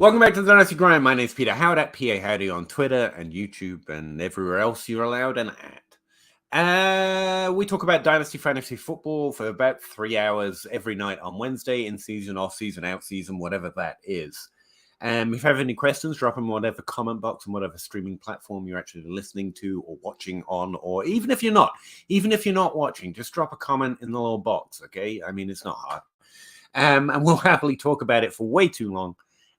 Welcome back to the Dynasty Grind. My name's Peter Howard at PA Howdy on Twitter and YouTube and everywhere else you're allowed and at. We talk about Dynasty Fantasy Football for about 3 hours every night on Wednesday, in season, off season, out season, whatever that is. If you have any questions, drop them in whatever comment box and whatever streaming platform you're actually listening to or watching on, or even if you're not watching, just drop a comment in the little box, okay? I mean, it's not hard. And we'll happily talk about it for way too long.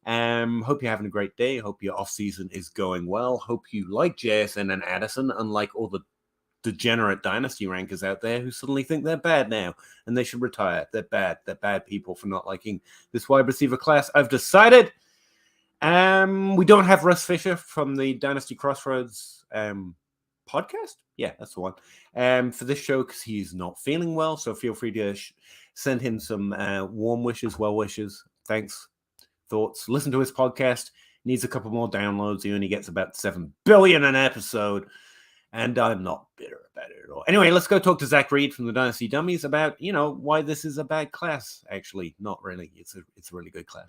Hope you're having a great day. Hope your off season is going well. Hope you like JSN and Addison, unlike all the degenerate dynasty rankers out there who suddenly think they're bad now and they should retire. They're bad. They're bad people for not liking this wide receiver class. I've decided. We don't have Russ Fisher from the Dynasty Crossroads podcast. Yeah, that's the one. For this show, because he's not feeling well. So feel free to send him some warm wishes, well wishes. Thanks. Thoughts. Listen to his podcast. Needs a couple more downloads. He only gets about 7 billion an episode, and I'm not bitter about it at all. Anyway, let's go talk to Zach Reed from the Dynasty Dummies about why this is a bad class. Actually, not really. It's a really good class.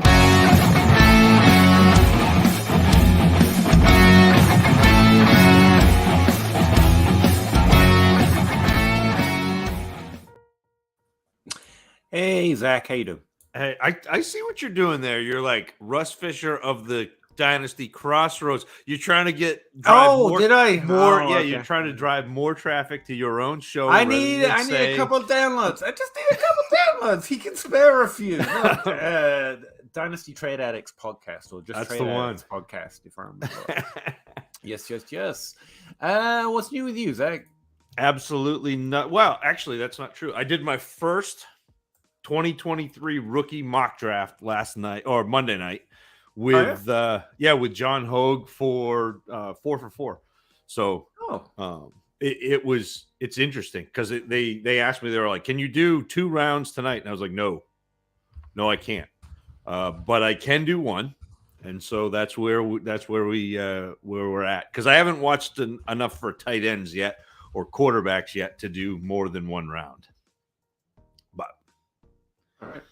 Hey Zach, how you doing? Hey, I see what you're doing there. You're like Russ Fisher of the Dynasty Crossroads. You're trying to Did I? Okay. You're trying to drive more traffic to your own show. I need a couple of downloads. I just need a couple of downloads. He can spare a few. Look, Dynasty Trade Addicts podcast, or just That's Trade the Addicts podcast, if I remember. Yes. What's new with you, Zach? Absolutely not. Well, actually, that's not true. I did my first 2023 rookie mock draft last night or Monday night with John Hogue for 4 for 4. So it's interesting because they asked me, they were like, can you do 2 rounds tonight? And I was like, no, I can't. But I can do one. And so that's where we're at, because I haven't watched enough for tight ends yet or quarterbacks yet to do more than 1 round. All right.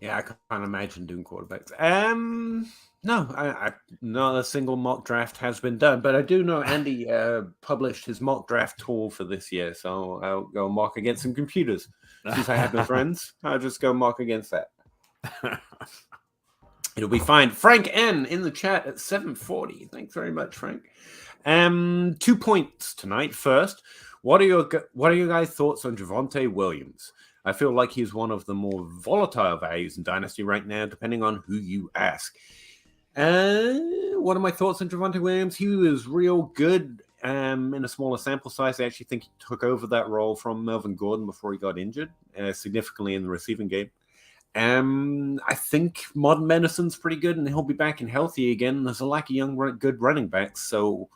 Yeah, I can't imagine doing quarterbacks. No, I not a single mock draft has been done, but I do know Andy published his mock draft tool for this year, so I'll go mock against some computers. Since I have no friends, I'll just go mock against that. It'll be fine. Frank N in the chat at 7:40. Thanks very much, Frank. 2 points tonight. First, what are your guys' thoughts on Javonte Williams? I feel like he's one of the more volatile values in Dynasty right now, depending on who you ask. What are my thoughts on Javonte Williams? He was real good in a smaller sample size. I actually think he took over that role from Melvin Gordon before he got injured, significantly in the receiving game. I think Modern Medicine's pretty good, and he'll be back and healthy again. There's a lack of young, good running backs, so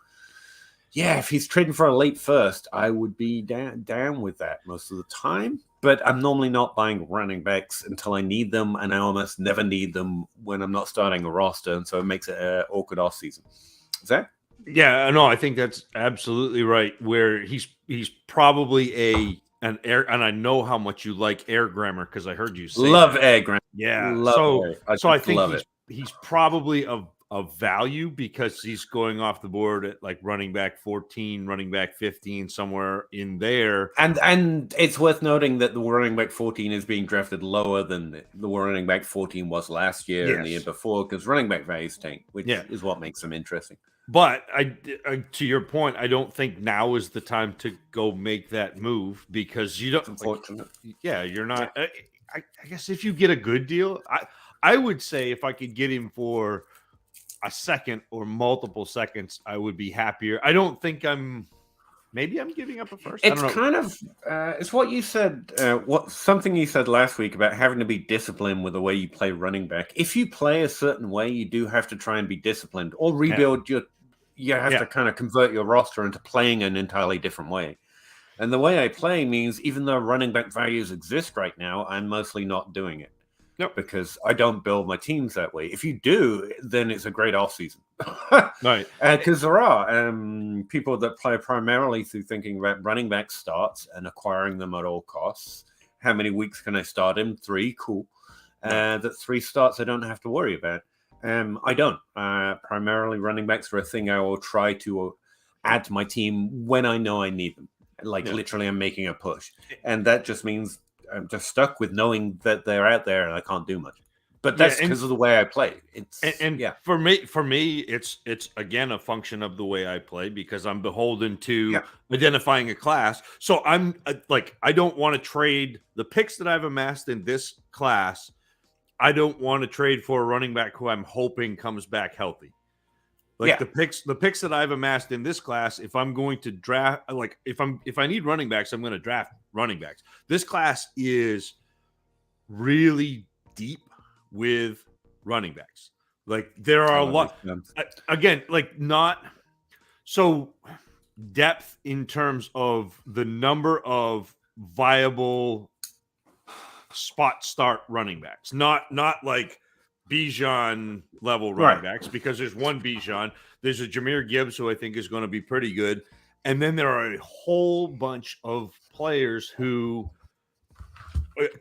yeah, if he's trading for a late first, I would be down with that most of the time. But I'm normally not buying running backs until I need them, and I almost never need them when I'm not starting a roster, and so it makes it an awkward off season. Is that? Yeah, no, I think that's absolutely right. Where he's probably an air, and I know how much you like air grammar because I heard you say love air grammar. Yeah, love so I think he's probably of value because he's going off the board at like running back 14, running back 15, somewhere in there. And it's worth noting that the running back 14 is being drafted lower than the running back 14 was last year and the year before, because running back values tank, which is what makes them interesting. But I, to your point, I don't think now is the time to go make that move because you don't. Unfortunate. You're not. I guess if you get a good deal, I would say if I could get him for a second or multiple seconds, I would be happier. I don't think maybe I'm giving up a first. It's kind of it's what you said. Something you said last week about having to be disciplined with the way you play running back. If you play a certain way, you do have to try and be disciplined or rebuild your. You have to kind of convert your roster into playing an entirely different way. And the way I play means even though running back values exist right now, I'm mostly not doing it. Nope. Because I don't build my teams that way. If you do, then it's a great offseason. Right. Because there are people that play primarily through thinking about running back starts and acquiring them at all costs. How many weeks can I start him? 3. Cool. That 3 starts I don't have to worry about. I don't. Primarily running backs are a thing I will try to add to my team when I know I need them. Like literally I'm making a push. And that just means I'm just stuck with knowing that they're out there and I can't do much. But that's because of the way I play. It's for me, it's again a function of the way I play because I'm beholden to identifying a class. So I'm like, I don't want to trade the picks that I've amassed in this class. I don't want to trade for a running back who I'm hoping comes back healthy. Like the picks that I've amassed in this class, if I'm going to draft, like if I need running backs, I'm going to draft running backs. This class is really deep with running backs. Like there are a lot, again, like not so depth in terms of the number of viable spot start running backs, not like Bijan level running backs, because there's one Bijan, there's a Jahmyr Gibbs who I think is going to be pretty good, and then there are a whole bunch of players who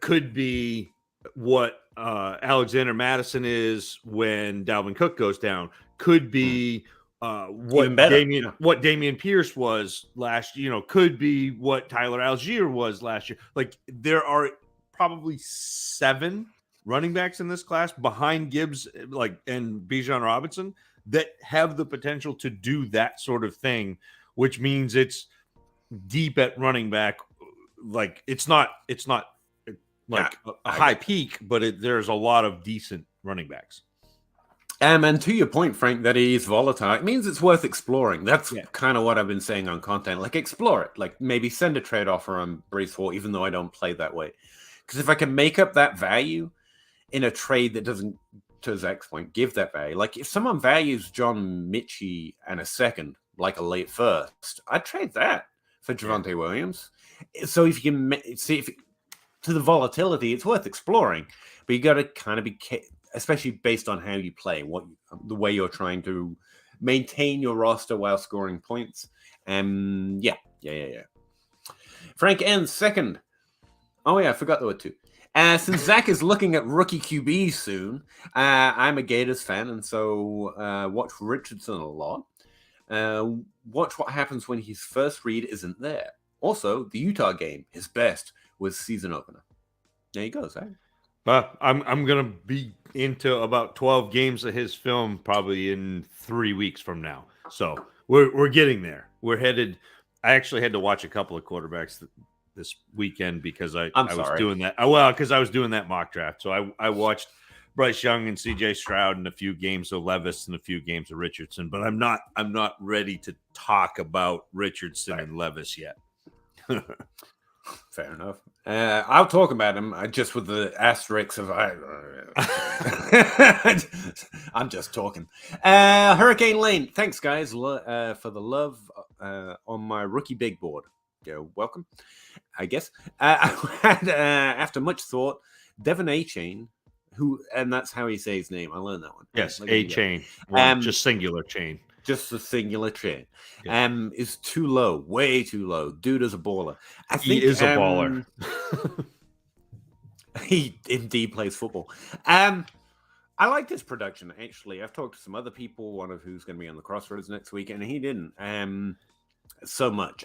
could be what Alexander Madison is when Dalvin Cook goes down, could be what Damian Pierce was last year, could be what Tyler Algier was last year. Like there are probably 7 running backs in this class behind Gibbs, and Bijan Robinson that have the potential to do that sort of thing, which means it's deep at running back. Like it's not like a high peak, but there's a lot of decent running backs. And to your point, Frank, that he is volatile, it means it's worth exploring. That's kind of what I've been saying on content. Like explore it. Like maybe send a trade offer on Brees Hall, even though I don't play that way. Because if I can make up that value in a trade that doesn't, to Zach's point, give that value. Like if someone values John Mitchie and a second, like a late first, I'd trade that for Javonte Williams. So if you can see to the volatility, it's worth exploring. But you got to kind of be, especially based on how you play, the way you're trying to maintain your roster while scoring points. Yeah. Frank ends second. Oh yeah, I forgot there were 2. Since Zach is looking at rookie QBs soon, I'm a Gators fan, and so watch Richardson a lot. Watch what happens when his first read isn't there. Also, the Utah game, his best, was season opener. There you go, Zach. I'm gonna be into about 12 games of his film probably in 3 weeks from now. So we're getting there. We're headed. I actually had to watch a couple of quarterbacks this weekend because I was doing that. Because I was doing that mock draft. So I watched Bryce Young and CJ Stroud and a few games of Levis and a few games of Richardson. But I'm not ready to talk about Richardson and Levis yet. Fair enough. I'll talk about him just with the asterisks of I'm just talking. Hurricane Lane, thanks guys for the love on my rookie big board. You're welcome, I guess. After much thought, Devon A-Chain, and that's how he says his name. I learned that one. Yes, A-Chain. Just singular chain. Just a singular chain. Is too low, way too low. Dude is a baller. I think he is a baller. He indeed plays football. I like his production, actually. I've talked to some other people, one of who's going to be on the Crossroads next week, and he didn't as much.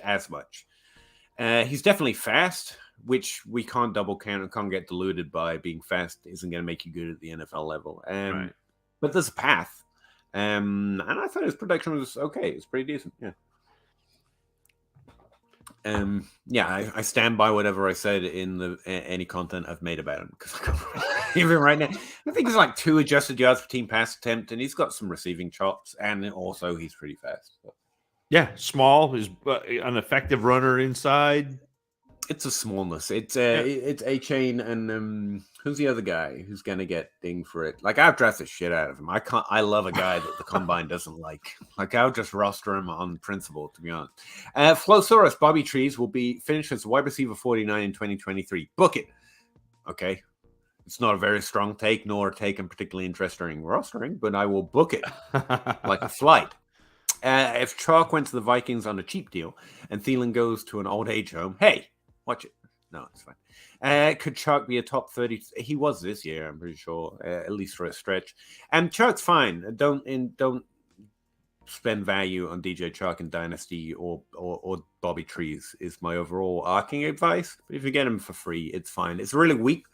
He's definitely fast, which we can't double count and can't get diluted by. Being fast isn't going to make you good at the NFL level. But there's a path. And I thought his production was okay. It's pretty decent. I stand by whatever I said in any content I've made about him, because even right now, I think he's like 2 adjusted yards per team pass attempt, and he's got some receiving chops, and also he's pretty fast. So. Yeah, small, is an effective runner inside. It's a smallness. It's A-Chain and who's the other guy who's gonna get dinged for it? Like I've drafted the shit out of him. I love a guy that the combine doesn't like. Like I'll just roster him on principle, to be honest. Flowsaurus Bobby Trees will be finished as wide receiver 49 in 2023. Book it. Okay. It's not a very strong take, nor a take I'm particularly interested in rostering, but I will book it like a flight. If Chalk went to the Vikings on a cheap deal and Thielen goes to an old age home, hey, watch it. No, it's fine. Could Chark be a top 30? He was this year, I'm pretty sure, at least for a stretch. And Chark's fine. Don't spend value on DJ Chark in Dynasty or Bobby Trees is my overall arcing advice. But if you get him for free, it's fine. It's a really weak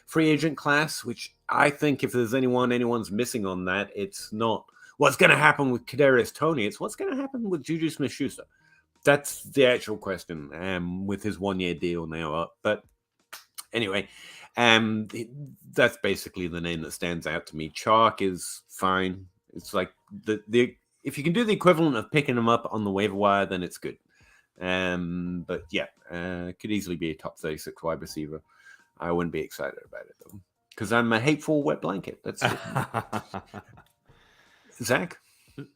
free agent class, which I think if there's anyone's missing on that, it's not what's going to happen with Kadarius Toney. It's what's going to happen with Juju Smith-Schuster. That's the actual question with his 1-year deal now up. But anyway, that's basically the name that stands out to me. Chark is fine. It's like the if you can do the equivalent of picking him up on the waiver wire, then it's good. But yeah, could easily be a top 36 wide receiver. I wouldn't be excited about it though, because I'm a hateful wet blanket. That's it. Zach.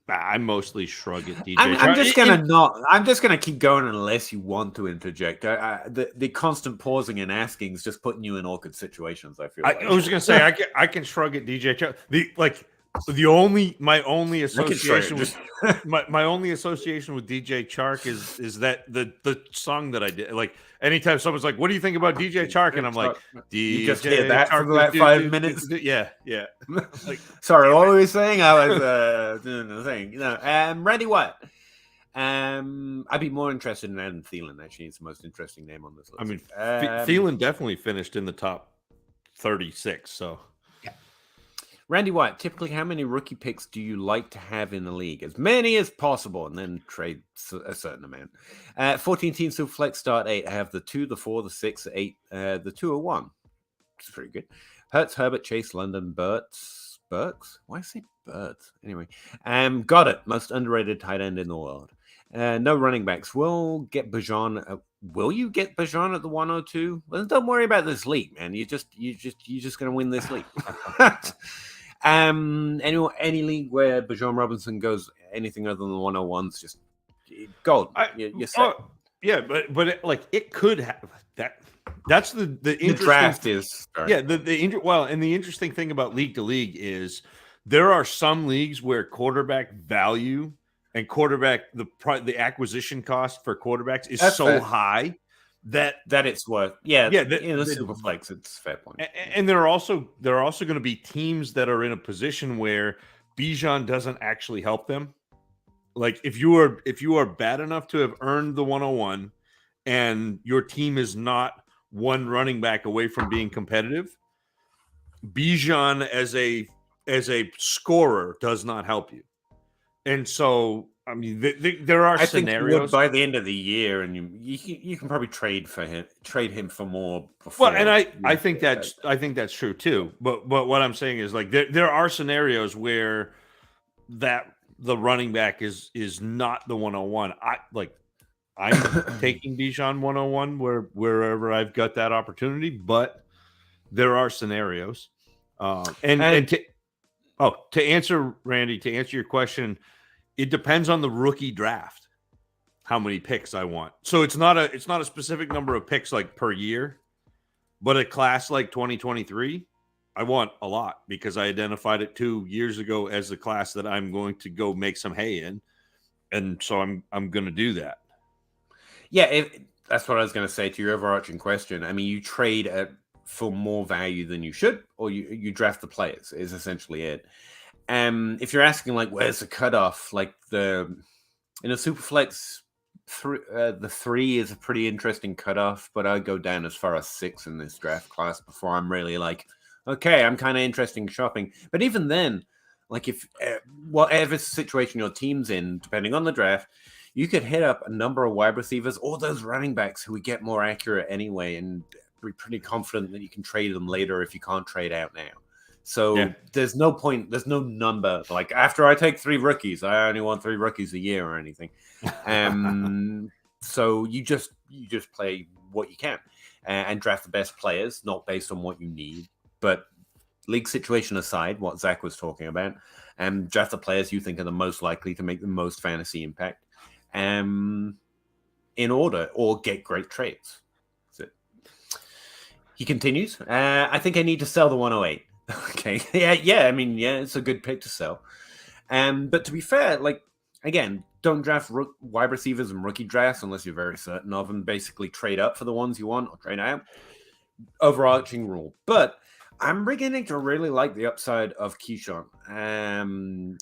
I mostly shrug at DJ. I'm just gonna keep going unless you want to interject. The constant pausing and asking is just putting you in awkward situations. I feel. I was gonna say I can shrug at DJ. My only association with my only association with DJ Chark is that the song that I did. Like anytime someone's like, "What do you think about DJ Chark?" and I'm like, "You just hear that for like 5 minutes." Yeah. Like, sorry, what were we saying? I was doing the thing. Randy White. I'd be more interested in Adam Thielen. Actually, it's the most interesting name on this list. I mean, Thielen definitely finished in the top 36. So. Randy White, typically how many rookie picks do you like to have in the league? As many as possible, and then trade a certain amount. 14 teams to flex start 8. I have the 2, the 4, the 6, the 8, the 201. It's pretty good. Hurts, Herbert, Chase, London, Burks. Why say Burks? Anyway, got it. Most underrated tight end in the world. No running backs. We'll get Bijan. Will you get Bijan at the 102? Well, don't worry about this league, man. You're just gonna win this league. Any league where Bijan Robinson goes anything other than the 101s, just gold. You're set. Yeah, but it could have that. That's the interesting draft is and the interesting thing about league to league is there are some leagues where quarterback value and the acquisition cost for quarterbacks is so high that it's worth. The super flex, it's a fair point. And there are also going to be teams that are in a position where Bijan doesn't actually help them. Like if you are bad enough to have earned the 101 and your team is not one running back away from being competitive, Bijan as a scorer does not help you. And so, I mean, there are scenarios by the end of the year, and you can probably trade him for more. Before, well, and I think that's true too. But what I'm saying is like there are scenarios where that the running back is not the 101. I'm taking Bijan 101 wherever I've got that opportunity, but there are scenarios. To answer your question. It depends on the rookie draft, how many picks I want. So it's not a specific number of picks like per year, but a class like 2023, I want a lot because I identified it 2 years ago as the class that I'm going to go make some hay in, and so I'm going to do that. Yeah, that's what I was going to say to your overarching question. I mean, you trade for more value than you should, or you draft the players is essentially it. If you're asking like where's the cutoff, like in a superflex, the 3 is a pretty interesting cutoff, but I'd go down as far as 6 in this draft class before I'm really like, okay, I'm kind of interested in shopping. But even then, like if whatever situation your team's in, depending on the draft, you could hit up a number of wide receivers or those running backs who would get more accurate anyway, and be pretty confident that you can trade them later if you can't trade out now. So There's no point. There's no number. Like after I take 3 rookies, I only want 3 rookies a year or anything. So you just play what you can and draft the best players, not based on what you need, but league situation aside, what Zach was talking about, draft the players you think are the most likely to make the most fantasy impact, in order, or get great trades. That's it. He continues. I think I need to sell the 108. Okay. Yeah. I mean, it's a good pick to sell. But to be fair, like Again, don't draft wide receivers and rookie drafts unless you're very certain of them. Basically, trade up for the ones you want or trade out. Overarching rule. But I'm beginning to really like the upside of Keyshawn.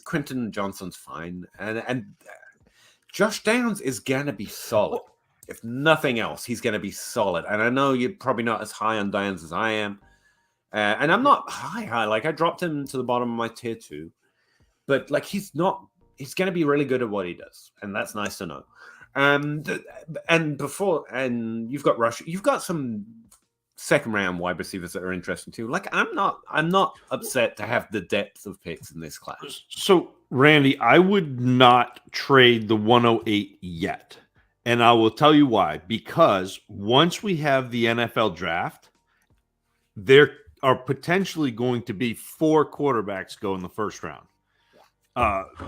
Quentin Johnson's fine. And Josh Downs is going to be solid. If nothing else, he's going to be solid. And I know you're probably not as high on Downs as I am. And I'm not high. Like, I dropped him to the bottom of my tier 2. But, like, he's going to be really good at what he does. And that's nice to know. And you've got Rush. You've got some second round wide receivers that are interesting too. Like, I'm not upset to have the depth of picks in this class. So, Randy, I would not trade the 108 yet. And I will tell you why. Because once we have the NFL draft, there are potentially going to be 4 quarterbacks go in the first round.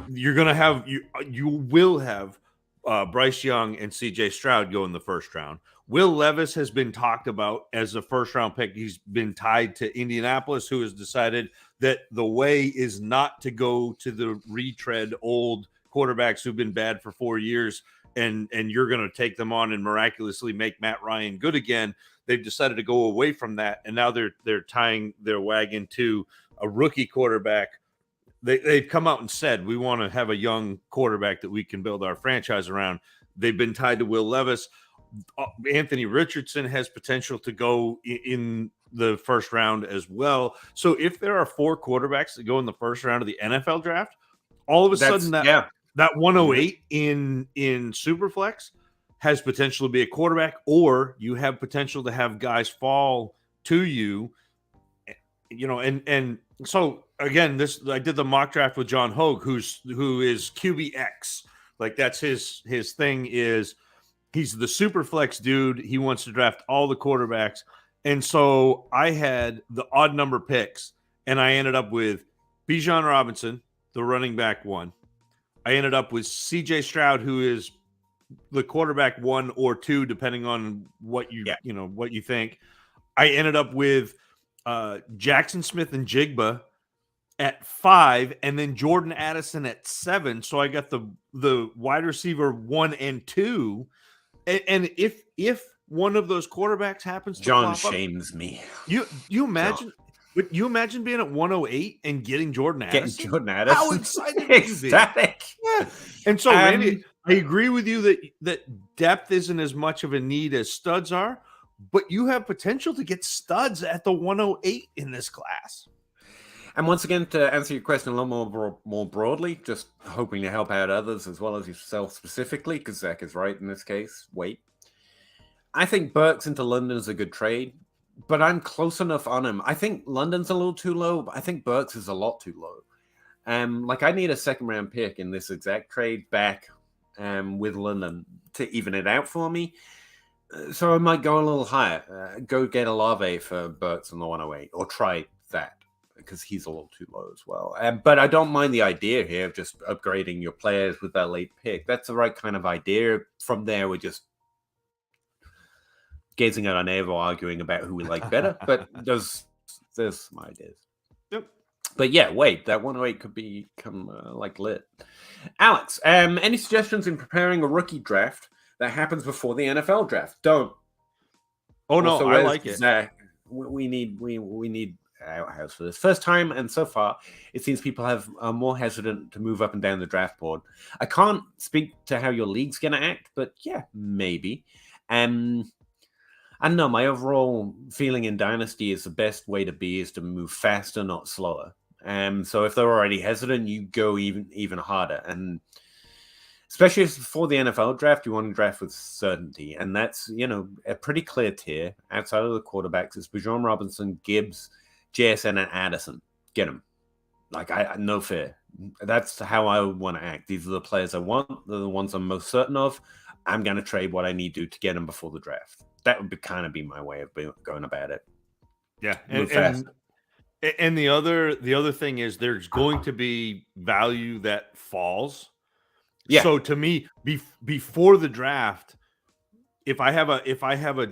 You're going to have you will have Bryce Young and CJ Stroud go in the first round. Will Levis has been talked about as a first round pick. He's been tied to Indianapolis, who has decided that the way is not to go to the retread old quarterbacks who've been bad for 4 years, and you're going to take them on and miraculously make Matt Ryan good again. They've decided to go away from that, and now they're tying their wagon to a rookie quarterback. They've come out and said, we want to have a young quarterback that we can build our franchise around. They've been tied to Will Levis. Anthony Richardson has potential to go in the first round as well. So if there are 4 quarterbacks that go in the first round of the NFL draft, all of a sudden that 108 in Superflex has potential to be a quarterback, or you have potential to have guys fall to you, and so again, I did the mock draft with John Hogue, who is QBX. Like, that's his thing is he's the super flex dude. He wants to draft all the quarterbacks. And so I had the odd number picks, and I ended up with Bijan Robinson, the running back 1. I ended up with CJ Stroud, who is the quarterback 1 or 2, depending on what what you think. I ended up with Jackson Smith and Jigba at 5, and then Jordan Addison at 7. So I got the wide receiver 1 and 2. And if one of those quarterbacks happens to John flop shames me. You imagine would you imagine being at 108 and getting Jordan Addison? How excited would you be? Ecstatic. Yeah. And so, Randy, I agree with you that depth isn't as much of a need as studs are, but you have potential to get studs at the 108 in this class. And once again, to answer your question a little more broadly, just hoping to help out others as well as yourself specifically, because Zach is right in this case. Wait. I think Burks into London is a good trade, but I'm close enough on him. I think London's a little too low, but I think Burks is a lot too low. Like, I need a second-round pick in this exact trade back with London to even it out for me. So I might go a little higher. Go get Olave for Burks on the 108, or try that, because he's a little too low as well. But I don't mind the idea here of just upgrading your players with that late pick. That's the right kind of idea. From there, we're just gazing at our navel, arguing about who we like better. But there's some ideas. Yep. But yeah, wait, that 108 could become like lit. Alex, any suggestions in preparing a rookie draft that happens before the NFL draft? Don't. Oh no, also, I like it. Zach, we need outhouse for this first time, and so far it seems people are more hesitant to move up and down the draft board. I can't speak to how your league's going to act, but yeah, maybe. I don't know. My overall feeling in Dynasty is the best way to be is to move faster, not slower. So if they're already hesitant, you go even harder. And especially for the NFL draft, you want to draft with certainty. And that's, a pretty clear tier. Outside of the quarterbacks, it's Bijan Robinson, Gibbs, JSN, and Addison. Get them. Like, no fear. That's how I would want to act. These are the players I want. They're the ones I'm most certain of. I'm going to trade what I need to get them before the draft. That would kind of be my way of going about it. Yeah. And the other thing is there's going to be value that falls. Yeah. So to me, before the draft, if I have a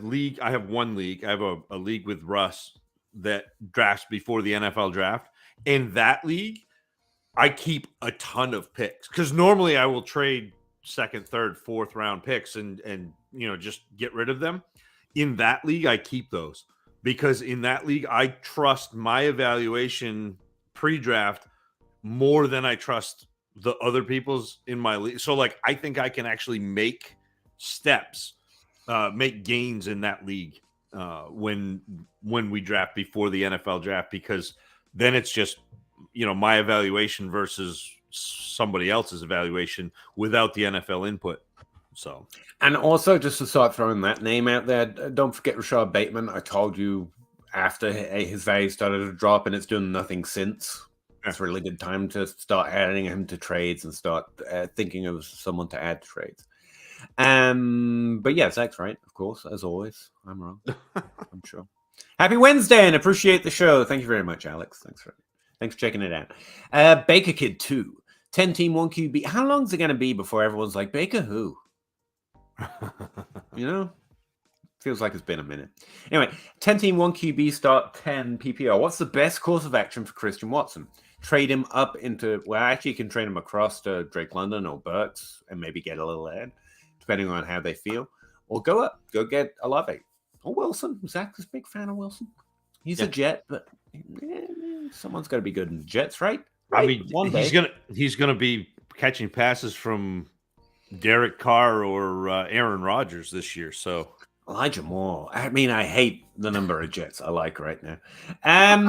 league, I have one league. I have a league with Russ that drafts before the NFL draft. In that league, I keep a ton of picks because normally I will trade second, third, fourth round picks and just get rid of them. In that league, I keep those because in that league, I trust my evaluation pre-draft more than I trust the other people's in my league. So like I think I can actually make steps, make gains in that league when we draft before the NFL draft, because then it's just my evaluation versus somebody else's evaluation without the NFL input. So, and also just to start throwing that name out there, don't forget Rashad Bateman. I told you after his value started to drop, and it's done nothing since. It's a really good time to start adding him to trades and start thinking of someone to add to trades. But yeah, Zach's right, of course, as always. I'm wrong. I'm sure. Happy Wednesday and appreciate the show. Thank you very much, Alex. Thanks for checking it out. Baker Kid 2, 10-team 1 QB. How long is it going to be before everyone's like, Baker who? Feels like it's been a minute. Anyway, 10-team 1 QB start 10 PPR. What's the best course of action for Christian Watson? Trade him up into, well, actually you can trade him across to Drake London or Burks and maybe get a little ahead, depending on how they feel. Or go up, go get Olave. Or Wilson. Zach is a big fan of Wilson. He's a Jet, but someone's got to be good in the Jets, right? I mean, he's gonna be catching passes from Derek Carr or Aaron Rodgers this year. So Elijah Moore. I mean, I hate the number of Jets I like right now.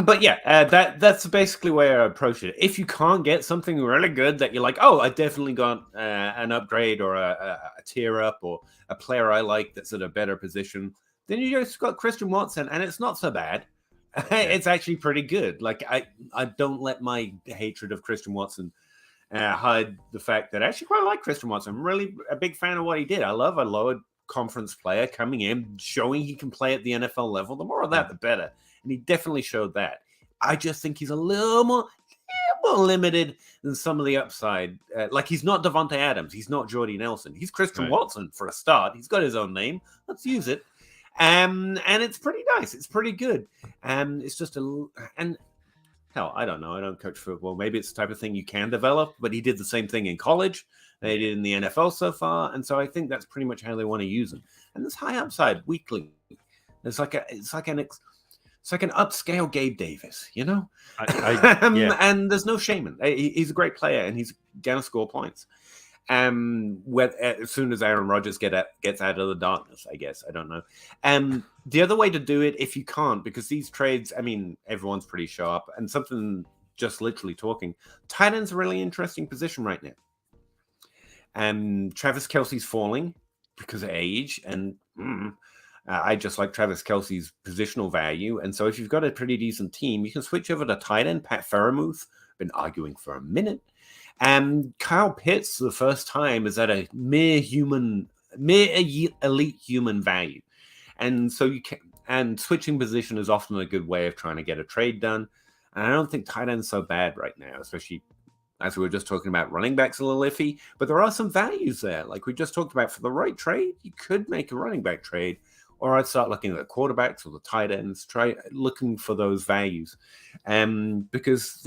But yeah, that's basically where I approach it. If you can't get something really good that you're like, oh, I definitely got an upgrade or a tier up or a player I like that's at a better position, then you just got Christian Watson, and it's not so bad. It's actually pretty good. Like I don't let my hatred of Christian Watson hide the fact that I actually quite like Christian Watson. I'm really a big fan of what he did. I love a lower conference player coming in, showing he can play at the NFL level. The more of that, the better. And he definitely showed that. I just think he's a little more limited than some of the upside. Like he's not Devontae Adams. He's not Jordy Nelson. He's Christian Watson for a start. He's got his own name. Let's use it. And it's pretty nice. It's pretty good. It's just and hell, I don't know. I don't coach football. Maybe it's the type of thing you can develop, but he did the same thing in college. They did in the NFL so far. And so I think that's pretty much how they want to use him. And this high upside weekly. It's like an upscale Gabe Davis, and there's no shame in it. He's a great player and he's going to score points. As soon as Aaron Rodgers gets out of the darkness, I guess. I don't know. The other way to do it, if you can't, because these trades, I mean, everyone's pretty sharp, and something just literally talking, tight end's a really interesting position right now. Travis Kelce's falling because of age, and I just like Travis Kelce's positional value. And so if you've got a pretty decent team, you can switch over to tight end. Pat Freiermuth, been arguing for a minute. Kyle Pitts, the first time, is at a mere elite human value. And so and switching position is often a good way of trying to get a trade done. And I don't think tight end's so bad right now, especially as we were just talking about running backs a little iffy, but there are some values there. Like we just talked about, for the right trade, you could make a running back trade, or I'd start looking at the quarterbacks or the tight ends, try looking for those values. Because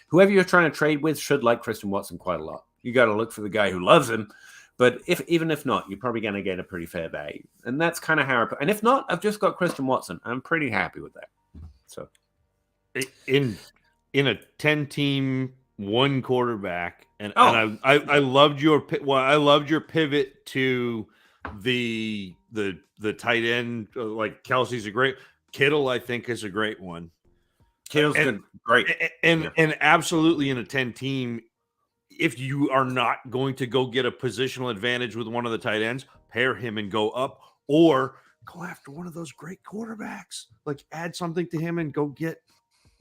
whoever you're trying to trade with should like Christian Watson quite a lot. You got to look for the guy who loves him. But even if not, you're probably going to get a pretty fair value. And that's kind of how and if not, I've just got Christian Watson. I'm pretty happy with that. So in a 10-team, one quarterback, and I loved your pivot to the tight end. Like Kelsey's a great, Kittle I think is a great one. Kittle's great. And absolutely in a 10-team, if you are not going to go get a positional advantage with one of the tight ends, pair him and go up, or go after one of those great quarterbacks. Like add something to him and go get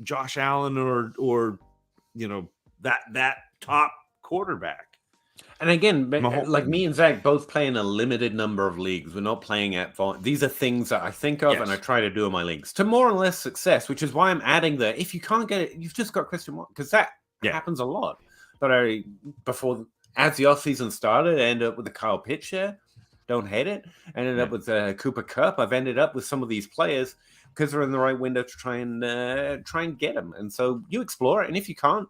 Josh Allen or that top quarterback. And again, like me and Zach both play in a limited number of leagues. We're not playing at these are things that I think of and I try to do in my leagues to more or less success, which is why I'm adding the, if you can't get it, you've just got Christian Watson, because that happens a lot. But as the offseason started, I ended up with the Kyle Pitts share. Don't hate it. I ended up with Cooper Kupp. I've ended up with some of these players because they're in the right window to try and get them. And so you explore it. And if you can't,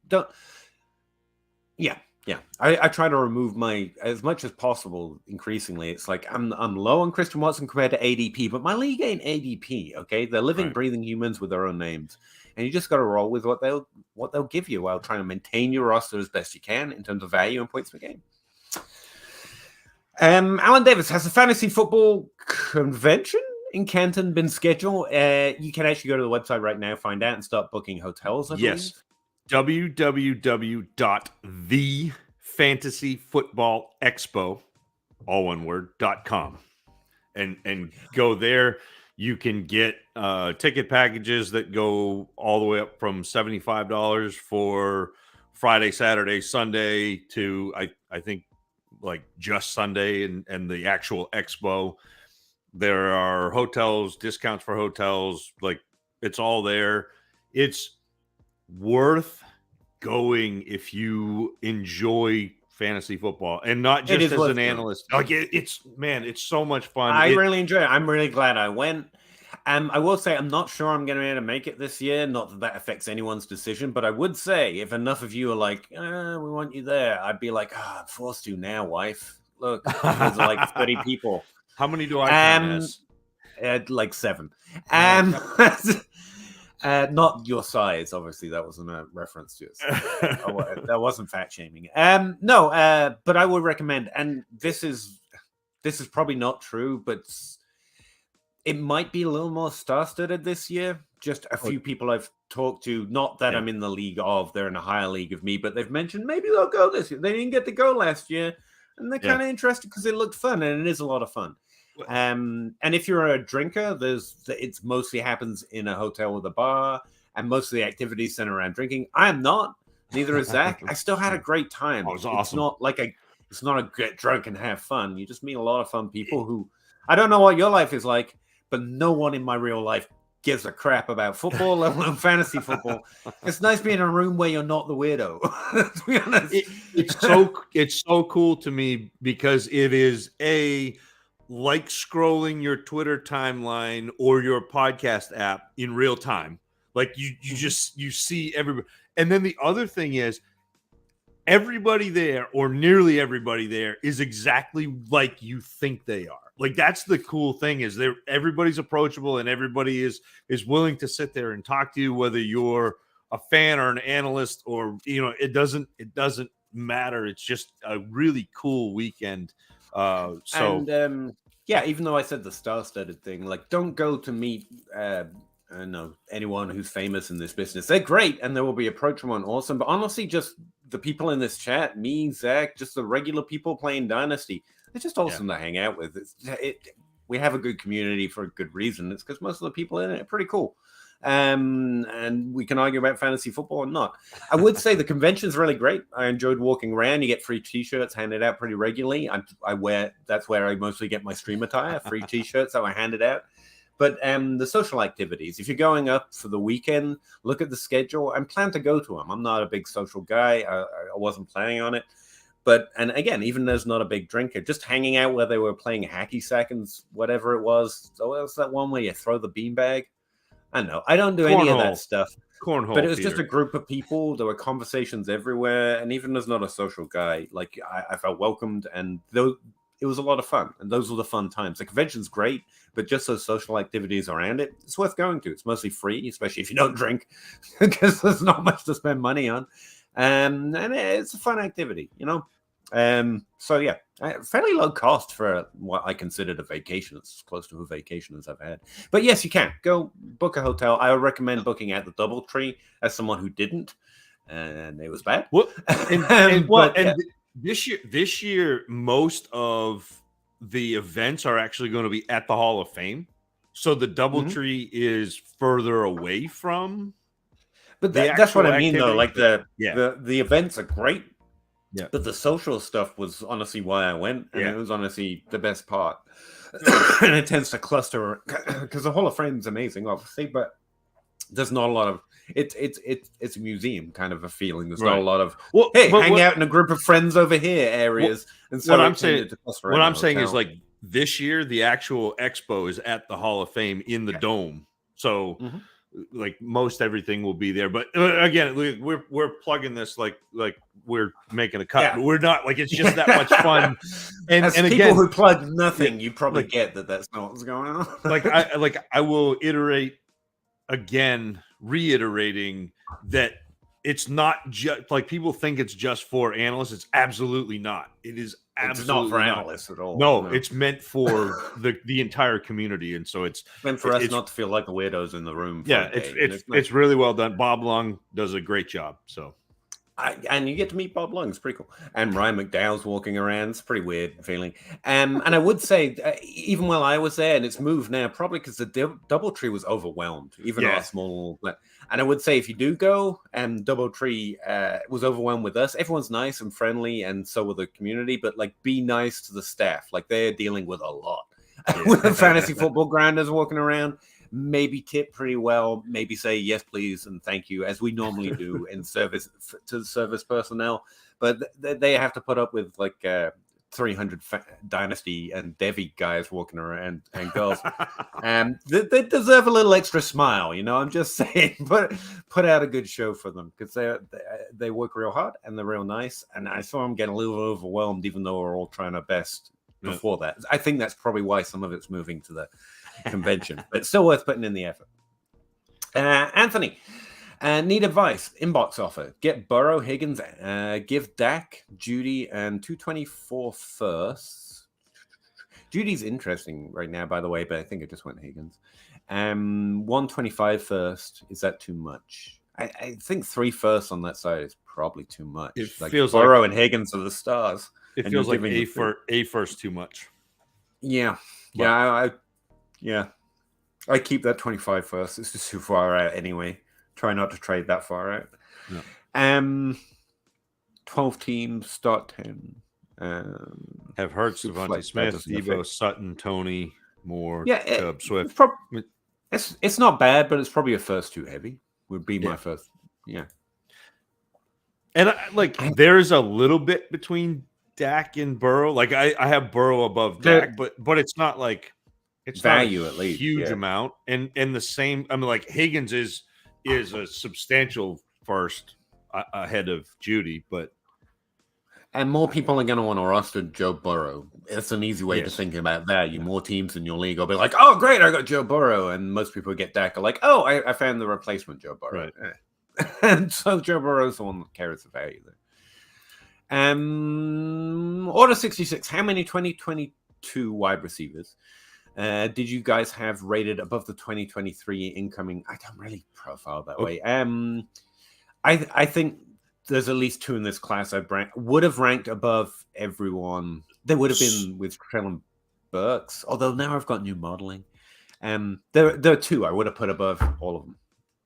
don't. Yeah. Yeah, I try to remove my as much as possible. Increasingly, it's like I'm low on Christian Watson compared to ADP, but my league ain't ADP. Okay, they're living, breathing humans with their own names, and you just got to roll with what they'll give you while trying to maintain your roster as best you can in terms of value and points per game. Alan Davis, has the fantasy football convention in Canton been scheduled? You can actually go to the website right now, find out, and start booking hotels. I believe. www.thefantasyfootballexpo, all one word, .com, and go there. You can get ticket packages that go all the way up from $75 for Friday, Saturday, Sunday to I think like just Sunday and the actual expo. There are hotels, discounts for hotels, like it's all there. It's worth going if you enjoy fantasy football and not just as an analyst. Like it's so much fun. I really enjoy it. I'm really glad I went. I will say I'm not sure I'm going to be able to make it this year. Not that affects anyone's decision, but I would say if enough of you are like, we want you there, I'd be like, I'm forced to now, wife. Look, there's like 30 people. How many do I count as? Like 7. Not your size, obviously. That wasn't a reference to it. That wasn't fat shaming. No, but I would recommend. And this is probably not true, but it might be a little more star-studded this year. Just a few people I've talked to. Not that I'm in the league of; they're in a higher league of me. But they've mentioned maybe they'll go this year. They didn't get to go last year, and they're kind of interested because it looked fun, and it is a lot of fun. And if you're a drinker, it's mostly happens in a hotel with a bar, and most of the activities center around drinking. I am not. Neither is Zach. I still had a great time. It was awesome. It's not a get drunk and have fun. You just meet a lot of fun people who I don't know what your life is like, but no one in my real life gives a crap about football, let alone fantasy football. It's nice being in a room where you're not the weirdo. To be honest, it's so cool to me because it is like scrolling your Twitter timeline or your podcast app in real time. Like you see everybody. And then the other thing is everybody there or nearly everybody there is exactly like you think they are. Like that's the cool thing is everybody's approachable and everybody is willing to sit there and talk to you, whether you're a fan or an analyst or, it doesn't matter. It's just a really cool weekend. Even though I said the star-studded thing, like don't go to meet anyone who's famous in this business. They're great and they will be approachable and awesome. But honestly, just the people in this chat, me, Zach, just the regular people playing Dynasty, they're just awesome to hang out with. We have a good community for a good reason. It's because most of the people in it are pretty cool. And we can argue about fantasy football or not. I would say the convention's really great. I enjoyed walking around. You get free t-shirts handed out pretty regularly. That's where I mostly get my stream attire, free t-shirts that I handed out. But the social activities, if you're going up for the weekend, look at the schedule and plan to go to them. I'm not a big social guy. I wasn't planning on it. And again, even though there's not a big drinker, just hanging out where they were playing hacky sack and whatever it was. So what's that one where you throw the beanbag? I don't know. I don't do any of that stuff. Cornhole, but it was just a group of people. There were conversations everywhere. And even as not a social guy, like I felt welcomed. And it was a lot of fun. And those were the fun times. The convention's great, but just those social activities around it, it's worth going to. It's mostly free, especially if you don't drink, because there's not much to spend money on. And it's a fun activity, fairly low cost for what I considered a vacation. It's as close to a vacation as I've had. But yes, you can go book a hotel. I would recommend booking at the DoubleTree as someone who didn't, and it was bad. This year, most of the events are actually going to be at the Hall of Fame. So the DoubleTree is further away from. But that's what I mean, though. Like the events are great. Yeah. But the social stuff was honestly why I went, and it was honestly the best part. And it tends to cluster because the Hall of Fame is amazing, obviously, but there's not a lot of it's a museum kind of a feeling. There's not a lot of hang out in a group of friends over here areas. And so what I'm saying is like this year the actual expo is at the Hall of Fame in the dome. So like most everything will be there. But again, we're plugging this like we're making a cut. Yeah. But we're not. Like it's just that much fun. And As and people again, who plug nothing, you probably like, get that that's not what's going on. I will iterate again, reiterating that it's not just like people think it's just for analysts. It's absolutely not. It is absolutely it's not for analysts at all. No, it's meant for the entire community, and so it's meant for us not to feel like the weirdos in the room. Yeah, it's really well done. Bob Lung does a great job. So. And you get to meet Bob Lung. It's pretty cool. And Ryan McDowell's walking around. It's a pretty weird feeling. And I would say, even while I was there, and it's moved now, probably because the DoubleTree was overwhelmed, even our small. And I would say, if you do go, DoubleTree was overwhelmed with us. Everyone's nice and friendly, and so will the community. But like, be nice to the staff. Like they're dealing with a lot. With the fantasy football grinders walking around. Maybe tip pretty well, maybe say yes please and thank you as we normally do in service to service personnel, but they have to put up with like 300 Dynasty and Devi guys walking around and girls. They deserve a little extra smile, you know. I'm just saying, but put out a good show for them because they work real hard and they're real nice, and I saw them get a little overwhelmed even though we're all trying our best before that. I think that's probably why some of it's moving to the convention, but still worth putting in the effort. Anthony, need advice. Inbox offer. Get Burrow, Higgins, give Dak, Judy, and 224 first. Judy's interesting right now, by the way, but I think I just went Higgins. 125 first. Is that too much? I think 3 firsts on that side is probably too much. It like feels Burrow like, and Higgins are the stars. It feels like a first too much. Yeah. I keep that 25 first. It's just too far out anyway. Try not to trade that far out. Yeah. 12 teams, start 10. Have Hurts, Devontae Smith, Debo, Sutton, Tony, Moore, Chubb, Swift. It's not bad, but it's probably a first too heavy. Would be my first. Yeah. And there's a little bit between Dak and Burrow. Like I have Burrow above Dak, but it's not like it's value not a at least huge amount. And the same. I mean, like Higgins is a substantial first ahead of Judy, but and more people are going to want to roster Joe Burrow. It's an easy way to think about that. More teams in your league will be like, "Oh, great, I got Joe Burrow," and most people who get Dak are like, "Oh, I found the replacement Joe Burrow." Right. And so Joe Burrow's the one that carries the value there. Order 66. How many 2022 wide receivers did you guys have rated above the 2023 incoming? I don't really profile that way. I think there's at least 2 in this class I would have ranked above everyone. They would have been with Treylon Burks, although now I've got new modeling. There are 2 I would have put above all of them.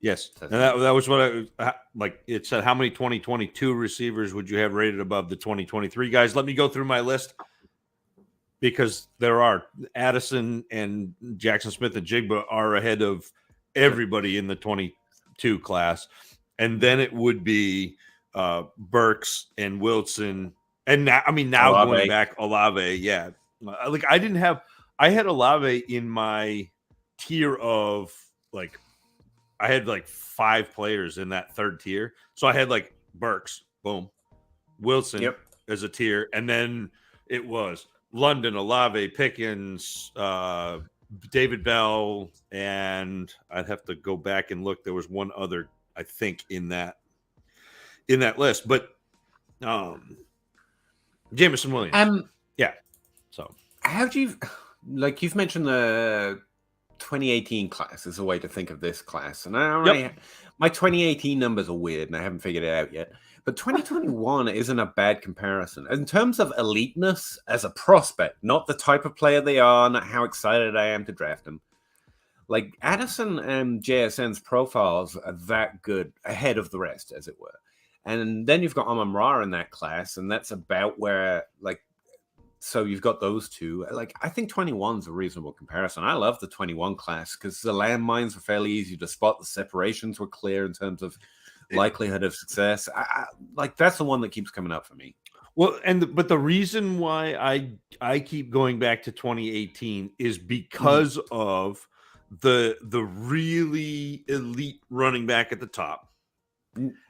Yes, and that was what I like. It said, how many 2022 receivers would you have rated above the 2023 guys? Let me go through my list because there are Addison and Jackson Smith and Jigba are ahead of everybody in the 22 class, and then it would be Burks and Wilson, and now Olave. Going back, Olave, yeah. Like I had Olave in my tier of like. I had like 5 players in that third tier. So I had like Burks, boom, Wilson as a tier. And then it was London, Olave, Pickens, David Bell. And I'd have to go back and look. There was one other, I think, in that list. But Jameson Williams. Yeah. So how do you you've mentioned the 2018 class is a way to think of this class, and my 2018 numbers are weird and I haven't figured it out yet, but 2021 isn't a bad comparison in terms of eliteness as a prospect, not the type of player they are, not how excited I am to draft them. Like Addison and JSN's profiles are that good ahead of the rest, as it were, and then you've got Amon-Ra in that class, and that's about where so you've got those 2. Like, I think 21's a reasonable comparison. I love the 21 class because the landmines were fairly easy to spot. The separations were clear in terms of likelihood of success. That's the one that keeps coming up for me. Well, but the reason why I keep going back to 2018 is because of the really elite running back at the top.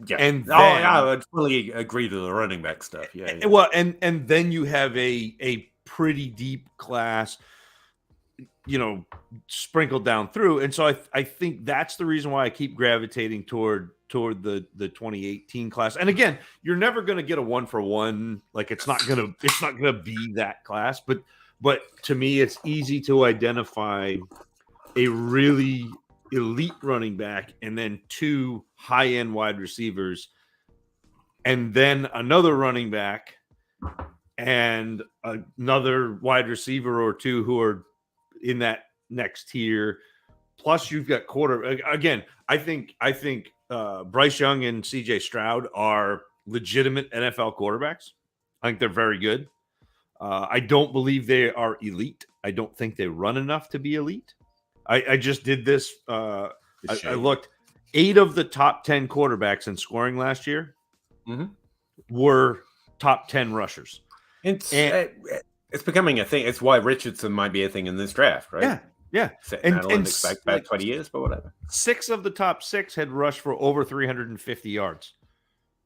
Yeah. And Oh, then, yeah, I would fully agree to the running back stuff. Yeah. well, and then you have a pretty deep class, sprinkled down through. And so I think that's the reason why I keep gravitating toward the 2018 class. And again, you're never going to get a 1-for-1. Like it's not going to be that class, but to me, it's easy to identify a really elite running back and then 2 high-end wide receivers and then another running back and another wide receiver or 2 who are in that next tier. Plus you've got again, I think Bryce Young and CJ Stroud are legitimate NFL quarterbacks. I think they're very good. I don't believe they are elite. I don't think they run enough to be elite. I just did this. I looked. 8 of the top 10 quarterbacks in scoring last year were top 10 rushers. It's becoming a thing. It's why Richardson might be a thing in this draft, right? Yeah. And expect about 20 years, but whatever. 6 of the top 6 had rushed for over 350 yards.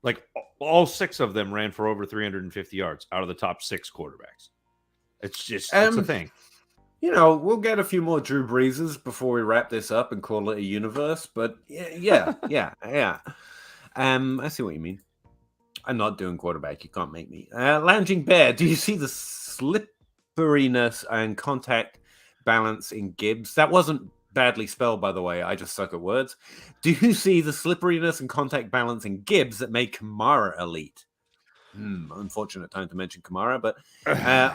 Like all 6 of them ran for over 350 yards out of the top 6 quarterbacks. It's just it's a thing. We'll get a few more Drew Breeses before we wrap this up and call it a universe. But yeah. I see what you mean. I'm not doing quarterback. You can't make me. Lounging Bear, do you see the slipperiness and contact balance in Gibbs? That wasn't badly spelled, by the way. I just suck at words. Do you see the slipperiness and contact balance in Gibbs that made Kamara elite? Unfortunate time to mention Kamara, but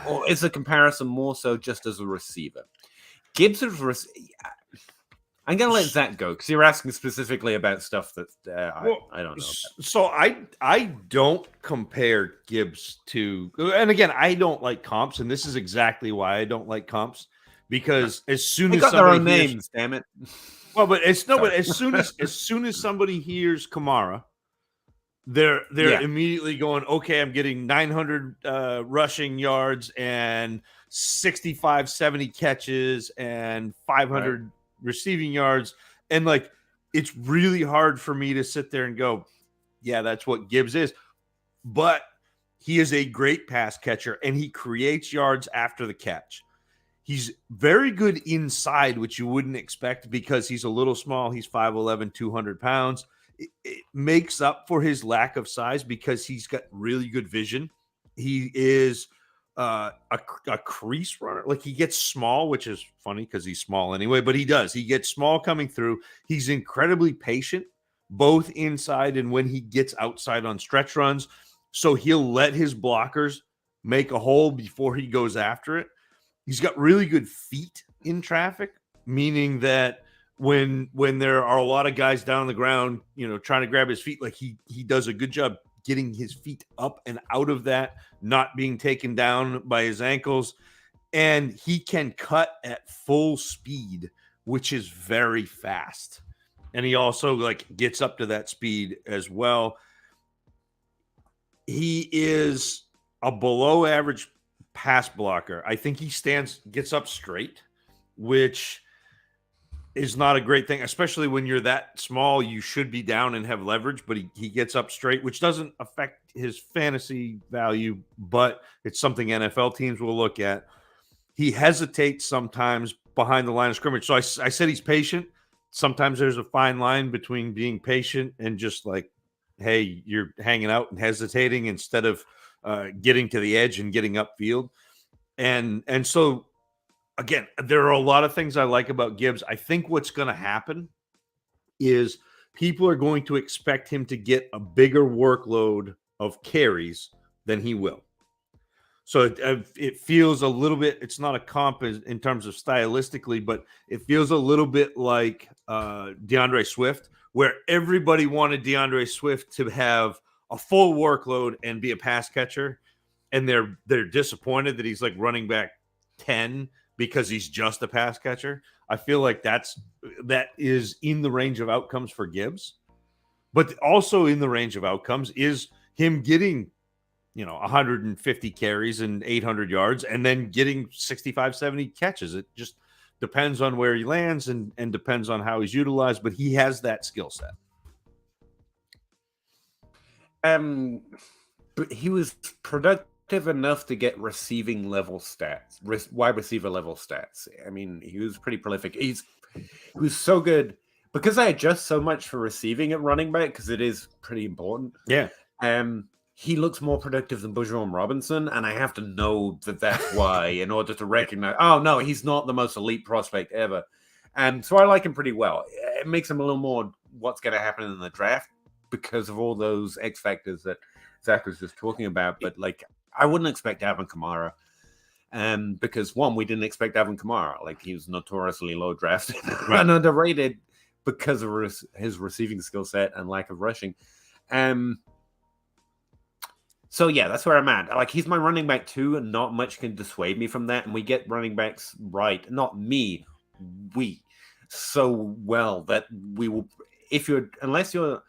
or is the comparison more so just as a receiver? Gibbs is I'm going to let that go because you're asking specifically about stuff that I don't know about. So I don't compare Gibbs to, and again, I don't like comps, and this is exactly why I don't like comps, because as soon as got their own somebody names, damn it. Well, but as soon as somebody hears Kamara, they're immediately going, okay, I'm getting 900 rushing yards and 65, 70 catches and 500 receiving yards. And like, it's really hard for me to sit there and go, yeah, that's what Gibbs is. But he is a great pass catcher and he creates yards after the catch. He's very good inside, which you wouldn't expect because he's a little small. He's 5'11", 200 pounds. It makes up for his lack of size because he's got really good vision. He is a crease runner. Like he gets small, which is funny because he's small anyway, but he does. He gets small coming through. He's incredibly patient, both inside and when he gets outside on stretch runs. So he'll let his blockers make a hole before he goes after it. He's got really good feet in traffic, meaning that when there are a lot of guys down on the ground, trying to grab his feet, like he does a good job getting his feet up and out of that, not being taken down by his ankles. And he can cut at full speed, which is very fast. And he also gets up to that speed as well. He is a below average pass blocker. I think he gets up straight, which is not a great thing, especially when you're that small. You should be down and have leverage, but he gets up straight, which doesn't affect his fantasy value, but it's something NFL teams will look at. He hesitates sometimes behind the line of scrimmage. So I said he's patient. Sometimes there's a fine line between being patient and just like, hey, you're hanging out and hesitating instead of getting to the edge and getting upfield. And so, again, there are a lot of things I like about Gibbs. I think what's going to happen is people are going to expect him to get a bigger workload of carries than he will. So it feels a little bit, it's not a comp in terms of stylistically, but it feels a little bit like DeAndre Swift, where everybody wanted DeAndre Swift to have a full workload and be a pass catcher. And they're disappointed that he's like running back 10 because he's just a pass catcher. I feel like that is in the range of outcomes for Gibbs, but also in the range of outcomes is him getting, 150 carries and 800 yards and then getting 65, 70 catches. It just, depends on where he lands and depends on how he's utilized, but he has that skill set. But he was productive enough to get receiving level stats, wide receiver level stats. I mean, he was pretty prolific. He was so good because I adjust so much for receiving at running back because it is pretty important. Yeah. He looks more productive than Bourgeois Robinson, and I have to know that that's why in order to recognize, oh, no, he's not the most elite prospect ever. And so I like him pretty well. It makes him a little more what's going to happen in the draft because of all those X factors that Zach was just talking about. But, like, I wouldn't expect Alvin Kamara because, one, we didn't expect Alvin Kamara. Like, he was notoriously low drafted and underrated because of his receiving skill set and lack of rushing. So, yeah, that's where I'm at. Like, he's my running back, too, and not much can dissuade me from that. And we get running backs right. Not me. We. So well that we will... Unless your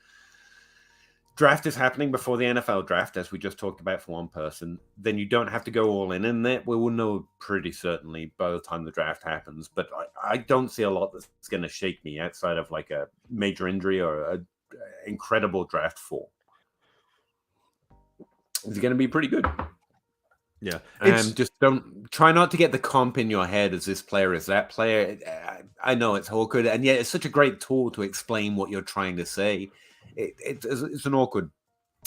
draft is happening before the NFL draft, as we just talked about for one person, then you don't have to go all in there. We will know pretty certainly by the time the draft happens. But I don't see a lot that's going to shake me outside of, like, a major injury or an incredible draft fall. It's going to be pretty good. Yeah. Just don't try not to get the comp in your head as this player is that player. I know it's awkward, and yet it's such a great tool to explain what you're trying to say. It's an awkward.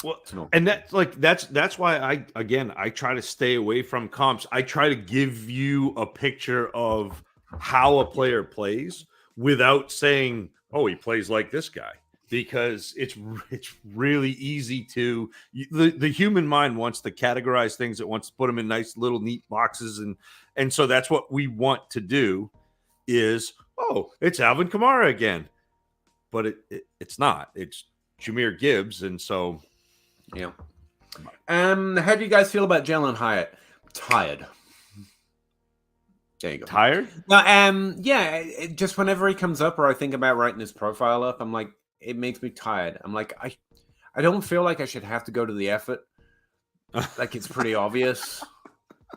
Well, and that's why I try to stay away from comps. I try to give you a picture of how a player plays without saying, "Oh, he plays like this guy." Because it's really easy to the human mind wants to categorize things. It wants to put them in nice little neat boxes, and so that's what we want to do. Is it's Alvin Kamara again, but it's not. It's Jahmyr Gibbs, and so yeah. How do you guys feel about Jalen Hyatt? Tired. There you go. Tired? No, just whenever he comes up or I think about writing his profile up, I'm like, it makes me tired. I'm like, I don't feel like I should have to go to the effort. Like, it's pretty obvious.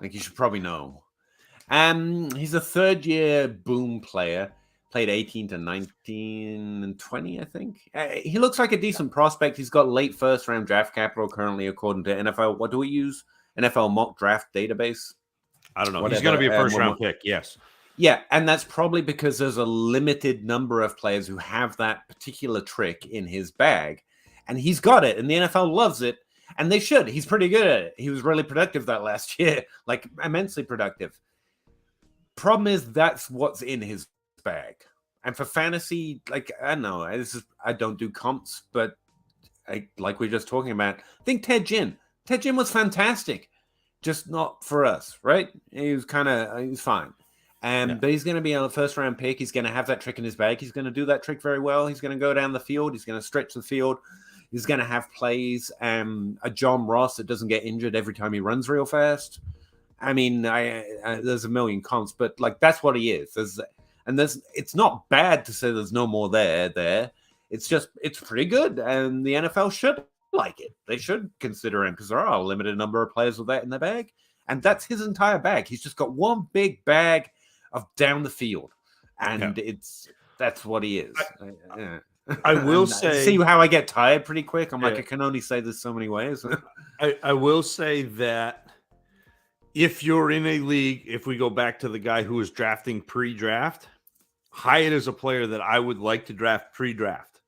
Like, you should probably know. He's a third-year boom player. Played 18 to 19 and 20, I think. He looks like a decent prospect. He's got late first-round draft capital currently, according to NFL. What do we use? NFL mock draft database? I don't know. He's going to be a first-round pick, yes. Yeah, and that's probably because there's a limited number of players who have that particular trick in his bag. And he's got it, and the NFL loves it, and they should. He's pretty good at it. He was really productive that last year, like immensely productive. Problem is, that's what's in his bag. And for fantasy, like, I don't know, I don't do comps, but like we were just talking about, I think Ted Ginn. Ted Ginn was fantastic, just not for us, right? He was fine. But he's going to be a first-round pick. He's going to have that trick in his bag. He's going to do that trick very well. He's going to go down the field. He's going to stretch the field. He's going to have plays. A John Ross that doesn't get injured every time he runs real fast. I mean, there's a million comps, but like that's what he is. It's not bad to say there's no more there. It's just it's pretty good, and the NFL should like it. They should consider him because there are a limited number of players with that in their bag, and that's his entire bag. He's just got one big bag of down the field, and that's what he is. I will say, see how I get tired pretty quick. I'm like, I can only say this so many ways. I will say that if you're in a league, if we go back to the guy who was drafting pre-draft, Hyatt is a player that I would like to draft pre-draft.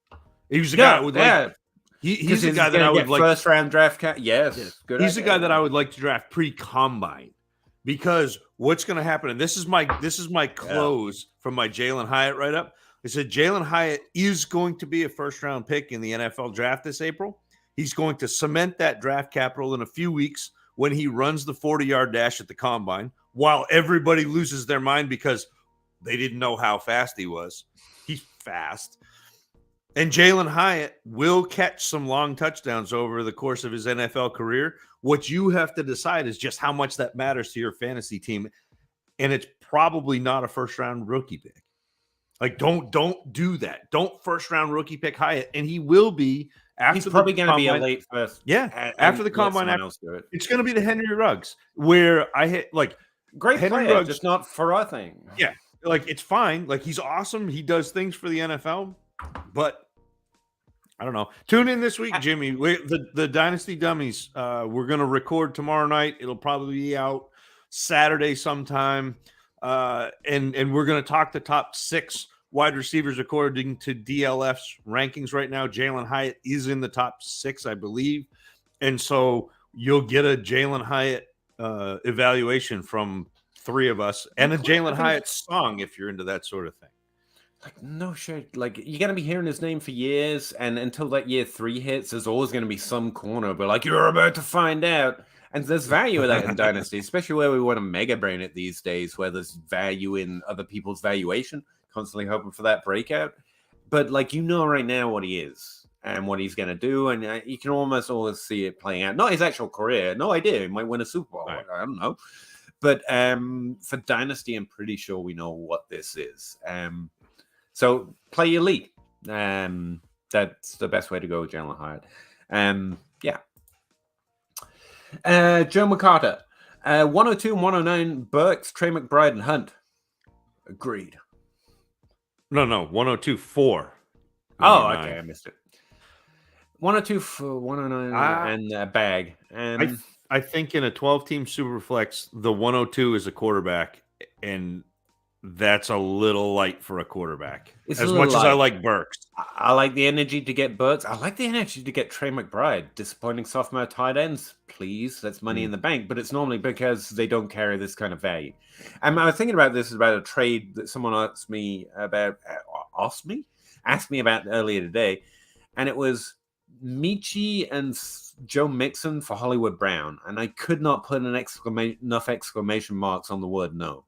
He was a guy I would like. He's a guy that I would like first round draft. Yes, good. He's a guy that I would like to draft pre-combine. Because what's going to happen, and this is my close from my Jalen Hyatt write-up. I said Jalen Hyatt is going to be a first-round pick in the NFL draft this April. He's going to cement that draft capital in a few weeks when he runs the 40-yard dash at the combine, while everybody loses their mind because they didn't know how fast he was. He's fast. And Jalen Hyatt will catch some long touchdowns over the course of his NFL career. What you have to decide is just how much that matters to your fantasy team. And it's probably not a first-round rookie pick. Like, don't do that. Don't first-round rookie pick Hyatt. And he will be after He's probably going to be a late first. Yeah, after the combine. It's going to be the Henry Ruggs, where I hit, like, great Henry player, Ruggs, just not for our thing. Yeah. like it's fine. Like he's awesome. He does things for the NFL, but I don't know. Tune in this week, Jimmy. The Dynasty Dummies. We're gonna record tomorrow night. It'll probably be out Saturday sometime, and we're gonna talk the top 6 wide receivers according to DLF's rankings right now. Jalen Hyatt is in the top 6, I believe, and so you'll get a Jalen Hyatt evaluation from 3 of us and a Jalen Hyatt song if you're into that sort of thing. Like, no shit. Like, you're going to be hearing his name for years, and until that year 3 hits, there's always going to be some corner, but like, you're about to find out. And there's value in that in Dynasty, especially where we want to mega brain it these days, where there's value in other people's valuation, constantly hoping for that breakout. But, like, right now what he is and what he's going to do, and you can almost always see it playing out. Not his actual career. No idea. He might win a Super Bowl. Right. I don't know. But for Dynasty, I'm pretty sure we know what this is. So play your lead. That's the best way to go with Jalen Hyatt. Yeah. Joe McCarter. 102 and 109, Burks, Trey McBride, and Hunt. Agreed. No, 102 4. Oh, okay, I missed it. 102 for 109 and Bag. I think in a 12-team Superflex, the 102 is a quarterback, and that's a little light for a quarterback. As much as I like Burks. I like the energy to get Burks. I like the energy to get Trey McBride. Disappointing sophomore tight ends, please. That's money in the bank, but it's normally because they don't carry this kind of value. I was thinking about this about a trade that someone asked me about earlier today, and it was Michi and Joe Mixon for Hollywood Brown, and I could not put enough exclamation marks on the word no.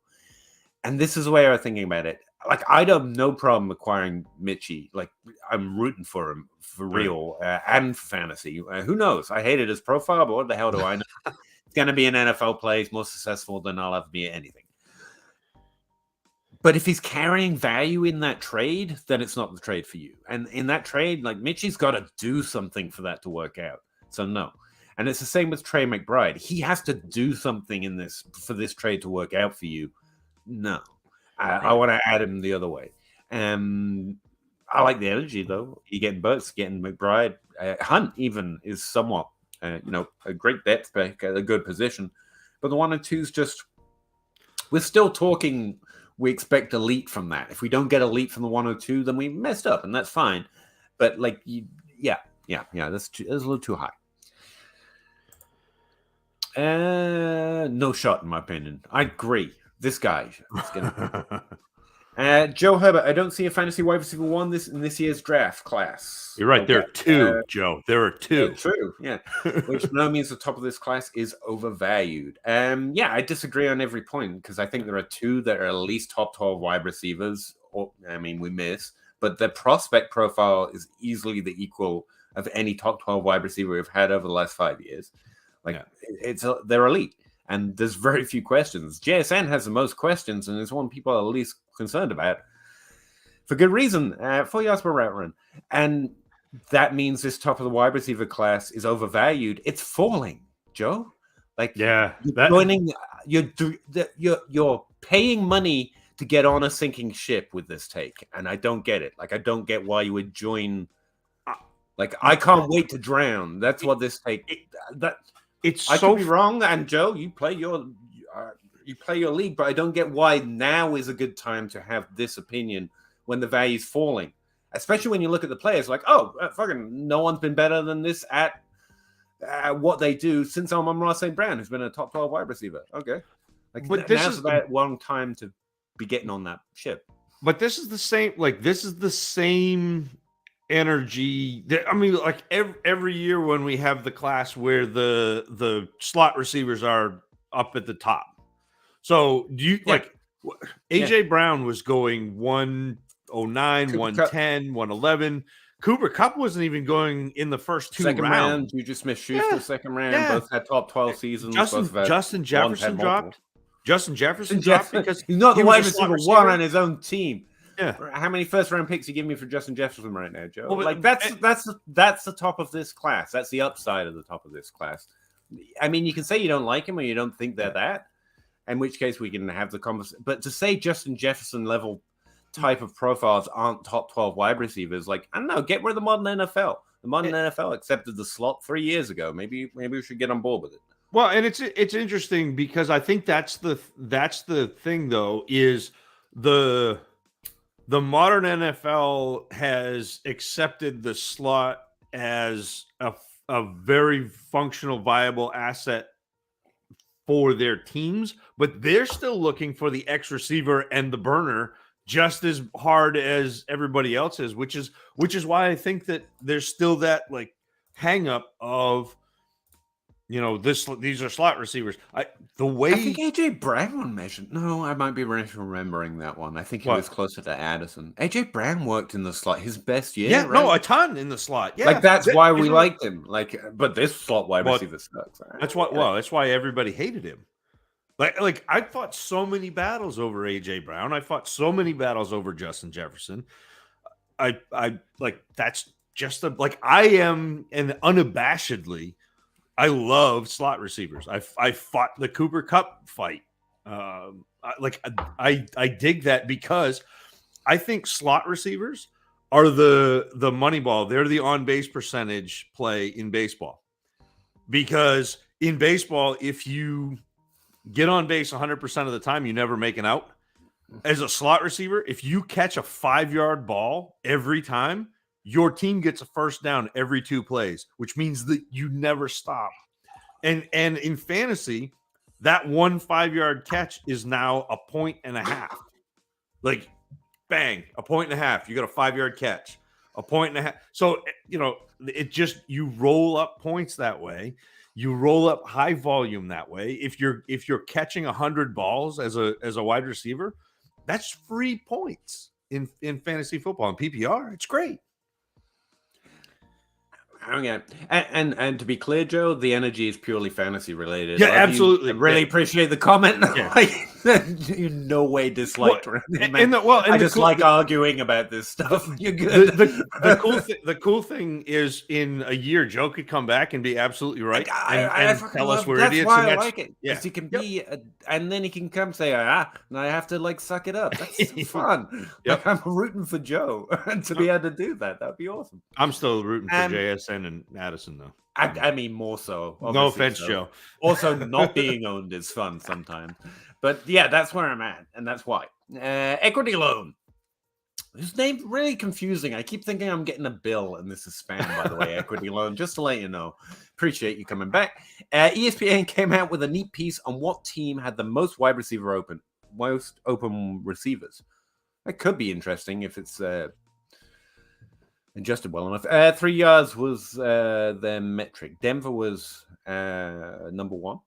And this is the way I was thinking about it. Like, I'd have no problem acquiring Mitchie. Like, I'm rooting for him for real and for fantasy. Who knows? I hated his profile, but what the hell do I know? He's going to be an NFL player. He's more successful than I'll ever be at anything. But if he's carrying value in that trade, then it's not the trade for you. And in that trade, like, Mitchie's got to do something for that to work out. So no. And it's the same with Trey McBride. He has to do something for this trade to work out for you. No, I want to add him the other way. I like the energy, though. You're getting Burks, getting McBride. Hunt even is somewhat, a great bet pick at a good position. But the 1 and 2's just, we're still talking, we expect elite from that. If we don't get elite from the 102, then we messed up, and that's fine. But, like, that's a little too high. No shot, in my opinion. I agree. This guy is going to. Joe Herbert, I don't see a fantasy wide receiver 1 in this year's draft class. You're right. Okay. There are 2, Joe. There are 2. Yeah, true. Yeah. Which no means the top of this class is overvalued. I disagree on every point because I think there are 2 that are at least top 12 wide receivers. We miss. But the prospect profile is easily the equal of any top 12 wide receiver we've had over the last 5 years. They're elite. And there's very few questions. JSN has the most questions, and is one people are least concerned about. For good reason. 4 yards per route run. And that means this top of the wide receiver class is overvalued. It's falling, Joe. Like, you're paying money to get on a sinking ship with this take. And I don't get it. Like, I don't get why you would join. Like, I can't wait to drown. That's what this take. I could be wrong, and Joe, you play your league, but I don't get why now is a good time to have this opinion when the value's falling. Especially when you look at the players, like, fucking no one's been better than this at what they do since Amon-Ra St. Brown, who's been a top 12 wide receiver. Okay, but now's about one time to be getting on that ship. But this is the same. Like, this is the same energy. I mean, like every year when we have the class where the slot receivers are up at the top. So do you like AJ Brown was going 109, Cooper 110, Cup. 111. Cooper Kupp wasn't even going in the first 2 rounds. You just missed Schuster second round. Both had top 12 seasons. Justin Jefferson dropped. Justin Jefferson dropped because he's not the wide receiver 1 on his own team. Yeah. How many first-round picks you give me for Justin Jefferson right now, Joe? Well, that's the top of this class. That's the upside of the top of this class. I mean, you can say you don't like him or you don't think they're that. in which case we can have the conversation. But to say Justin Jefferson level type of profiles aren't top 12 wide receivers, like, I don't know, get rid of the modern NFL. The modern NFL accepted the slot 3 years ago. Maybe we should get on board with it. Well, and it's interesting because I think that's the thing though, is the modern NFL has accepted the slot as a very functional, viable asset for their teams, but they're still looking for the X receiver and the burner just as hard as everybody else is, which is why I think that there's still that like hang up of, these are slot receivers. I think AJ Brown measured. No, I might be remembering that one. I think he was closer to Addison. AJ Brown worked in the slot his best year. Yeah, right? No, a ton in the slot. Yeah, like that's why we liked him. Like, but this slot wide receiver sucks. That's why. Well, that's why everybody hated him. Like I fought so many battles over AJ Brown. I fought so many battles over Justin Jefferson. I like that's just I am, and unabashedly, I love slot receivers. I fought the Cooper Kupp fight. I dig that because I think slot receivers are the money ball. They're the on base percentage play in baseball, because in baseball, if you get on base 100% of the time, you never make an out. As a slot receiver, if you catch a 5-yard ball every time, your team gets a first down every 2 plays, which means that you never stop. And in fantasy, that 1 5-yard catch is now a 1.5. Like, bang, a 1.5. You got a 5-yard catch, a 1.5. So, it just, you roll up points that way. You roll up high volume that way. If you're catching 100 balls as a wide receiver, that's free points in fantasy football and PPR. It's great. Okay. And to be clear, Joe, the energy is purely fantasy related. Yeah, absolutely. I really appreciate the comment. Yeah. You no way disliked. I just like arguing about this stuff. You're good. The cool thing is, in a year, Joe could come back and be absolutely right and tell us we're idiots. That's why I like it. Because he can be, and then he can come say, and I have to suck it up. That's fun. Yep. I'm rooting for Joe, and to be able to do that'd be awesome. I'm still rooting for JSN and Addison, though. I mean, more so. No offense, Joe. Also, not being owned is fun sometimes. But yeah, that's where I'm at, and that's why. Equity loan. His name's really confusing. I keep thinking I'm getting a bill, and this is spam, by the way. Equity loan, just to let you know. Appreciate you coming back. ESPN came out with a neat piece on what team had the most open receivers. That could be interesting if it's adjusted well enough. 3 yards was their metric. Denver was number 1.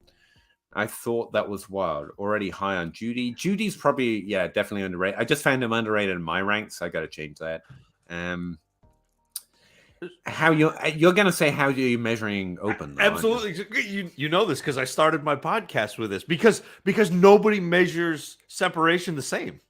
I thought that was wild. Already high on Judy. Judy's probably, definitely underrated. I just found him underrated in my ranks. So I got to change that. How you're going to say, how are you measuring open? Though, absolutely. You know this because I started my podcast with this because nobody measures separation the same.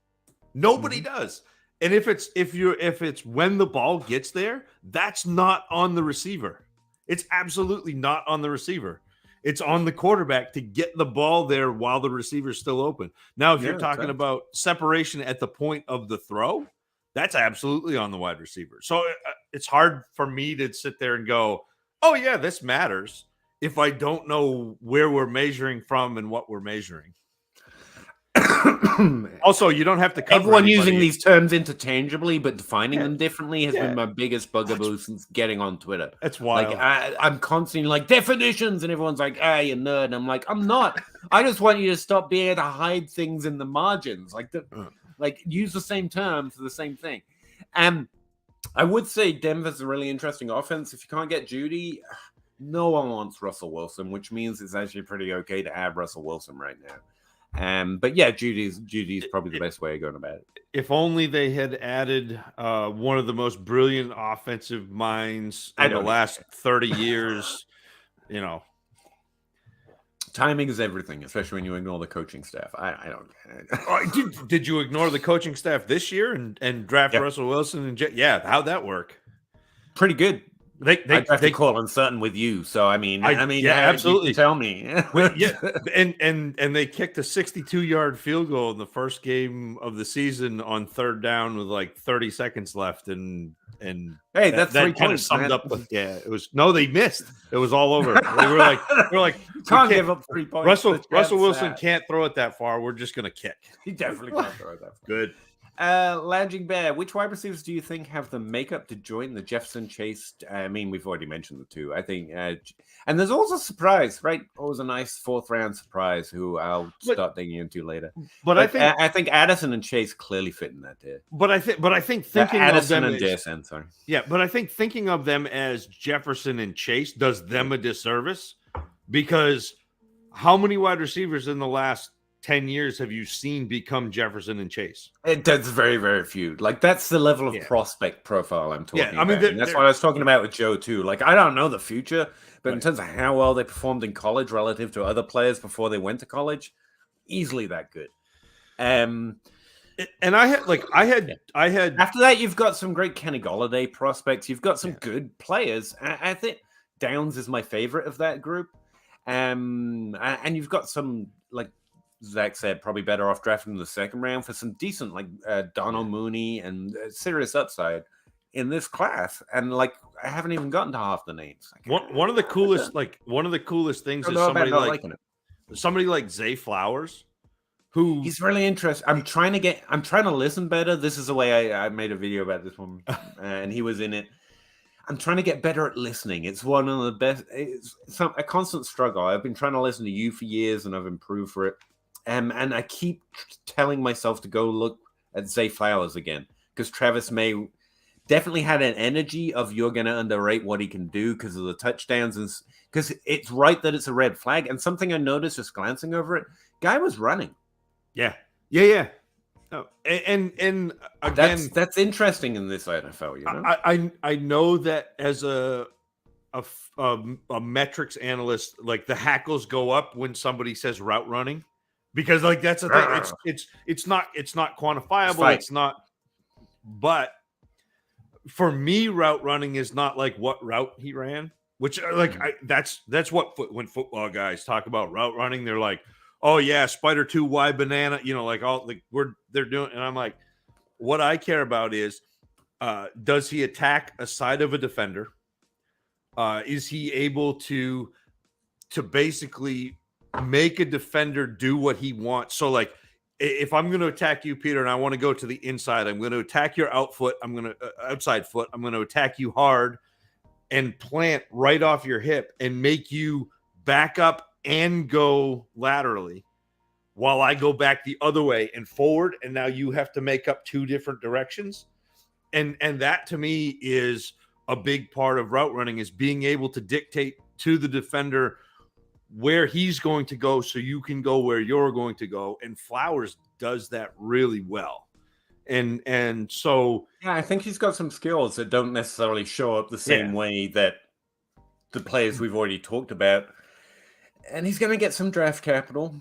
Nobody does. And if it's when the ball gets there, that's not on the receiver. It's absolutely not on the receiver. It's on the quarterback to get the ball there while the receiver's still open. Now, if you're talking about separation at the point of the throw, that's absolutely on the wide receiver. So it's hard for me to sit there and go, oh, yeah, this matters, if I don't know where we're measuring from and what we're measuring. Also, you don't have to cover everyone using these terms interchangeably, but defining them differently has been my biggest bugaboo since getting on Twitter. That's wild. I'm constantly definitions, and everyone's like, you nerd. And I'm like, I'm not. I just want you to stop being able to hide things in the margins. Use the same term for the same thing. And I would say Denver's a really interesting offense. If you can't get Judy, no one wants Russell Wilson, which means it's actually pretty okay to have Russell Wilson right now. But yeah, Judy's probably the best way of going about it. If only they had added one of the most brilliant offensive minds in the last 30 years, Timing is everything, especially when you ignore the coaching staff. I don't. Did you ignore the coaching staff this year and draft Russell Wilson? How'd that work? Pretty good. They call uncertain with you. So absolutely. You tell me. and they kicked a 62-yard field goal in the first game of the season on third down with like 30 seconds left, and hey, that's that 3 kind of points, summed man. up. It was no, they missed. It was all over. They were like, you can't give up 3 points. Russell Wilson can't throw it that far. We're just gonna kick. He definitely can't throw it that far. Good. Lounging Bear, which wide receivers do you think have the makeup to join the Jefferson Chase? We've already mentioned the two. I think, and there's also a surprise, right? Always a nice 4th round surprise who I'll start digging into later. But I think Addison and Chase clearly fit in that tier. But I think thinking Addison of them and JSN, sorry. Yeah, but I think thinking of them as Jefferson and Chase does them a disservice, because how many wide receivers in the last 10 years have you seen become Jefferson and Chase? That's very, very few. Like, that's the level of prospect profile I'm talking about. And that's what I was talking about with Joe, too. Like, I don't know the future, but in terms of how well they performed in college relative to other players before they went to college, easily that good. And I had after that, you've got some great Kenny Golladay prospects. You've got some good players. I think Downs is my favorite of that group. And you've got some, like Zach said, probably better off drafting in the 2nd round for some decent, like Donald Mooney and serious upside in this class. And like, I haven't even gotten to half the names. One of the coolest things is somebody like Zay Flowers, who he's really interesting. I'm trying to listen better. This is the way I made a video about this one, and he was in it. I'm trying to get better at listening. It's one of the best. It's a constant struggle. I've been trying to listen to you for years, and I've improved for it. And I keep telling myself to go look at Zay Flowers again, because Travis May definitely had an energy of you're going to underrate what he can do because of the touchdowns, and because it's right that it's a red flag. And something I noticed just glancing over it, guy was running. Yeah. No, and again, that's interesting in this NFL. You know, I know that as a metrics analyst, like the hackles go up when somebody says route running. Because like that's the thing, it's not quantifiable. It's not, but for me, route running is not like what route he ran. Which that's what when football guys talk about route running, they're like, oh yeah, spider 2 Y banana, like all like they're doing, and I'm like, what I care about is, does he attack a side of a defender? Is he able to basically make a defender do what he wants? So like, if I'm going to attack you, Peter, and I want to go to the inside, I'm going to attack your outside foot. I'm going to attack you hard and plant right off your hip and make you back up and go laterally while I go back the other way and forward. And now you have to make up 2 different directions. And that to me is a big part of route running, is being able to dictate to the defender where he's going to go so you can go where you're going to go. And Flowers does that really well. And so I think he's got some skills that don't necessarily show up the same way that the players we've already talked about. And he's going to get some draft capital.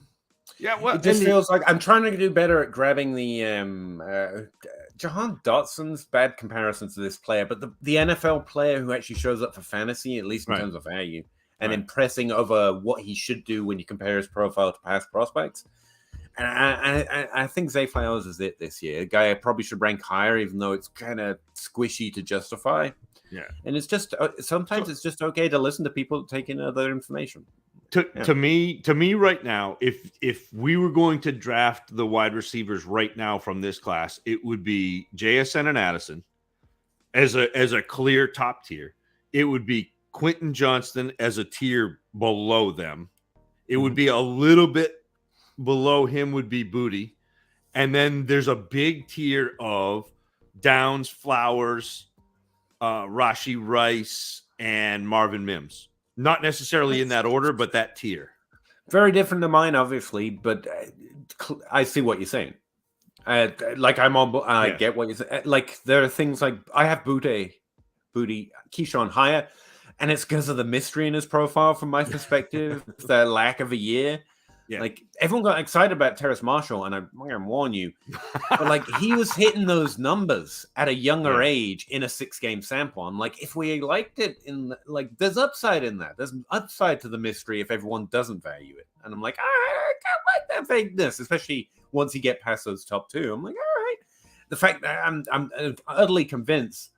Yeah, well, it just feels like I'm trying to do better at grabbing the Jahan Dotson's bad comparisons to this player, but the NFL player who actually shows up for fantasy, at least in terms of value, and impressing over what he should do when you compare his profile to past prospects. And I think Zay Flowers is it this year. A guy I probably should rank higher, even though it's kind of squishy to justify. Yeah. And it's just sometimes it's just okay to listen to people taking other information. To me right now, if we were going to draft the wide receivers right now from this class, it would be JSN and Addison as a clear top tier. It would be Quentin Johnston as a tier below them. It would be a little bit below him would be Booty. And then there's a big tier of Downs, Flowers, Rashee Rice, and Marvin Mims. Not necessarily in that order, but that tier. Very different to mine, obviously, but I see what you're saying. Like I'm on, I get what you're saying. Like there are things like I have Booty, Keyshawn higher, and it's because of the mystery in his profile from my perspective, the lack of a year. Yeah. Like everyone got excited about Terrace Marshall, and I'm going to warn you, but like he was hitting those numbers at a younger age in a 6-game sample. I'm like, if we liked it like, there's upside in that. There's upside to the mystery if everyone doesn't value it. And I'm like, I can't like that vagueness, especially once you get past those top 2. I'm like, all right. The fact that I'm utterly convinced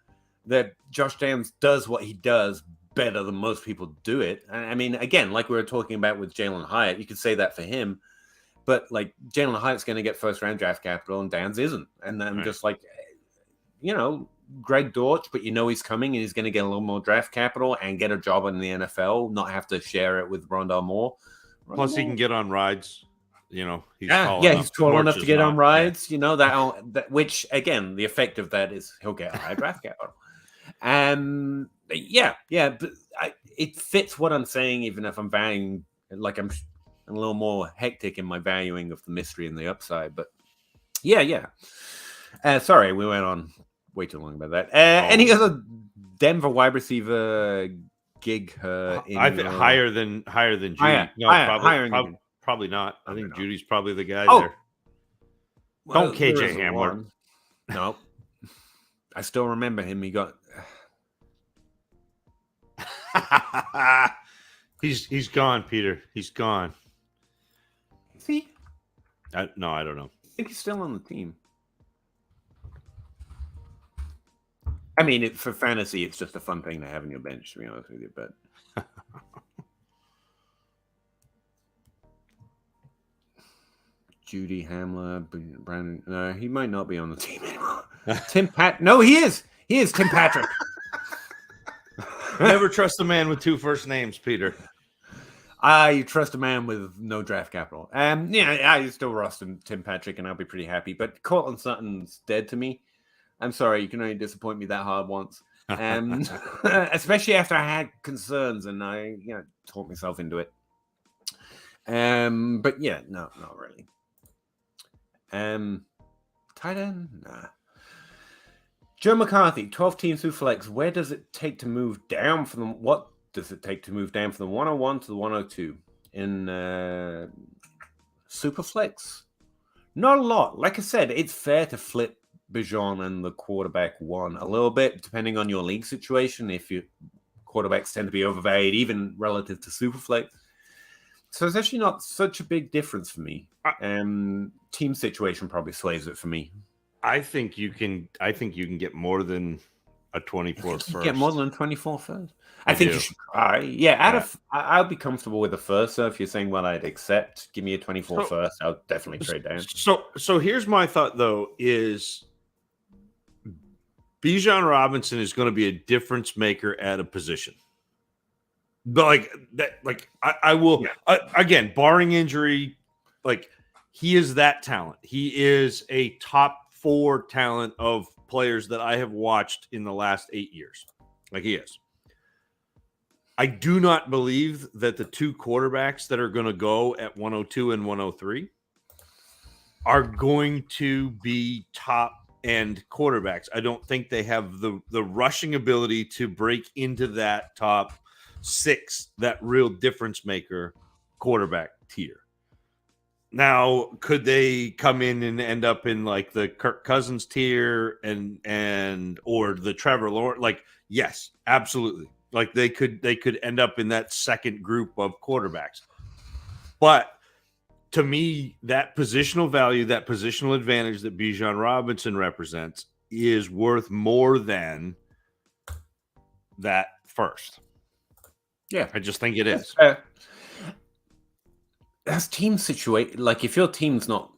that Josh Downs does what he does better than most people do it. I mean, again, like we were talking about with Jalen Hyatt, you could say that for him, but like Jalen Hyatt's going to get first-round draft capital and Downs isn't. And I'm just like, Greg Dortch, but he's coming and he's going to get a little more draft capital and get a job in the NFL, not have to share it with Rondale Moore. Plus, he can get on rides. He's he's tall enough to get on rides. Yeah. That which again, the effect of that is he'll get a high draft capital. But it fits what I'm saying, even if I'm valuing, like I'm a little more hectic in my valuing of the mystery and the upside. But sorry, we went on way too long about that. Any other Denver wide receiver gig? I think higher than Judy. Probably not. I think Judy's probably the guy there. Well, don't KJ Hamler. No, I still remember him. He got. He's gone, Peter. He's gone. Is he? No, I don't know. I think he's still on the team. I mean, for fantasy, it's just a fun thing to have on your bench, to be honest with you. But Judy Hamler, Brandon. No, he might not be on the team anymore. No, he is. He is Tim Patrick. Never trust a man with 2 first names, Peter. I trust a man with no draft capital. I still roster Tim Patrick, and I'll be pretty happy. But Cortland Sutton's dead to me. I'm sorry, you can only disappoint me that hard once. Especially after I had concerns, and I talked myself into it. But yeah, no, not really. Tight end? Nah. Joe McCarthy, 12-team Superflex. Where does it take to move down from the? What does it take to move down from the 101 to the 102 in Superflex? Not a lot. Like I said, it's fair to flip Bijan and the quarterback 1 a little bit, depending on your league situation. If your quarterbacks tend to be overvalued, even relative to Superflex. So it's actually not such a big difference for me. Team situation probably sways it for me. I think you can get more than a 24 first. Get more than a 24 first. I think you should try. Yeah, I'll be comfortable with a first. So if you're saying, well, I'd accept, give me a 24 first, I'll definitely trade down. So here's my thought though: is Bijan Robinson is going to be a difference maker at a position. But I will again, barring injury, he is that talent. He is a top 4 talent of players that I have watched in the last 8 years. He is. I do not believe that the 2 quarterbacks that are going to go at 102 and 103 are going to be top end quarterbacks. I don't think they have the rushing ability to break into that top 6, that real difference maker quarterback tier. Now, could they come in and end up in the Kirk Cousins tier and or the Trevor Lawrence? Yes, absolutely. They could end up in that second group of quarterbacks. But to me, that positional value, that positional advantage that Bijan Robinson represents is worth more than that first. Yeah, I just think it is. That's team situation. If your team's not,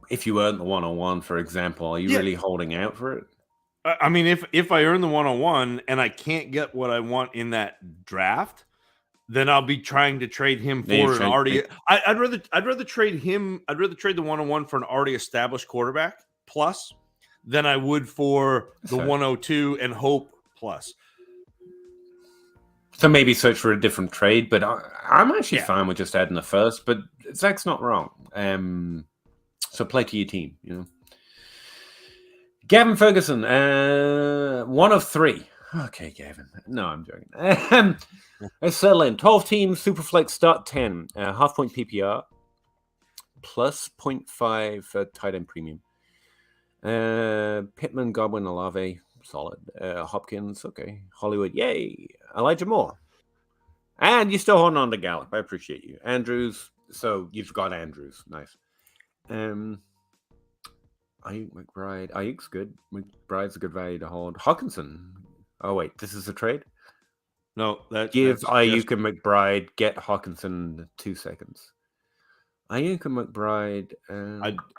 if you earn the 101, for example, are you really holding out for it? I mean, if I earn the 101 and I can't get what I want in that draft, then I'll be trying to trade him for an already. I'd rather trade him. I'd rather trade the 101 for an already established quarterback plus than I would for the 102 and hope plus. So maybe search for a different trade, but I'm actually fine with just adding the first. But Zach's not wrong. So play to your team, Gavin Ferguson, 1 of 3. Okay, Gavin. No, I'm joking. Let's settle in. 12 teams, Superflex, start 10, half point PPR. plus 0.5 for tight end premium. Pittman, Godwin, Olave, solid. Hopkins, okay. Hollywood, yay. Elijah Moore. And you're still holding on to Gallup. I appreciate you. Andrews, so you've got Andrews. Nice. Ayuk, McBride. Ayuk's good. McBride's a good value to hold. Hawkinson. Oh, wait. This is a trade? No, Give Ayuk and McBride. Get Hawkinson 2 seconds. Ayuk and McBride.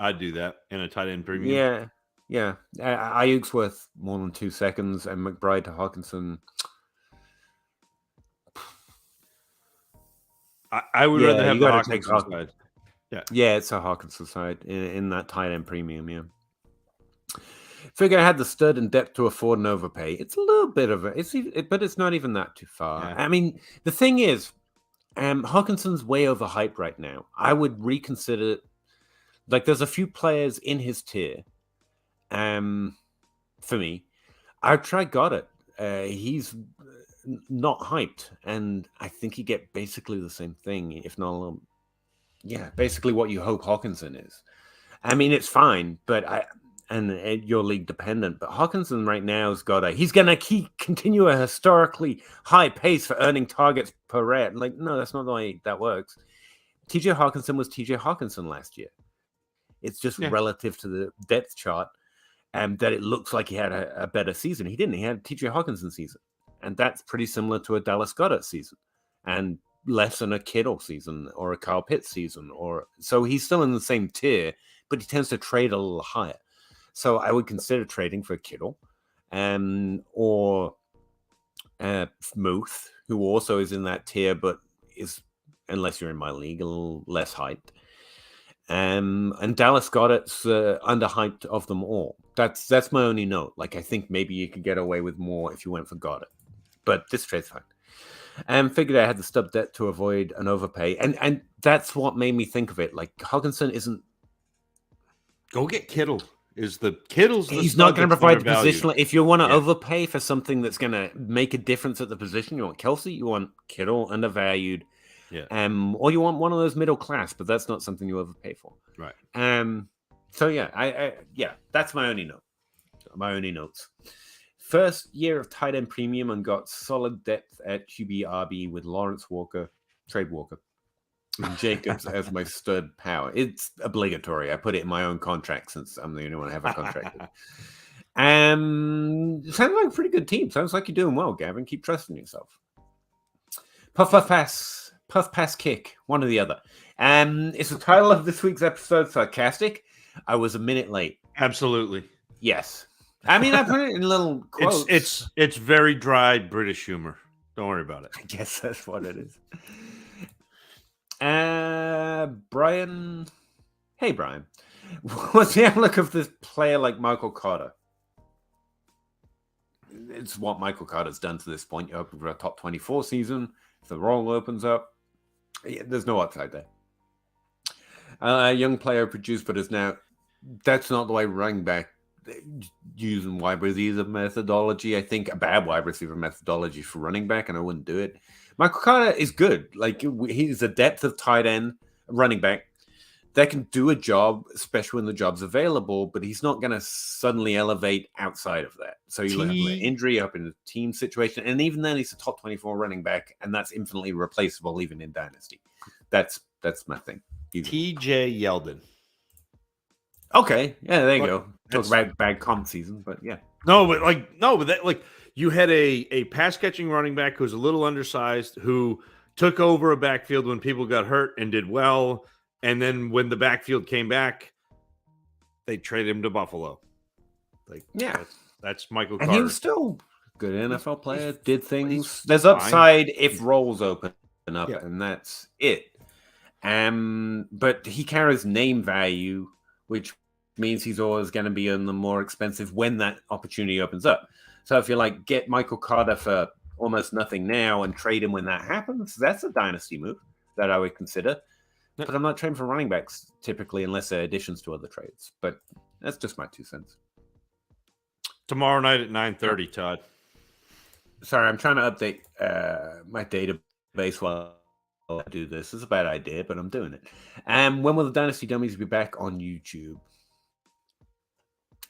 I'd do that in a tight end premium. Yeah. Ayuk's worth more than 2 seconds, and McBride to Hawkinson. I would rather have the Hawkinson side. Yeah, it's a Hawkinson side in that tight end premium. Yeah. Figure I had the stud and depth to afford an overpay. It's a little bit of but it's not even that too far. Yeah. I mean, the thing is, Hawkinson's way overhyped right now. I would reconsider. Like, there's a few players in his tier. For me, I'd try Goddard. He's not hyped, and I think you get basically the same thing, if not a little. Yeah, basically what you hope Hawkinson is. I mean, it's fine, but you're league dependent. But Hawkinson right now has got he's going to continue a historically high pace for earning targets per rep. Like, no, that's not the way that works. TJ Hawkinson was TJ Hawkinson last year. It's just relative to the depth chart, and that it looks like he had a better season. He didn't. He had TJ Hawkinson season, and that's pretty similar to a Dallas Goedert season, and less than a Kittle season or a Kyle Pitts season. So he's still in the same tier, but he tends to trade a little higher. So I would consider trading for Kittle, or Muth, who also is in that tier, but is, unless you're in my league, a little less hyped. And Dallas Goedert's underhyped of them all. That's my only note. Like, I think maybe you could get away with more if you went for Goddard, but this trade's fine. And figured I had the stub debt to avoid an overpay, and that's what made me think of it. Like, Hawkinson isn't. Go get Kittle. He's not going to provide the positional. If you want to overpay for something that's going to make a difference at the position, you want Kelsey, you want Kittle, undervalued. Yeah. Or you want one of those middle class, but that's not something you overpay for. Right. So I that's my only note. My only notes. First year of tight end premium and got solid depth at QB/RB with Lawrence Walker, trade Walker, and Jacobs as my stud power. It's obligatory. I put it in my own contract since I'm the only one I have a contract with. Sounds like a pretty good team. Sounds like you're doing well, Gavin. Keep trusting yourself. Puff pass kick, one or the other. Is the title of this week's episode sarcastic? I was a minute late. Absolutely. Yes. I mean, I put it in little quotes. It's very dry British humor. Don't worry about it. I guess that's what it is. Brian. Hey, Brian. What's the outlook of this player like Michael Carter? It's what Michael Carter's done to this point. You're hoping for a top 24 season. If the role opens up, there's no upside there. A young player produced, but is now. That's not the way running back using wide receiver methodology. I think a bad wide receiver methodology for running back, and I wouldn't do it. Michael Carter is good. Like, he's a depth of tight end running back that can do a job, especially when the job's available, but he's not going to suddenly elevate outside of that. So you have an injury up in a team situation, and even then he's a top 24 running back, and that's infinitely replaceable even in Dynasty. That's my thing. TJ Yeldon. Okay, yeah, there you go. Talk about bad comp season, but yeah. You had a pass catching running back who's a little undersized, who took over a backfield when people got hurt and did well, and then when the backfield came back, they traded him to Buffalo. That's Michael Carter. And he was still a good NFL player. Did things. There's upside if roles open up, and that's it. But he carries name value, which means he's always going to be on the more expensive when that opportunity opens up. So if you get Michael Carter for almost nothing now and trade him when that happens, that's a dynasty move that I would consider. But I'm not trading for running backs typically unless they're additions to other trades. But that's just my 2 cents. Tomorrow night at 9:30, Todd. Sorry, I'm trying to update my database while do this. It's a bad idea, but I'm doing it. When will the Dynasty Dummies be back on YouTube?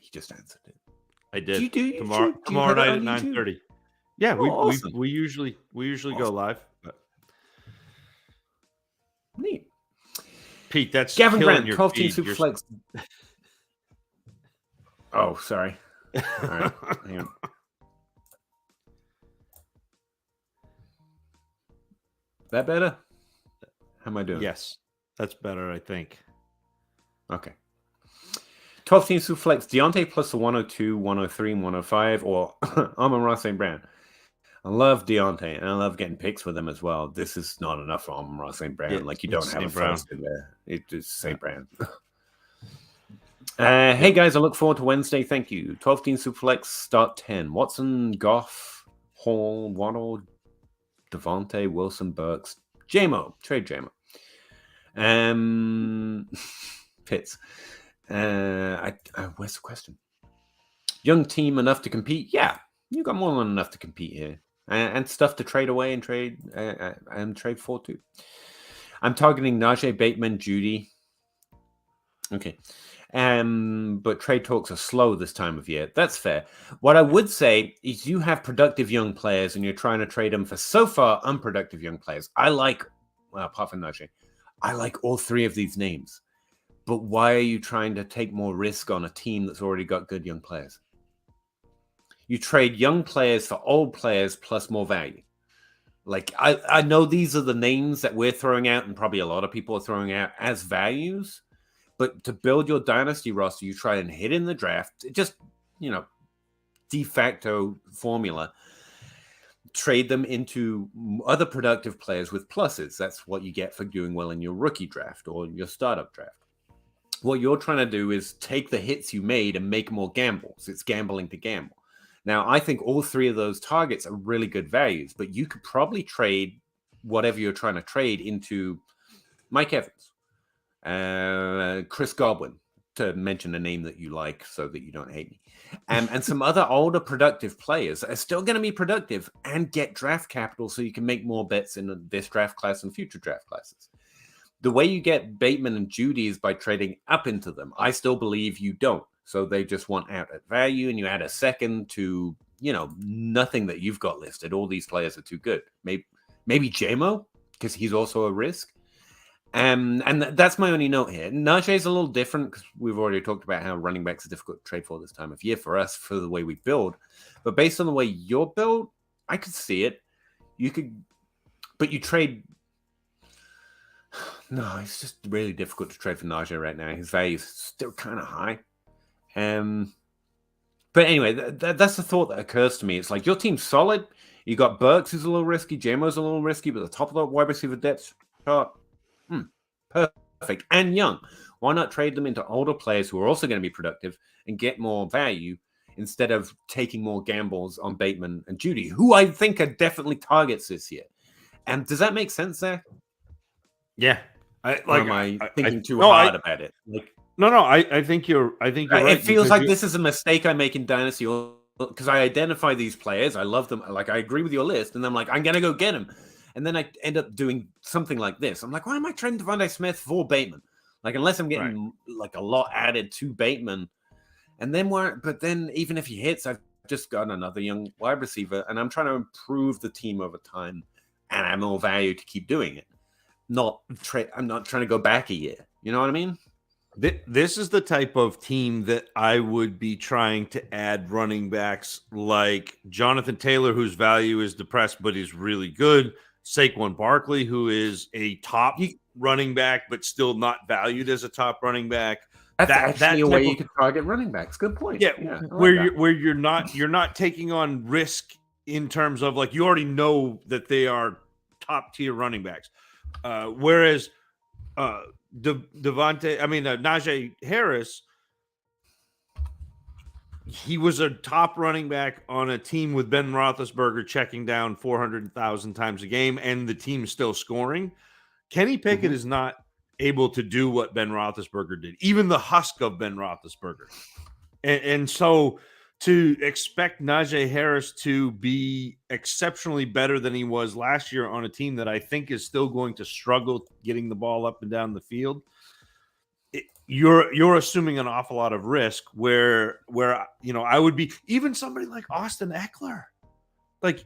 He just answered it. I did. Do you do tomorrow YouTube? Do you put it night on at YouTube? 9:30. Yeah, Oh, awesome. we usually go live. But Neat. Pete, that's Gavin killing Grant, your 12 Team feed. Superflex. Oh, sorry. All right, hang on. That better? How am I doing? Yes, that's better, I think. Okay. 12 Team Superflex, Deontay plus the 102, 103, and 105, or Amon-Ra St. Brown. I love Deontay, and I love getting picks with him as well. This is not enough for Amon-Ra St. Brown. Yeah, like, you don't have a Brown. first in there. It's St. Brown. Hey, guys, I look forward to Wednesday. Thank you. 12 Team Superflex, start 10. Watson, Goff, Hall, Waddle, Devontae, Wilson, Burks, JMO. Trade JMO. Pitts. Where's the question? Young team enough to compete? Yeah, you got more than enough to compete here, and stuff to trade away and trade for too. I'm targeting Najee, Bateman, Judy. Okay, but trade talks are slow this time of year. That's fair. What I would say is you have productive young players, and you're trying to trade them for so far unproductive young players. Well, apart from Najee, I like all three of these names. But why are you trying to take more risk on a team that's already got good young players? You trade young players for old players plus more value. Like, I know these are the names that we're throwing out, and probably a lot of people are throwing out as values. But to build your dynasty roster, you try and hit in the draft. Just, de facto formula. Trade them into other productive players with pluses. That's what you get for doing well in your rookie draft or your startup draft. What you're trying to do is take the hits you made and make more gambles. It's gambling to gamble. Now, I think all three of those targets are really good values, but you could probably trade whatever you're trying to trade into Mike Evans, Chris Godwin, to mention a name that you like so that you don't hate me, and some other older productive players that are still going to be productive and get draft capital so you can make more bets in this draft class and future draft classes. The way you get Bateman and Judy is by trading up into them. I still believe you don't. So they just want out at value, and you add a second to, nothing that you've got listed. All these players are too good. Maybe JMO, because he's also a risk. And that's my only note here. Najee is a little different because we've already talked about how running backs are difficult to trade for this time of year for us, for the way we build. But based on the way you're built, I could see it. But you trade. No, it's just really difficult to trade for Najee right now. His value is still kind of high. But anyway, that's the thought that occurs to me. It's like your team's solid. You got Burks, who's a little risky. JMO's a little risky, but the top of the wide receiver depth chart, perfect. And young. Why not trade them into older players who are also going to be productive and get more value instead of taking more gambles on Bateman and Judy, who I think are definitely targets this year? And does that make sense, Zach? Yeah. Am I thinking too hard about it? I think you're right. It feels like this is a mistake I make in Dynasty because I identify these players. I love them. Like, I agree with your list. And I'm like, I'm going to go get them. And then I end up doing something like this. I'm like, why am I trading Devontae Smith for Bateman? Like, unless I'm getting like a lot added to Bateman. And then but then even if he hits, I've just got another young wide receiver, and I'm trying to improve the team over time and add more value to keep doing it. I'm not trying to go back a year. You know what I mean? This is the type of team that I would be trying to add running backs like Jonathan Taylor, whose value is depressed, but is really good. Saquon Barkley, who is a top running back, but still not valued as a top running back. That's actually a way you could target running backs. Good point. Yeah, where you're not taking on risk in terms of, like, you already know that they are top tier running backs. Whereas Najee Harris, he was a top running back on a team with Ben Roethlisberger checking down 400,000 times a game, and the team still scoring. Kenny Pickett is not able to do what Ben Roethlisberger did, even the husk of Ben Roethlisberger. And so to expect Najee Harris to be exceptionally better than he was last year on a team that I think is still going to struggle getting the ball up and down the field, you're assuming an awful lot of risk where I would be even somebody like Austin Eckler, like,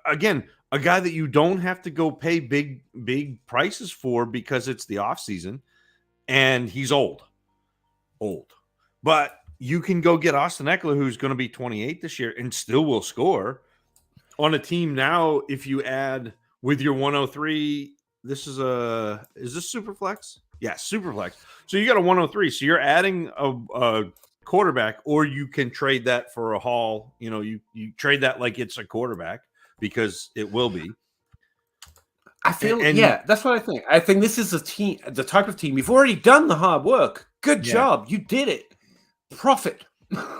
again, a guy that you don't have to go pay big prices for because it's the offseason and he's old, but you can go get Austin Eckler, who's going to be 28 this year and still will score on a team. Now, if you add with your 103, is this super flex? Yeah, super flex. So you got a 103. So you're adding a quarterback, or you can trade that for a haul. You trade that like it's a quarterback because it will be. I feel, that's what I think. I think this is the type of team. You've already done the hard work. Good job. You did it. Profit.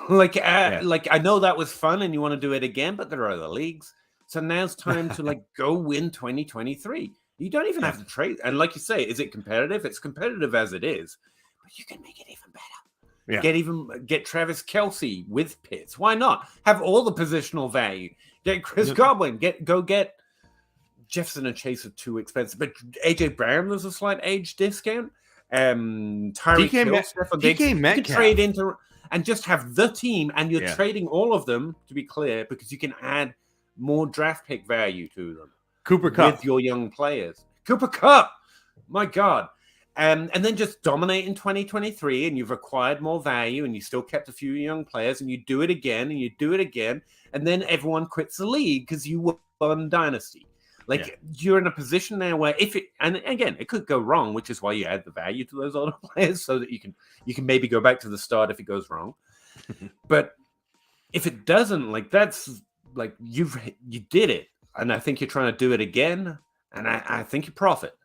Like I know that was fun and you want to do it again, but there are other leagues. So now's time to go win 2023. You don't even have to trade. And like you say, is it competitive? It's competitive as it is, but you can make it even better. Get Travis Kelce with Pitts. Why not? Have all the positional value. Get Chris Godwin. Go get Jefferson and Chase are too expensive, but AJ Brown, there's a slight age discount. Tyreek Hill, Stefan Diggs, you can trade into and just have the team, and you're trading all of them, to be clear, because you can add more draft pick value to them. Cooper Kupp with your young players. Cooper Kupp, my God. And then just dominate in 2023, and you've acquired more value, and you still kept a few young players, and you do it again, and you do it again, and then everyone quits the league because you won Dynasty. You're in a position now where and again, it could go wrong, which is why you add the value to those older players so that you can maybe go back to the start if it goes wrong. But if it doesn't, you did it, and I think you're trying to do it again, and I think you profit.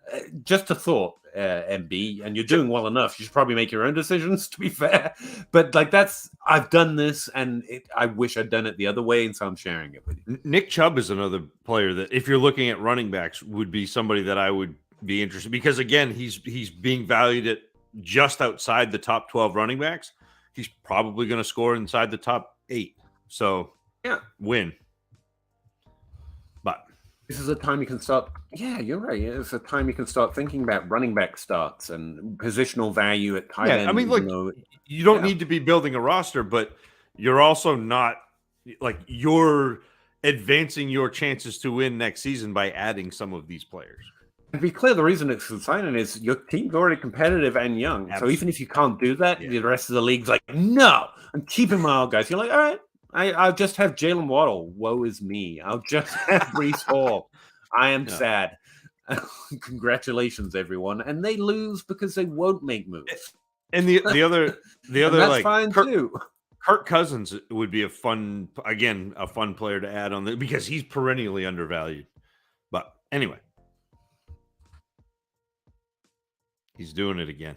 Just a thought, MB, and you're doing well enough. You should probably make your own decisions, to be fair. But I've done this, and I wish I'd done it the other way, and so I'm sharing it with you. Nick Chubb is another player that, if you're looking at running backs, would be somebody that I would be interested, because again, he's being valued at just outside the top 12 running backs. He's probably going to score inside the top 8. So win. But this is a time you can start. Yeah, you're right. It's a time you can start thinking about running back starts and positional value at tight end. I mean, you don't need to be building a roster, but you're also not you're advancing your chances to win next season by adding some of these players. To be clear, the reason it's exciting is your team's already competitive and young. Absolutely. So even if you can't do that, the rest of the league's like, no, I'm keeping my old guys. You're like, all right. I'll just have Jalen Waddle. Woe is me. I'll just have Breece Hall. I am sad. Congratulations, everyone. And they lose because they won't make moves. And the other that's fine too. Kirk Cousins would be a fun player to add on because he's perennially undervalued. But anyway, he's doing it again.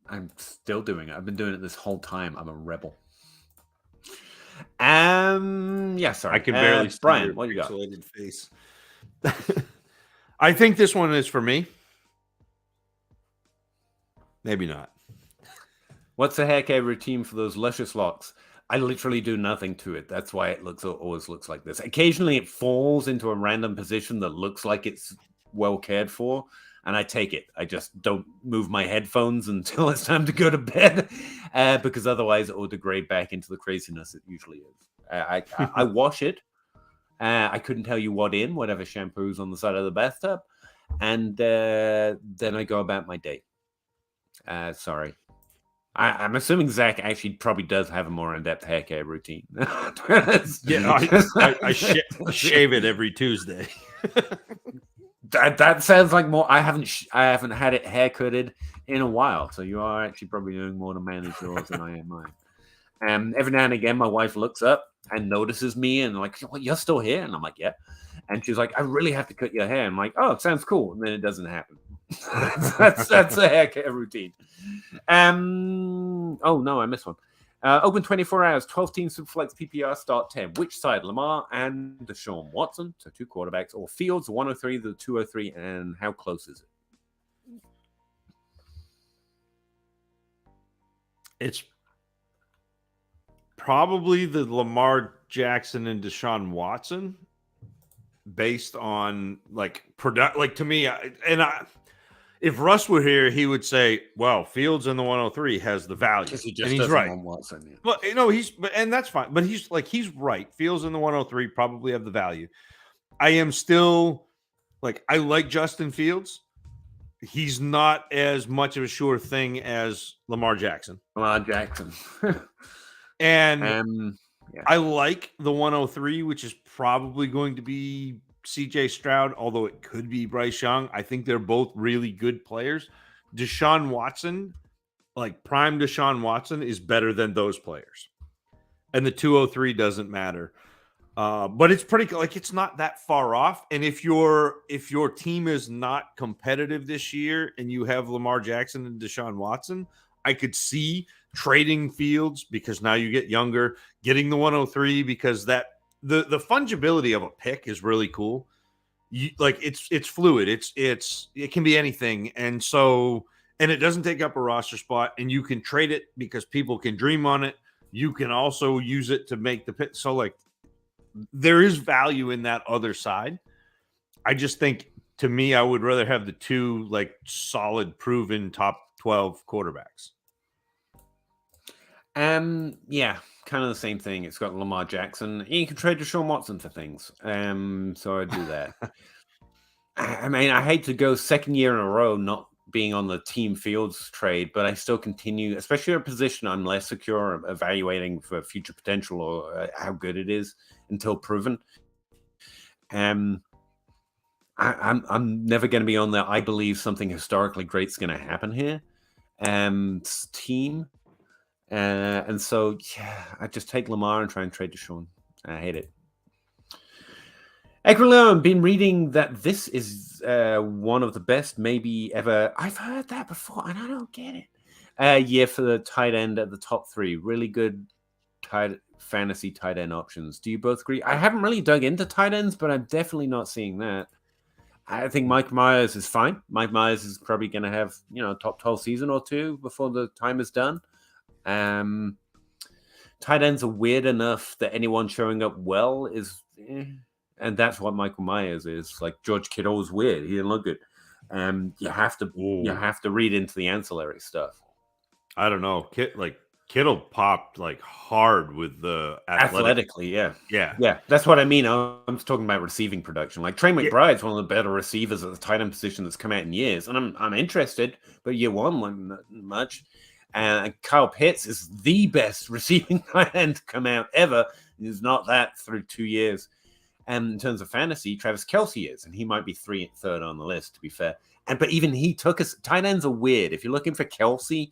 I'm still doing it. I've been doing it this whole time. I'm a rebel. Sorry. I can barely see Brian, your what you got? Pixelated face. I think this one is for me. Maybe not. What's the haircut routine for those luscious locks? I literally do nothing to it. That's why it always looks like this. Occasionally it falls into a random position that looks like it's well cared for, and I take it. I just don't move my headphones until it's time to go to bed, because otherwise it will degrade back into the craziness it usually is. I wash it. I couldn't tell you whatever shampoo's on the side of the bathtub, and then I go about my day. Sorry. I'm assuming Zach actually probably does have a more in-depth hair care routine. I shave it every Tuesday. That sounds like more. I haven't had it haircutted in a while, so you are actually probably doing more to manage yours than I am mine. Every now and again, my wife looks up and notices me and like, "What, you're still here?" And I'm like, "Yeah." And she's like, "I really have to cut your hair." I'm like, "Oh, it sounds cool," and then it doesn't happen. that's a haircut routine. Oh no, I missed one. Open 24 hours, 12 teams Superflex PPR start 10. Which side? Lamar and Deshaun Watson, so 2 quarterbacks, or Fields, 103 to 203, and how close is it? Probably the Lamar Jackson and Deshaun Watson, based on like to me, if Russ were here, he would say, "Well, Fields in the 103 has the value," Because he and just he's doesn't right. want Watson. Yeah. Well, and that's fine. But he's right. Fields in the 103 probably have the value. I am still I like Justin Fields. He's not as much of a sure thing as Lamar Jackson. Lamar Jackson. And yeah. I like the 103, which is probably going to be CJ Stroud, although it could be Bryce Young. I think they're both really good players. Deshaun Watson, prime Deshaun Watson, is better than those players. And the 203 doesn't matter. But it's pretty it's not that far off. And if your team is not competitive this year and you have Lamar Jackson and Deshaun Watson, I could see trading Fields because now you get younger, getting the 103 because that the fungibility of a pick is really cool. It's fluid. It can be anything. And it doesn't take up a roster spot, and you can trade it because people can dream on it. You can also use it to make the pick. So there is value in that other side. I just think, to me, I would rather have the two solid, proven top 12 quarterbacks. Yeah, kind of the same thing. It's got Lamar Jackson. You can trade Deshaun Watson for things. So I do that. I mean, I hate to go second year in a row not being on the team Fields trade, but I still continue, especially in a position I'm less secure evaluating for future potential or how good it is until proven. I'm never going to be on the I believe something historically great is going to happen here team. And so, yeah, I just take Lamar and try and trade Deshaun. I hate it. Equilum, been reading that this is one of the best, maybe ever. I've heard that before, and I don't get it. Yeah, for the tight end at the top 3. Really good fantasy tight end options. Do you both agree? I haven't really dug into tight ends, but I'm definitely not seeing that. I think Mike Myers is fine. Mike Myers is probably going to have, top 12 season or two before the time is done. Tight ends are weird enough that anyone showing up well is, and that's what Michael Myers is. Like George Kittle was weird; he didn't look good. You have to read into the ancillary stuff. I don't know. Kittle popped hard with the athletically, yeah. Yeah. That's what I mean. I'm talking about receiving production. Like Trey McBride's one of the better receivers at the tight end position that's come out in years, and I'm interested. But year one wasn't much. And Kyle Pitts is the best receiving tight end to come out ever. He's not that through 2 years. And in terms of fantasy, Travis Kelce is, and he might be third on the list, to be fair. But even he took us. Tight ends are weird. If you're looking for Kelce,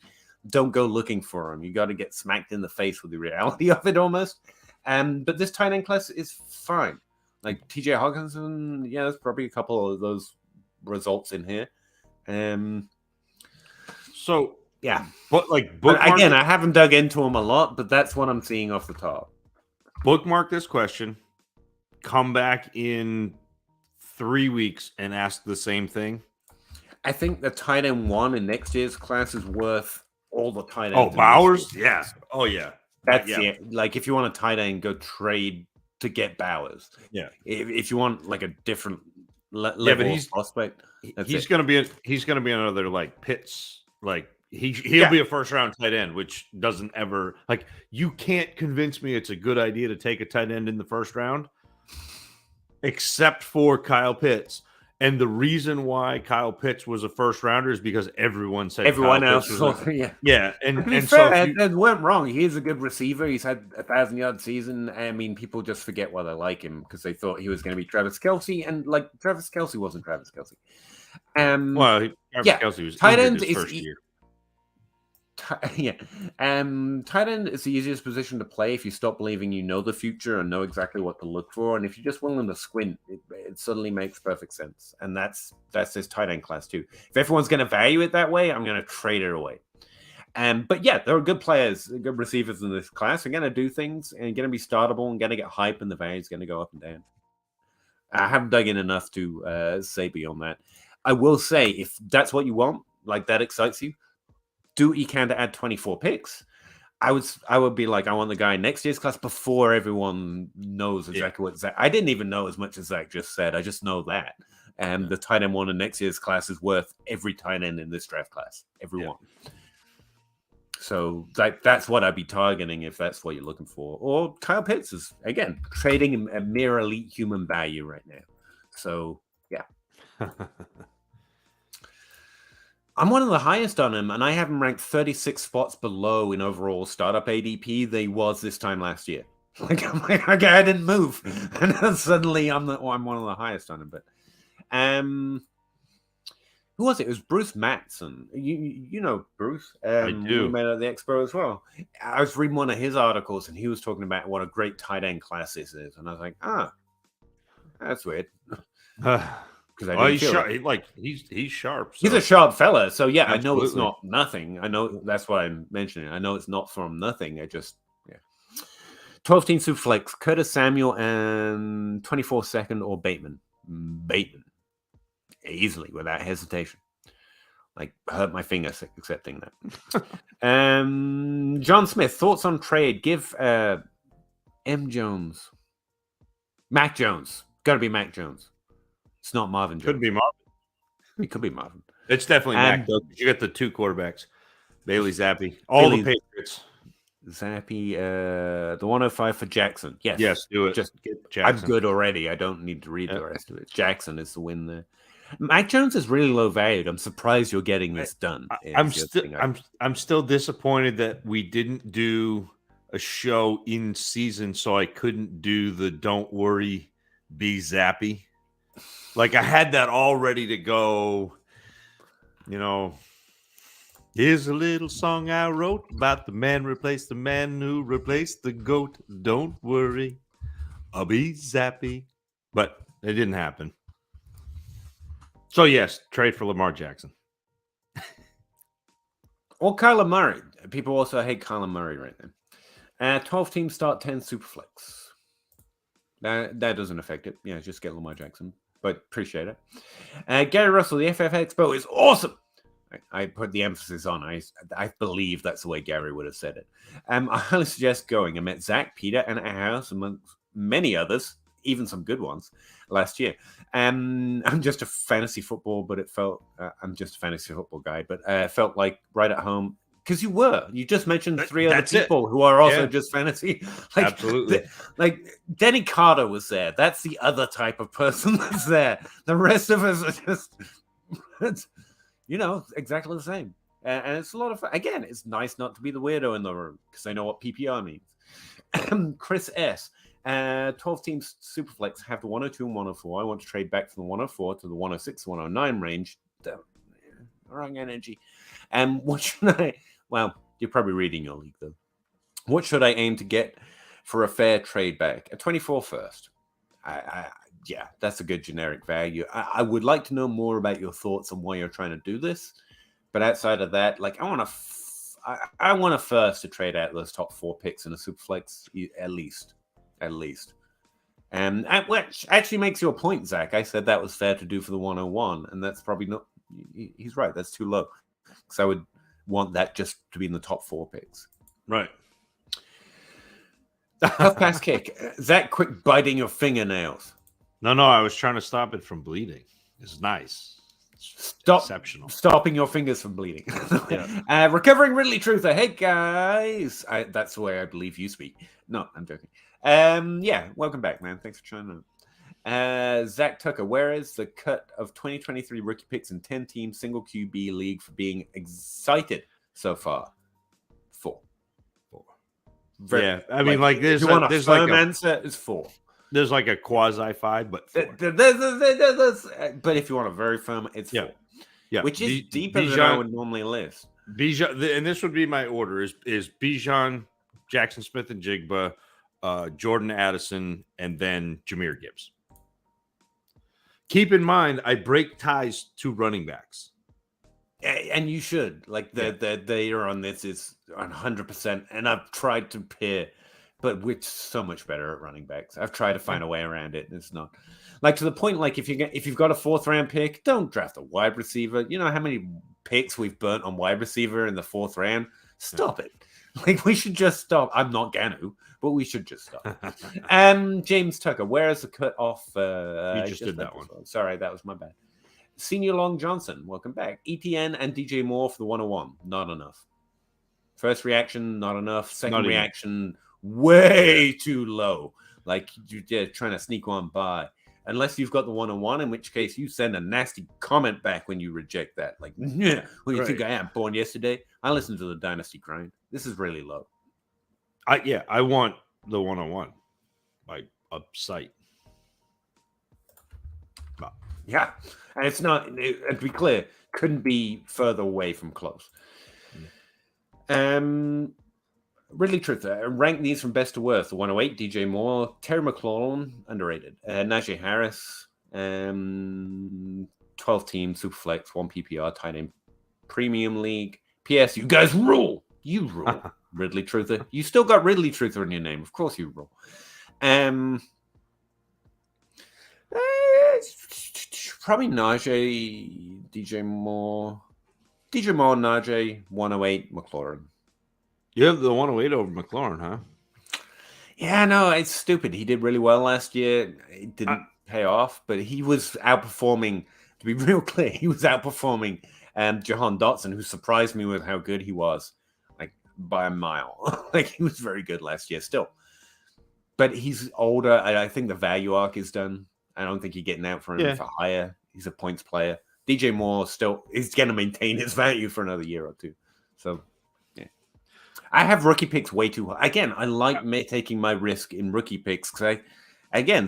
don't go looking for him. You got to get smacked in the face with the reality of it almost. But this tight end class is fine. Like TJ Hawkinson, yeah, there's probably a couple of those results in here. So yeah, but again, I haven't dug into them a lot, but that's what I'm seeing off the top. Bookmark this question. Come back in 3 weeks and ask the same thing. I think the tight end 1 in next year's class is worth all the tight ends. Oh, Bowers? Yeah. Oh, yeah. That's it. Like, if you want a tight end, go trade to get Bowers. Yeah. If you want a different level of prospect, he's going to be another Pitts. He'll be a first round tight end, which doesn't ever you can't convince me it's a good idea to take a tight end in the first round, except for Kyle Pitts. And the reason why Kyle Pitts was a first rounder is because everyone said everyone Kyle else. Yeah. And so it went wrong. He's a good receiver. He's had 1,000-yard season. I mean, people just forget why they like him because they thought he was going to be Travis Kelce, and Travis Kelce wasn't Travis Kelce. Kelce was tight end his first year. Tight end is the easiest position to play if you stop believing you know the future and know exactly what to look for, and if you're just willing to squint, it suddenly makes perfect sense. And that's this tight end class too. If everyone's going to value it that way, I'm going to trade it away. But yeah, there are good players, good receivers in this class. They're going to do things and going to be startable and going to get hype, and the value is going to go up and down. I haven't dug in enough to say beyond that. I will say, if that's what you want, that excites you, do what you can to add 24 picks. I would be like, I want the guy in next year's class before everyone knows exactly what Zach. I didn't even know as much as Zach just said. I just know that. And the tight end one in next year's class is worth every tight end in this draft class. Everyone. Yeah. So that's what I'd be targeting if that's what you're looking for. Or Kyle Pitts is, again, trading a mere elite human value right now. So, yeah. I'm one of the highest on him, and I have him ranked 36 spots below in overall startup ADP they was this time last year. Like, I'm like, okay, I didn't move. And then suddenly I'm one of the highest on him. But who was it? It was Bruce Matson. You know Bruce. I do. We met at the expo as well. I was reading one of his articles, and he was talking about what a great tight end class this is. And I was like, that's weird. He's sharp. He's sharp. So. He's a sharp fella. So yeah, absolutely. I know it's not nothing. I know that's why I'm mentioning it. I know it's not from nothing. 12-team Superflex, Curtis Samuel and 24-second or Bateman. Bateman. Easily, without hesitation. Like, hurt my finger accepting that. John Smith, thoughts on trade? Give M. Jones. Mac Jones. Got to be Mac Jones. It's not Marvin Jones. Could be Marvin. It could be Marvin. It's definitely Mac, though. You got the two quarterbacks. Bailey Zappi. All the Patriots. Zappi, the 105 for Jackson. Yes, do it. Just I'm good already. I don't need to read the rest of it. Jackson is the win there. Mac Jones is really low valued. I'm surprised you're getting this done. I'm still disappointed that we didn't do a show in season, so I couldn't do the "Don't Worry, Be Zappy." Like, I had that all ready to go. You know, here's a little song I wrote about the man replaced the man who replaced the goat. Don't worry, I'll be zappy. But it didn't happen. So, yes, trade for Lamar Jackson. Or Kyler Murray. People also hate Kyler Murray right now. 12-team start 10 Superflex. That doesn't affect it. Yeah, just get Lamar Jackson. But appreciate it. Gary Russell, the FF Expo is awesome. I put the emphasis on. I believe that's the way Gary would have said it. I highly suggest going. I met Zach, Peter, and House, amongst many others, even some good ones, last year. I'm just a fantasy football, but it felt I'm just a fantasy football guy, but it felt like right at home. Because you just mentioned three other people who are also just fantasy. Like, absolutely. Like Denny Carter was there. That's the other type of person that's there. The rest of us are just, exactly the same. And it's a lot of fun. Again, it's nice not to be the weirdo in the room because I know what PPR means. Chris S. 12-team Superflex have the 102 and 104. I want to trade back from the 104 to the 106, 109 range. Wrong energy. What should I... Well, you're probably reading your league, though. What should I aim to get for a fair trade back? A 24 first. Yeah, that's a good generic value. I would like to know more about your thoughts on why you're trying to do this. But outside of that, like, I want a first to trade out those top 4 picks in a Superflex, at least. Which actually makes your point, Zach. I said that was fair to do for the 101, and that's probably not... He's right. That's too low. Because I would want that just to be in the top 4 picks. Right. Tough pass kick. Zach, quick biting your fingernails. No, I was trying to stop it from bleeding. It's nice. Exceptional. Stopping your fingers from bleeding. Yeah. Recovering Ridley Truther. Hey, guys. That's the way I believe you speak. No, I'm joking. Yeah, welcome back, man. Thanks for joining. Zach Tucker, where is the cut of 2023 rookie picks in 10-team single QB league for being excited so far? 4. Yeah, I mean, like there's you want a there's firm like answer is 4. There's like a quasi 5, but 4. But if you want a very firm, it's 4. Yeah, which is deeper than I would normally list. Bijan, and this would be my order: is Bijan, Jackson Smith and Jigba, Jordan Addison, and then Jahmyr Gibbs. Keep in mind, I break ties to running backs. And you should. Like, they are on this is 100%. And I've tried to pair, but we're so much better at running backs. I've tried to find a way around it, and it's not. Like, to the point, like, if you've got a 4th-round pick, don't draft a wide receiver. You know how many picks we've burnt on wide receiver in the 4th round? Stop it. Like, we should just stop. I'm not Ganu, but we should just stop. James Tucker, where is the cut off? You just did that one. Sorry, that was my bad. Senior Long Johnson, welcome back. ETN and DJ Moore for the 101. Not enough. First reaction, not enough. Second reaction, way too low. Like, you're trying to sneak one by. Unless you've got the 101, in which case you send a nasty comment back when you reject that. Like, yeah, well, you think I am born yesterday? I listened to the Dynasty grind. This is really low. I want the 101, like a sight. Yeah, and it's not. And to be clear, couldn't be further away from close. Ridley Truther, rank these from best to worst. The 108, DJ Moore, Terry McLaurin, underrated. Najee Harris, 12 team, Superflex, 1 PPR, tight end, Premium League. P.S. You guys rule. You rule. Ridley Truther. You still got Ridley Truther in your name. Of course you rule. Probably Najee, DJ Moore, Najee, 108, McLaurin. You have the 108 over McLaurin, huh? Yeah, no, it's stupid. He did really well last year. It didn't pay off, but he was outperforming, to be real clear, he was outperforming Jahan Dotson, who surprised me with how good he was, like by a mile. Like, he was very good last year still. But he's older. I think the value arc is done. I don't think you're getting out for him for higher. He's a points player. DJ Moore still is going to maintain his value for another year or two. So, I have rookie picks way too high. Again, I like taking my risk in rookie picks because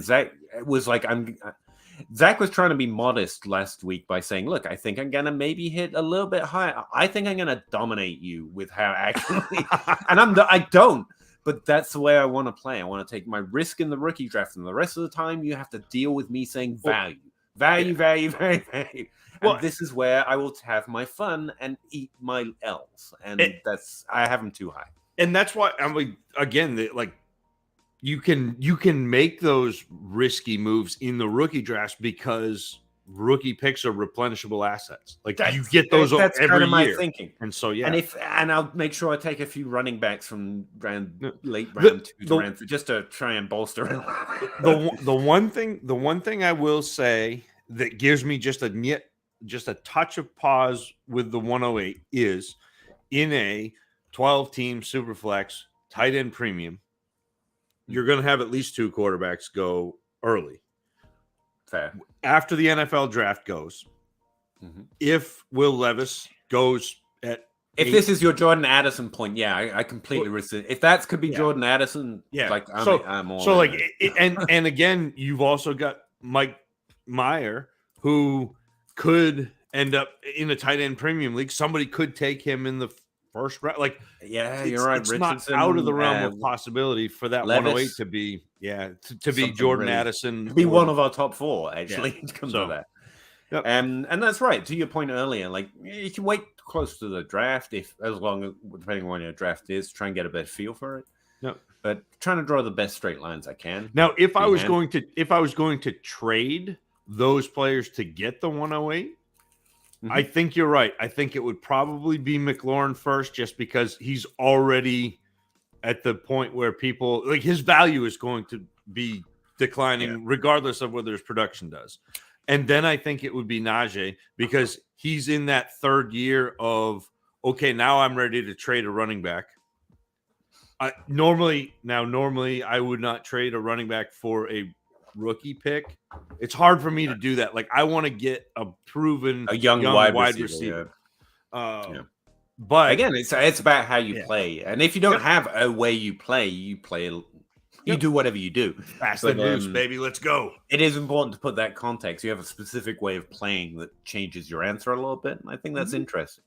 Zach was like, Zach was trying to be modest last week by saying, look, I think I'm going to maybe hit a little bit higher. I think I'm going to dominate you with how accurately, and I don't, but that's the way I want to play. I want to take my risk in the rookie draft, and the rest of the time you have to deal with me saying value. Well, and this is where I will have my fun and eat my L's, and I have them too high, and that's why I'm like, again, like you can make those risky moves in the rookie drafts because rookie picks are replenishable assets. Like you get those every kind of my year. Thinking, and so and I'll make sure I take a few running backs from late round 2 to round 3 just to try and bolster it. The one thing I will say that gives me just a touch of pause with the 108 is in a 12-team Superflex tight end premium, you're going to have at least 2 quarterbacks go early. Fair. After the NFL draft goes, if Will Levis goes at if 8, this is your Jordan Addison point, I completely resist. If that could be Jordan Addison, like I'm all so like and again, you've also got Mike Meyer, who could end up in a tight end premium league. Somebody could take him in the first round. Like, you're right. It's not out of the realm of possibility for that Levis, 108 to be, to be Jordan Addison, be one of our top 4. Actually, to come to that. Yep. And that's right. To your point earlier, like you can wait close to the draft depending on when your draft is, try and get a better feel for it. Yep. But trying to draw the best straight lines I can. Now, if I was going to trade those players to get the 108, I think you're right. I think it would probably be McLaurin first, just because he's already at the point where people like his value is going to be declining regardless of whether his production does. And then I think it would be Najee, because he's in that third year of, okay, now I'm ready to trade a running back. Normally I would not trade a running back for a rookie pick. It's hard for me to do that. Like, I want to get a proven young wide receiver. But again, it's about how you play. And if you don't have a way you play, you do whatever you do. Fast and loose, baby. Let's go. It is important to put that context. You have a specific way of playing that changes your answer a little bit. And I think that's interesting.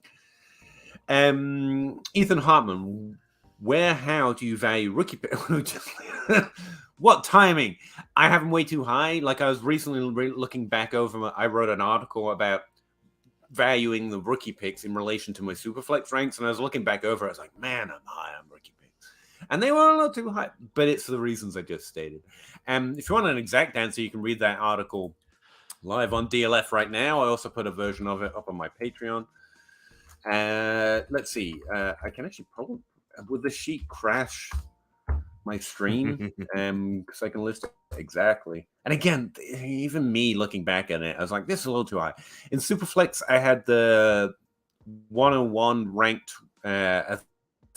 Ethan Hartman, how do you value rookie pick? What timing? I have them way too high. Like, I was recently looking back over, I wrote an article about valuing the rookie picks in relation to my Superflex ranks. And I was looking back over, I was like, man, I'm high on rookie picks. And they were a little too high, but it's for the reasons I just stated. If you want an exact answer, you can read that article live on DLF right now. I also put a version of it up on my Patreon. Let's see. I can actually probably would the sheet crash my stream because I can list it exactly. And again, even me looking back at it, I was like, this is a little too high. In Superflex, I had the 101 ranked as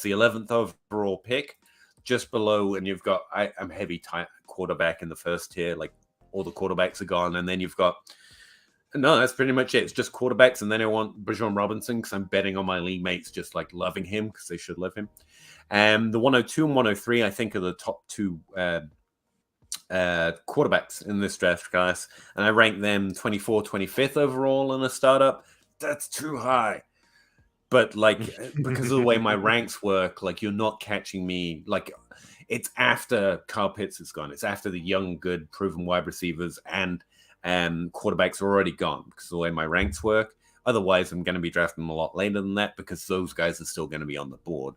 the 11th overall pick, just below, and you've got I'm heavy quarterback in the first tier, like all the quarterbacks are gone, and then you've got no, that's pretty much it. It's just quarterbacks, and then I want Bijan Robinson because I'm betting on my league mates just like loving him because they should love him. The 102 and 103, I think, are the top two quarterbacks in this draft class, and I rank them 24, 25th overall in a startup. That's too high. But like because of the way my ranks work, like you're not catching me. Like it's after Kyle Pitts is gone. It's after the young, good, proven wide receivers and quarterbacks are already gone because of the way my ranks work. Otherwise, I'm going to be drafting them a lot later than that because those guys are still going to be on the board.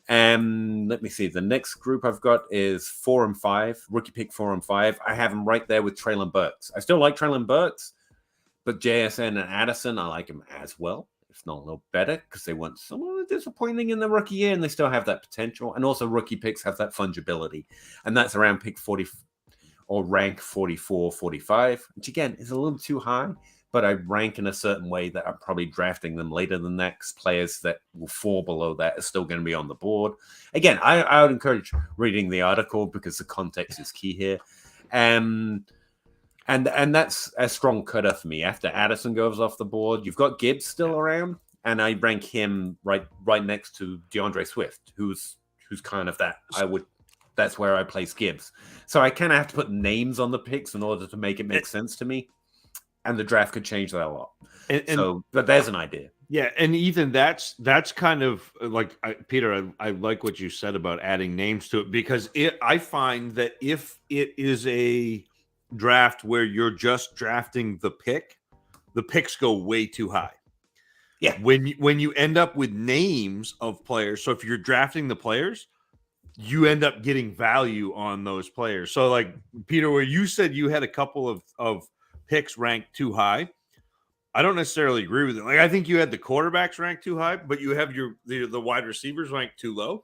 Let me see. The next group I've got is 4 and 5, rookie pick 4 and 5. I have them right there with Treylon Burks. I still like Treylon Burks, but JSN and Addison, I like them as well, if not a little better, because they weren't somewhat disappointing in the rookie year and they still have that potential. And also, rookie picks have that fungibility, and that's around pick 40 or rank 44, 45, which again is a little too high. But I rank in a certain way that I'm probably drafting them later than that because players that will fall below that are still going to be on the board. Again, I would encourage reading the article because the context is key here. And that's a strong cutter for me. After Addison goes off the board, you've got Gibbs still around, and I rank him right next to DeAndre Swift, who's kind of that. That's where I place Gibbs. So I kind of have to put names on the picks in order to make it make sense to me. And the draft could change that a lot. But there's an idea. Yeah, and Ethan, that's kind of like Peter. I like what you said about adding names to it because I find that if it is a draft where you're just drafting the picks go way too high. Yeah, when you end up with names of players, so if you're drafting the players, you end up getting value on those players. So, like Peter, where you said you had a couple of picks ranked too high, I don't necessarily agree with it. Like I think you had the quarterbacks ranked too high, but you have the wide receivers ranked too low.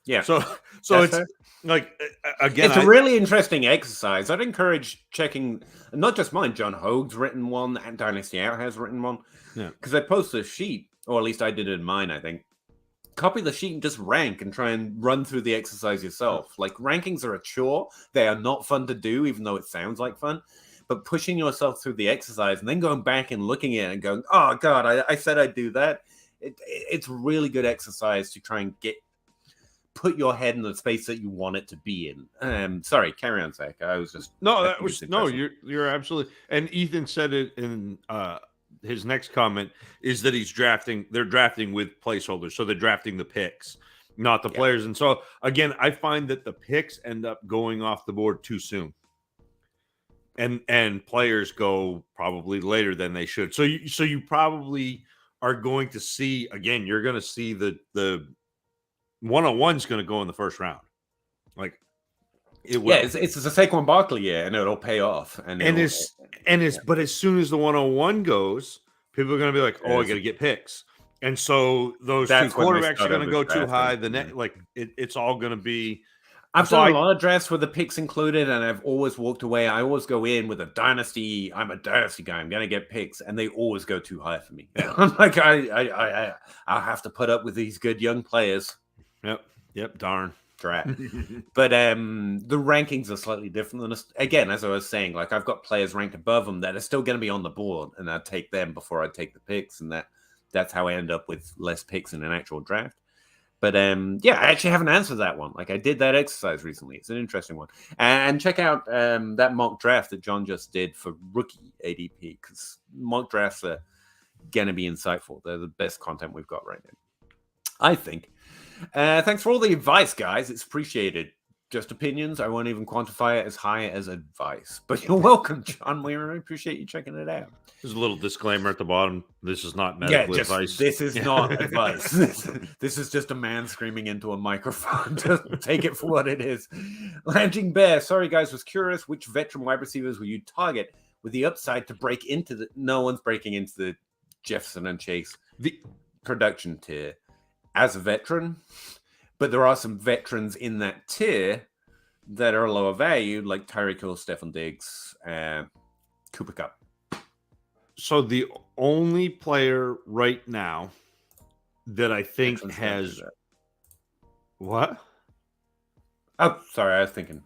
Yeah. So it's fair. Like again, it's a really interesting exercise. I'd encourage checking not just mine. John Hogue's written one, and Dynasty Out has written one. Yeah, because I post a sheet, or at least I did it in mine. I think copy the sheet and just rank and try and run through the exercise yourself. Like rankings are a chore; they are not fun to do, even though it sounds like fun. But pushing yourself through the exercise and then going back and looking at it and going, oh, God, I said I'd do that. It's really good exercise to try and put your head in the space that you want it to be in. Sorry, carry on, Zach. I was just... you're absolutely... And Ethan said it in his next comment is that they're drafting with placeholders. So they're drafting the picks, not the players. And so, again, I find that the picks end up going off the board too soon. And players go probably later than they should. So you probably are going to see, again, you're going to see the 101 is going to go in the first round. Like it will. Yeah, it's a Saquon Barkley year, and it'll pay off. But as soon as the 101 goes, people are going to be like, oh, I got to get picks. And so those two quarterbacks are going to go too high. It's all going to be. I've done a lot of drafts with the picks included, and I've always walked away. I always go in with a dynasty. I'm a dynasty guy. I'm going to get picks, and they always go too high for me. I'm like, I'll have to put up with these good young players. Yep. Darn. Drat. But the rankings are slightly different than us. Again, as I was saying, like I've got players ranked above them that are still going to be on the board, and I take them before I take the picks, and that's how I end up with less picks in an actual draft. But I actually haven't answered that one. Like I did that exercise recently. It's an interesting one. And check out that mock draft that John just did for rookie ADP because mock drafts are going to be insightful. They're the best content we've got right now, I think. Thanks for all the advice, guys. It's appreciated. Just opinions. I won't even quantify it as high as advice. But you're welcome, John. We really appreciate you checking it out. There's a little disclaimer at the bottom. This is not medical advice. This is not advice. This is just a man screaming into a microphone. Just take it for what it is. Lounging Bear. Sorry, guys. Was curious which veteran wide receivers will you target with the upside to break into the... No one's breaking into the Jefferson and Chase. production tier as a veteran, but there are some veterans in that tier that are lower value, like Tyreek Hill, Stephon Diggs, Cooper Kupp. So the only player right now that I think Veterans has what? Oh, sorry, I was thinking.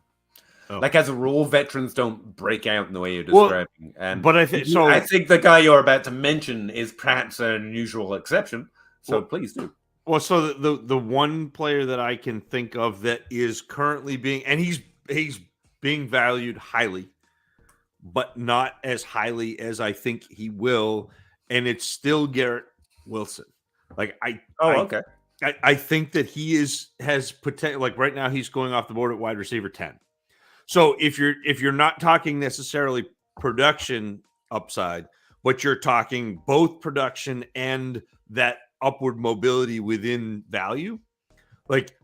Oh. Like as a rule, veterans don't break out in the way you're describing. But I think so. I think the guy you're about to mention is perhaps an unusual exception. So please do. Well, so the one player that I can think of that is currently being, and he's being valued highly, but not as highly as I think he will, and it's still Garrett Wilson. Like okay. I think that he has potential. Like right now, he's going off the board at wide receiver 10. So if you're not talking necessarily production upside, but you're talking both production and that upward mobility within value, like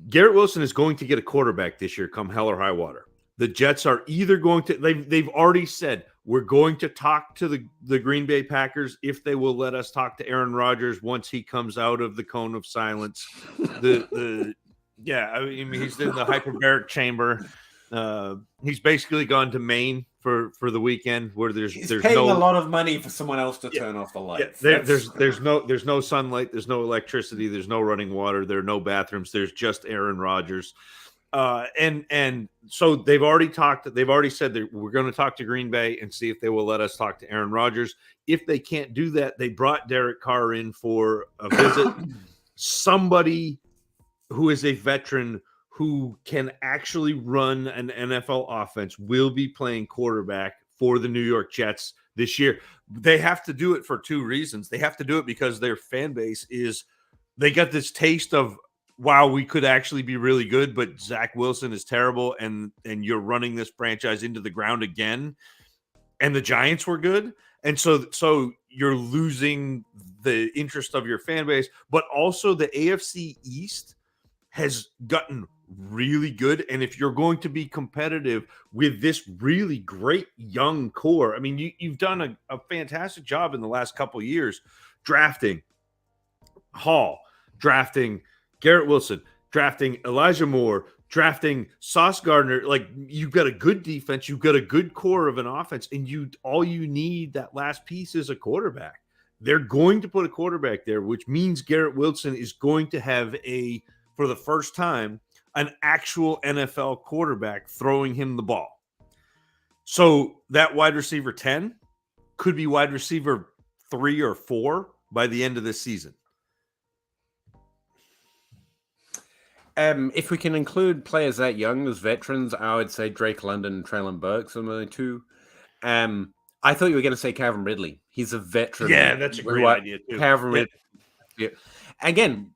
Garrett Wilson is going to get a quarterback this year, come hell or high water. The Jets are either going to they've already said we're going to talk to the Green Bay Packers if they will let us talk to Aaron Rodgers once he comes out of the cone of silence. Yeah, I mean he's in the hyperbaric chamber. He's basically gone to Maine for the weekend where there's paying a lot of money for someone else to turn off the lights. Yeah, there's no sunlight, there's no electricity, there's no running water, there are no bathrooms, there's just Aaron Rodgers. And so they've already said that we're going to talk to Green Bay and see if they will let us talk to Aaron Rodgers. If they can't do that, they brought Derek Carr in for a visit. Somebody who is a veteran who can actually run an NFL offense will be playing quarterback for the New York Jets this year. They have to do it for two reasons. They have to do it because their fan base they got this taste of, wow, we could actually be really good, but Zach Wilson is terrible, and you're running this franchise into the ground again. And the Giants were good. And so you're losing the interest of your fan base, but also the AFC East has gotten really good. And if you're going to be competitive with this really great young core, I mean, you've done a fantastic job in the last couple of years drafting Hall, drafting Garrett Wilson, drafting Elijah Moore, drafting Sauce Gardner. Like, you've got a good defense, you've got a good core of an offense, and all you need that last piece is a quarterback. They're going to put a quarterback there, which means Garrett Wilson is going to have for the first time, an actual NFL quarterback throwing him the ball. So that wide receiver 10 could be wide receiver 3 or 4 by the end of this season. If we can include players that young as veterans, I would say Drake London and Traylon Burks are the two. I thought you were going to say Calvin Ridley. He's a veteran. Yeah, that's a great idea too. Calvin Ridley. Yeah. Again,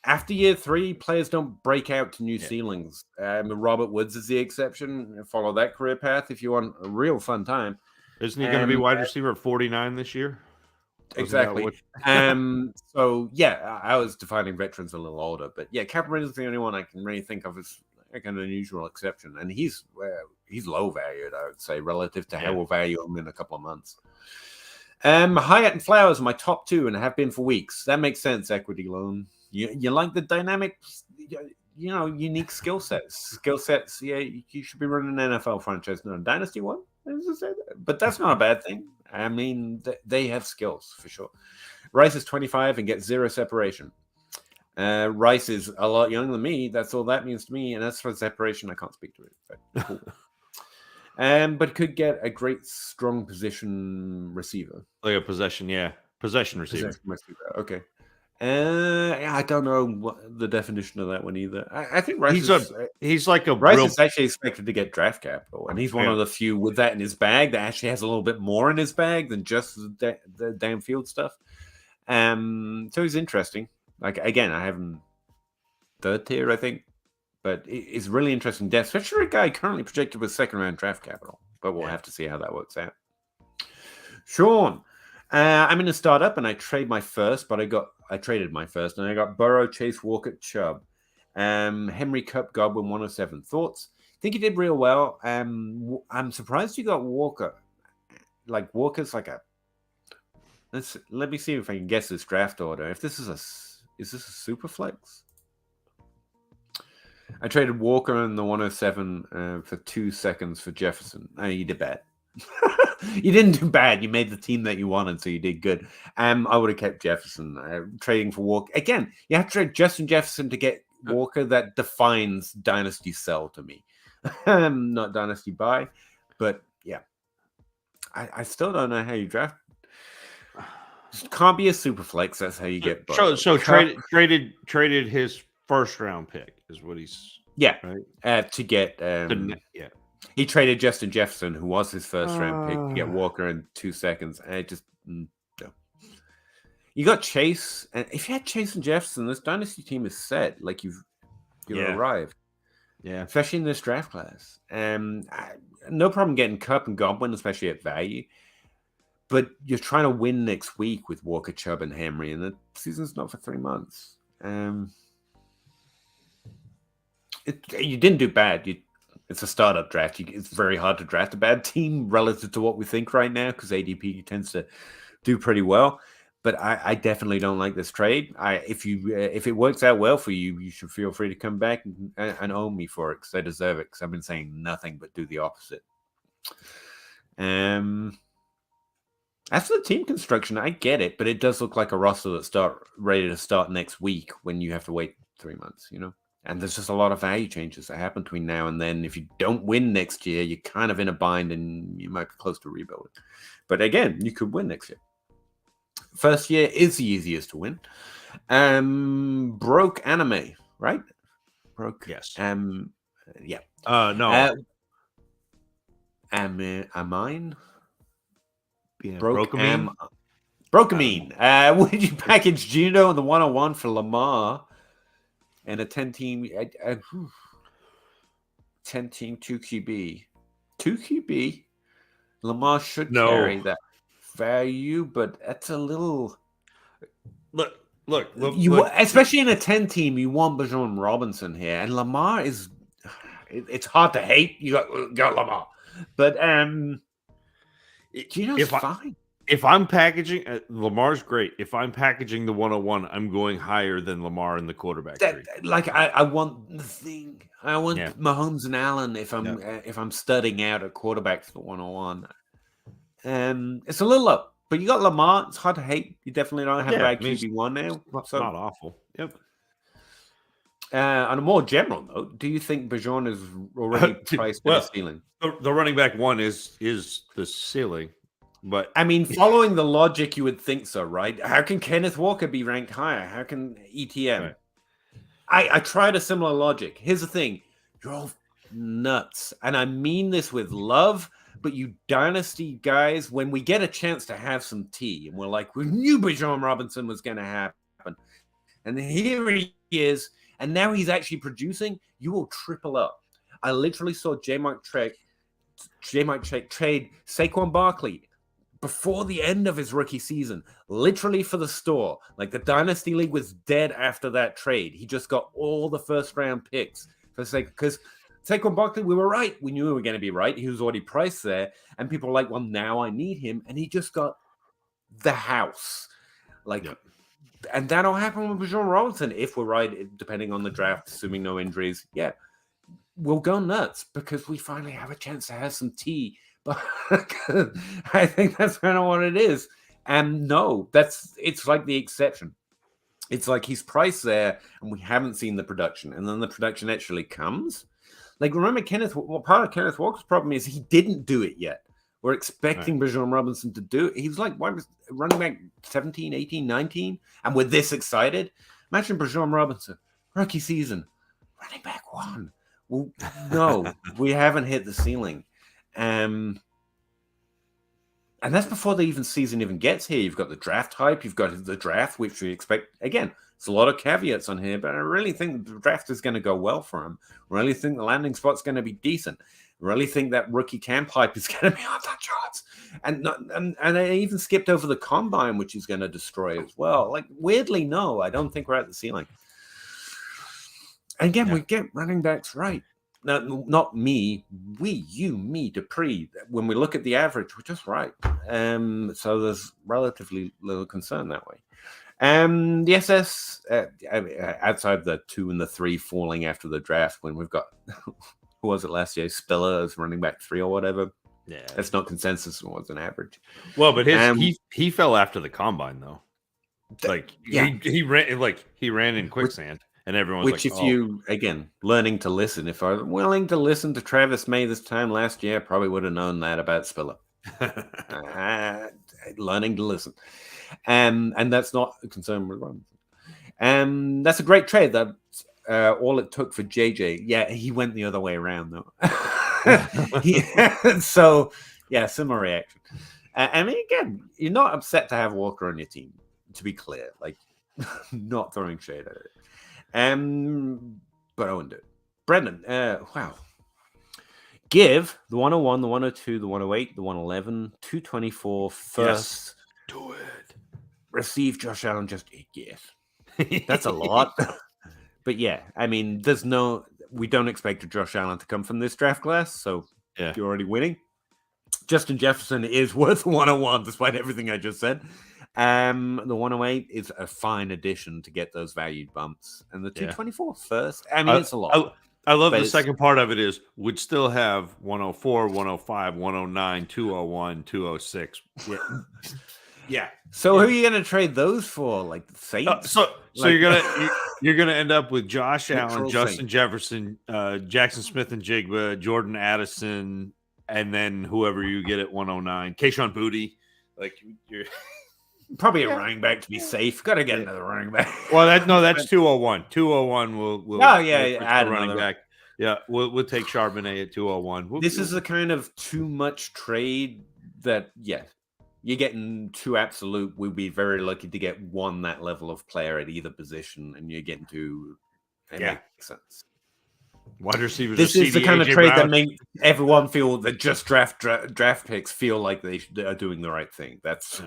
after year 3, players don't break out to new ceilings. Robert Woods is the exception. Follow that career path if you want a real fun time. Isn't he going to be wide receiver at 49 this year? Exactly. So yeah, I was defining veterans a little older, but yeah, Calvin Ridley is the only one I can really think of as like an unusual exception, and he's low valued, I would say, relative to how we'll value him in a couple of months. Hyatt and Flowers are my top 2 and have been for weeks. That makes sense. Equity loan. You like the dynamic, unique skill sets. Yeah, you should be running an NFL franchise, not a Dynasty one. But that's not a bad thing. I mean, they have skills for sure. Rice is 25 and gets 0 separation. Rice is a lot younger than me. That's all that means to me. And as for separation, I can't speak to it. But cool. But could get a great strong position receiver. Like a possession receiver. Okay. I don't know what the definition of that one either. I think Rice he's like a Rice is actually expected to get draft capital, and he's one of the few with that in his bag that actually has a little bit more in his bag than just the downfield stuff. So he's interesting. Like, again, I have him 3rd tier, I think, but it's really interesting depth, especially a guy currently projected with 2nd round draft capital. But we'll have to see how that works out. Sean. I'm in a startup and I traded my first, and I got Burrow, Chase, Walker, Chubb, Henry, Cup, Godwin, 107. Thoughts? Think he did real well. I'm surprised you got Walker. Like, Walker's like Let me see if I can guess this draft order. If this is is this a super flex? I traded Walker in the 107 for 2 seconds for Jefferson. Oh, you did bad. You didn't do bad. You made the team that you wanted, so you did good. I would have kept Jefferson. Trading for Walker. Again, you have to trade Justin Jefferson to get Walker. That defines Dynasty sell to me. Not Dynasty buy. But yeah. I still don't know how you draft. Can't be a super flex. That's how you get both. So traded his first round pick is what he's right to get He traded Justin Jefferson, who was his first round pick, to get Walker in 2 seconds. And it just no. You got Chase, and if you had Chase and Jefferson, this Dynasty team is set. Like you've arrived. Yeah, especially in this draft class. No problem getting Kupp and Godwin, especially at value. But you're trying to win next week with Walker, Chubb, and Henry, and the season's not for 3 months. You didn't do bad. It's a startup draft. It's very hard to draft a bad team relative to what we think right now because ADP tends to do pretty well. But I definitely don't like this trade. If it works out well for you, you should feel free to come back and own me for it because I deserve it because I've been saying nothing but do the opposite. As for the team construction, I get it, but it does look like a roster that's ready to start next week when you have to wait 3 months, And there's just a lot of value changes that happen between now and then. If you don't win next year, you're kind of in a bind and you might be close to rebuilding. But again, you could win next year. First year is the easiest to win. Broke anime, right? Broke. Yes. Yeah. No. Amine? Yeah, Brokamine. Would you package Juno in the 101 for Lamar and a 10-team 10-team 2 QB? 2 QB? Lamar should carry that value, but that's a little. Look. Especially in a 10-team, you want Bijan Robinson here, and Lamar is. It's hard to hate. You got Lamar, but Gino's fine. If I'm packaging, Lamar's great. If I'm packaging the 101, I'm going higher than Lamar in the quarterback tree. Like I want the thing. I want Mahomes and Allen if I'm studying out a quarterback for the 101. It's a little up, but you got Lamar. It's hard to hate. You definitely don't have a bad QB1 now. It's not awful. Yep. On a more general note, do you think Bijan is already priced at the ceiling? The running back one is the ceiling, but I mean, following the logic, you would think so, right? How can Kenneth Walker be ranked higher? How can ETM? Right. I tried a similar logic. Here's the thing: you're all nuts, and I mean this with love. But you Dynasty guys, when we get a chance to have some tea, and we're like, we knew Bijan Robinson was going to happen, and here he is. And now he's actually producing, you will triple up. I literally saw J-Mike trade Saquon Barkley before the end of his rookie season, literally for the store. Like the Dynasty League was dead after that trade. He just got all the first round picks for because Saquon Barkley, we were right. We knew we were going to be right. He was already priced there. And people were like, well, now I need him. And he just got the house. And that'll happen with Bijan Robinson if we're right, depending on the draft, assuming no injuries. Yeah, we'll go nuts because we finally have a chance to have some tea. But I think that's kind of what it is. And no, it's like the exception. It's like he's priced there and we haven't seen the production. And then the production actually comes. Like, remember part of Kenneth Walker's problem is he didn't do it yet. We're expecting Bijan Robinson to do it. He was like running back 17, 18, 19, and we're this excited. Imagine Bijan Robinson, rookie season, running back 1. Well, no, we haven't hit the ceiling. And that's before the season even gets here. You've got the draft hype. You've got the draft, which we expect. Again, there's a lot of caveats on here, but I really think the draft is going to go well for him. I really think the landing spot's going to be decent. I really think that rookie camp hype is going to be on the charts. And I even skipped over the combine, which is going to destroy as well. Like, weirdly, no, I don't think we're at the ceiling. And again, we get running backs right. No, not me. Me, Dupree. When we look at the average, we're just right. So there's relatively little concern that way. The SS, outside the 2 and the 3 falling after the draft, when we've got, who was it last year? Spiller as running back 3 or whatever. Yeah, that's not consensus. It was an average. Well, but he fell after the combine though. Like he ran in quicksand. And everyone's which, like, if you, again, learning to listen, if I was willing to listen to Travis May this time last year, I probably would have known that about Spiller. Learning to listen. And that's not a concern with Robinson. That's a great trade. That all it took for JJ. Yeah, he went the other way around, though. So, yeah, similar reaction. I mean, again, you're not upset to have Walker on your team, to be clear. Like, not throwing shade at it. But I wouldn't do it. Brendan, wow. Give the 101, the 102, the 108, the 111, 224 first. Yes. Do it. Receive Josh Allen just yes. That's a lot. But yeah, I mean, we don't expect Josh Allen to come from this draft class, so you're already winning. Justin Jefferson is worth 101, despite everything I just said. The 108 is a fine addition to get those valued bumps, and the 224 first. I mean, it's a lot. I love the second part of it is would still have 104, 105, 109, 201, 206. Yeah. Yeah. So who are you going to trade those for? Like the Saints? So you're gonna end up with Josh Allen, Justin Jefferson, Jackson Smith and Jigba, Jordan Addison, and then whoever you get at 109, Kayshon Boutte. Like you're probably a running back to be safe. Got to get another running back. Well, that's 201. 201 will add running back. Yeah, we'll take Charbonnet at 201. This is a kind of too much trade that you're getting two absolute. We'll be very lucky to get one that level of player at either position, and you're getting two. It makes sense. Wide receivers. This is the kind of trade that makes everyone feel that just draft picks feel like they are doing the right thing. That's.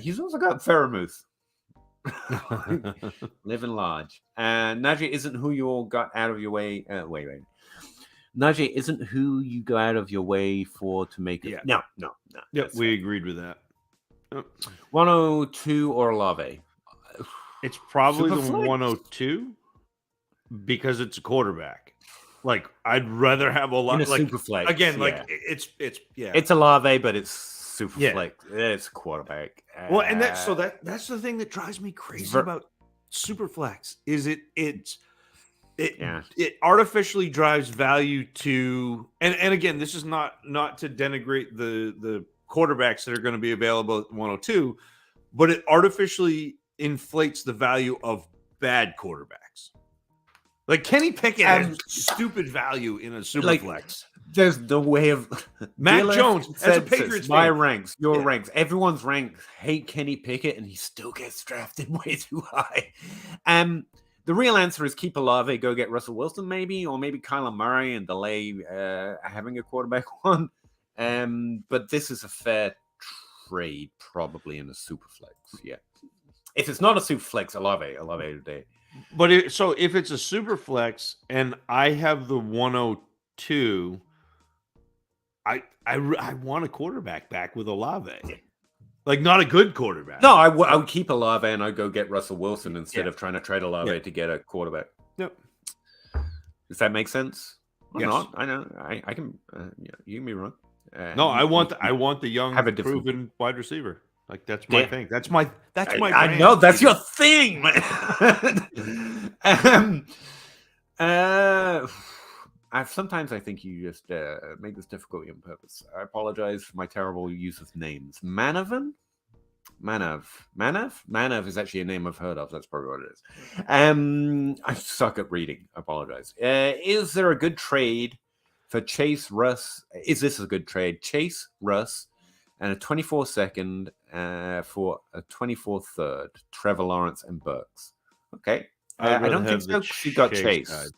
He's also got Fairmouth. Living large. Najee isn't who you all got out of your way. Wait. Najee isn't who you go out of your way for to make it. No. Yep, we agreed with that. 102 or Olave. It's probably the 102 because it's a quarterback. Like I'd rather have Olave. Like super flex again. Like it's Olave, but it's super flex. It's a quarterback. Well, and that's the thing that drives me crazy about super flex is it artificially drives value to and again, this is not to denigrate the quarterbacks that are going to be available at 102, but it artificially inflates the value of bad quarterbacks. Like Kenny Pickett has stupid value in a super flex. There's the way of Mac Jones as a Patriots my ranks, your ranks, everyone's ranks hate Kenny Pickett, and he still gets drafted way too high. The real answer is keep Olave, go get Russell Wilson, maybe, or maybe Kyler Murray and delay having a quarterback one. But this is a fair trade, probably in a super flex. Yeah, if it's not a super flex, Olave today. But if it's a super flex and I have the 102. I want a quarterback back with Olave. Like, not a good quarterback. No, I would keep Olave and I'd go get Russell Wilson instead of trying to trade Olave to get a quarterback. Yep. Does that make sense? Or yes. Not? I know. I can. You can be wrong. No, I want the young, proven wide receiver. Like that's my thing. That's my. I know that's your thing, man. Sometimes I think you just make this difficult on purpose. I apologize for my terrible use of names. Manav is actually a name I've heard of. That's probably what it is. I suck at reading. I apologize. Is there a good trade for Chase Russ? Is this a good trade? Chase Russ and a 24-second for a 24 third. Trevor Lawrence and Burks. Okay. I don't think so. She got Chase. Guide.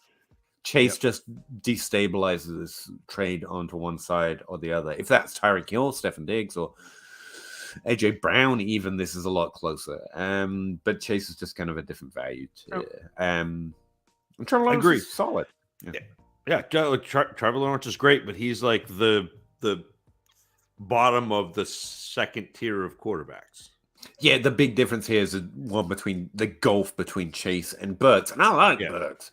Chase just destabilizes this trade onto one side or the other. If that's Tyreek Hill, Stefan Diggs, or AJ Brown, even this is a lot closer. But Chase is just kind of a different value. And Trevor Lawrence agree. is solid. Trevor Lawrence is great, but he's like the bottom of the second tier of quarterbacks. Yeah, the big difference here is between the gulf between Chase and Burks, and I like Burks,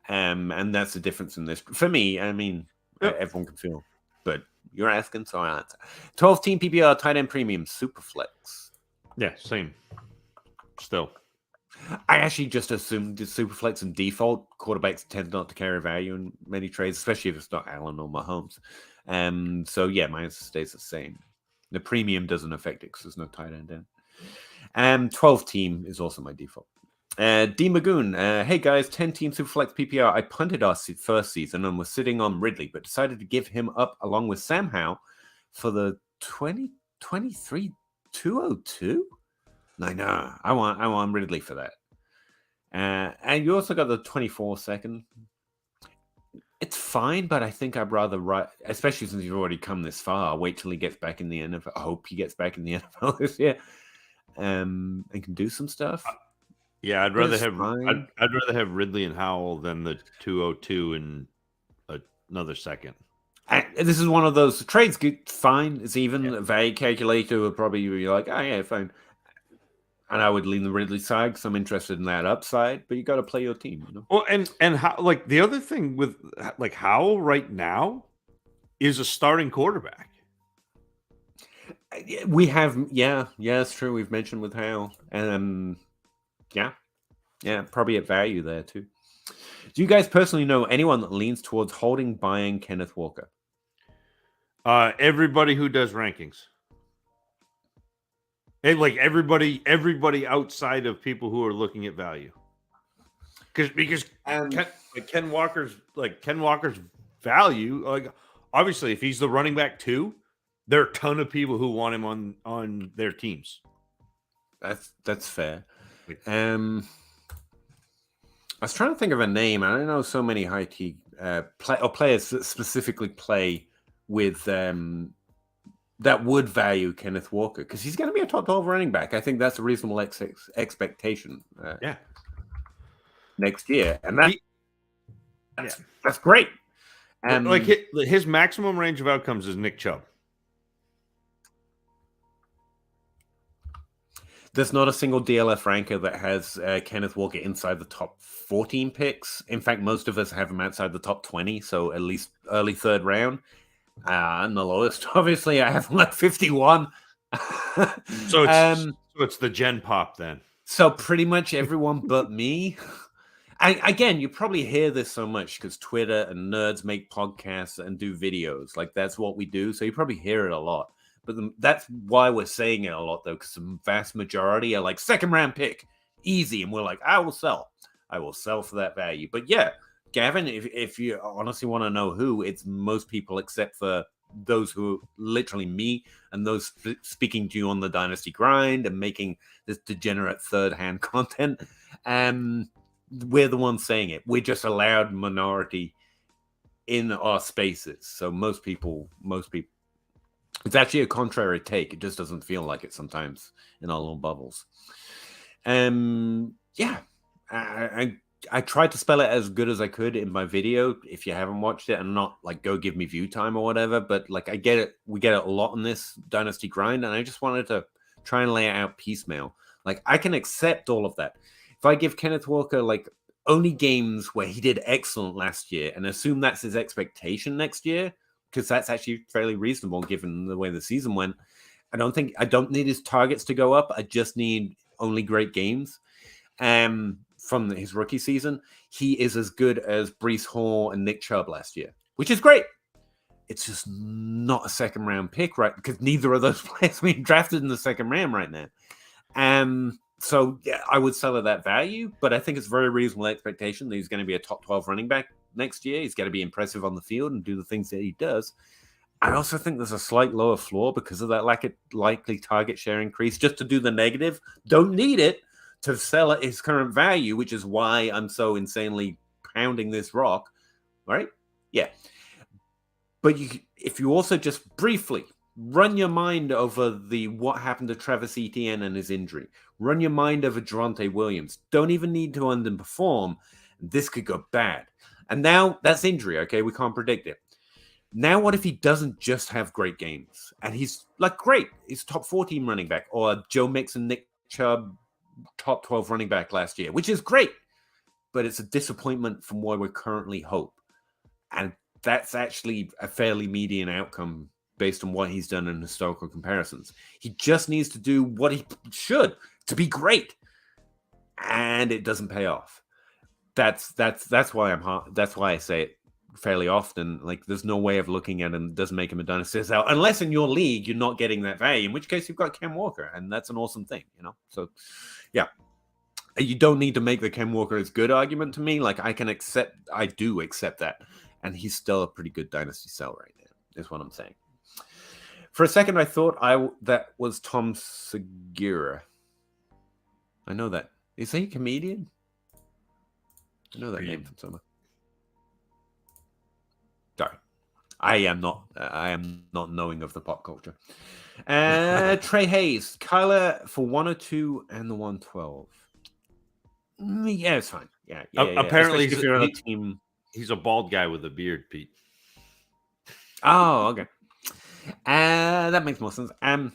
and that's the difference in this. For me, I mean, everyone can feel, but you're asking, so I answer. 12-team PPR tight end premium super flex. Yeah, same. Still, I actually just assumed the super flex and default quarterbacks tend not to carry value in many trades, especially if it's not Allen or Mahomes. So yeah, mine stays the same. The premium doesn't affect it because there's no tight end in. 12-team is also my default. D. Magoon, hey guys, 10-team Superflex PPR. I punted our first season and was sitting on Ridley, but decided to give him up along with Sam Howell for the 2023 202. I know. I want Ridley for that. And you also got the 24 second. It's fine, but I think I'd rather especially since you've already come this far. Wait till he gets back in the NFL. I hope he gets back in the NFL this year. And can do some stuff. Yeah, I'd rather have Ridley and Howell than the 202 in another second. This is one of those trades. Good, fine. It's even. A value calculator would probably be like, oh yeah, fine. And I would lean the Ridley side because I'm interested in that upside. But you got to play your team, you know. Well, and how, like the other thing with like Howell right now is a starting quarterback. We have, it's true. We've mentioned with Howell, probably at value there too. Do you guys personally know anyone that leans towards buying Kenneth Walker? Everybody who does rankings. Like everybody outside of people who are looking at value. Because Ken Walker's value, like obviously if he's the running back 2, there are a ton of people who want him on their teams. That's fair. I was trying to think of a name. I don't know so many high T players that specifically play with that would value Kenneth Walker because he's going to be a top 12 running back. I think that's a reasonable expectation. Next year, and that's great. Like his maximum range of outcomes is Nick Chubb. There's not a single DLF ranker that has Kenneth Walker inside the top 14 picks. In fact, most of us have him outside the top 20, so at least early third round. And the lowest, obviously, I have him at 51. So it's the Gen Pop then. So pretty much everyone but me. Again, you probably hear this so much because Twitter and nerds make podcasts and do videos. Like that's what we do. So you probably hear it a lot. But that's why we're saying it a lot, though, because the vast majority are like second round pick, easy. And we're like, I will sell for that value. But yeah, Gavin, if you honestly want to know who, it's most people except for those who literally me and those speaking to you on the Dynasty grind and making this degenerate third hand content. We're the ones saying it. We're just a loud minority in our spaces. So most people. It's actually a contrary take. It just doesn't feel like it sometimes in our little bubbles. I tried to spell it as good as I could in my video. If you haven't watched it, and not like go give me view time or whatever, but like I get it. We get it a lot in this Dynasty grind, and I just wanted to try and lay it out piecemeal. Like I can accept all of that. If I give Kenneth Walker like only games where he did excellent last year and assume that's his expectation next year, because that's actually fairly reasonable given the way the season went. I don't need his targets to go up. I just need only great games. From his rookie season, he is as good as Breece Hall and Nick Chubb last year, which is great. It's just not a second round pick, right? Because neither of those players being drafted in the second round right now. So yeah, I would sell at that value, but I think it's very reasonable expectation that he's going to be a top 12 running back next year. He's going to be impressive on the field and do the things that he does. I also think there's a slight lower floor because of that likely target share increase. Just to do the negative, don't need it to sell at his current value, which is why I'm so insanely pounding this rock, right? Yeah. But if you also just briefly run your mind over what happened to Travis Etienne and his injury, run your mind over Javonte Williams, don't even need to underperform, This could go bad. And now that's injury, okay? We can't predict it. Now, what if he doesn't just have great games? And he's like, great. He's top 14 running back, or Joe Mixon, Nick Chubb, top 12 running back last year, which is great. But it's a disappointment from where we currently hope. And that's actually a fairly median outcome based on what he's done in historical comparisons. He just needs to do what he should to be great. And it doesn't pay off. That's why that's why I say it fairly often. Like, there's no way of looking at him. Doesn't make him a dynasty sell unless in your league you're not getting that value, in which case you've got Ken Walker, and that's an awesome thing, So yeah, you don't need to make the Ken Walker is good argument to me. Like, I do accept that, and he's still a pretty good dynasty sell right now, is what I'm saying. For a second I thought that was Tom Segura. I know that. Is he a comedian? I know that name from somewhere. Sorry, I am not knowing of the pop culture. Trey Hayes, Kyler for 102 and the 112. Yeah, it's fine. Yeah. Apparently, if you're on a team. He's a bald guy with a beard, Pete. Oh, okay. That makes more sense. I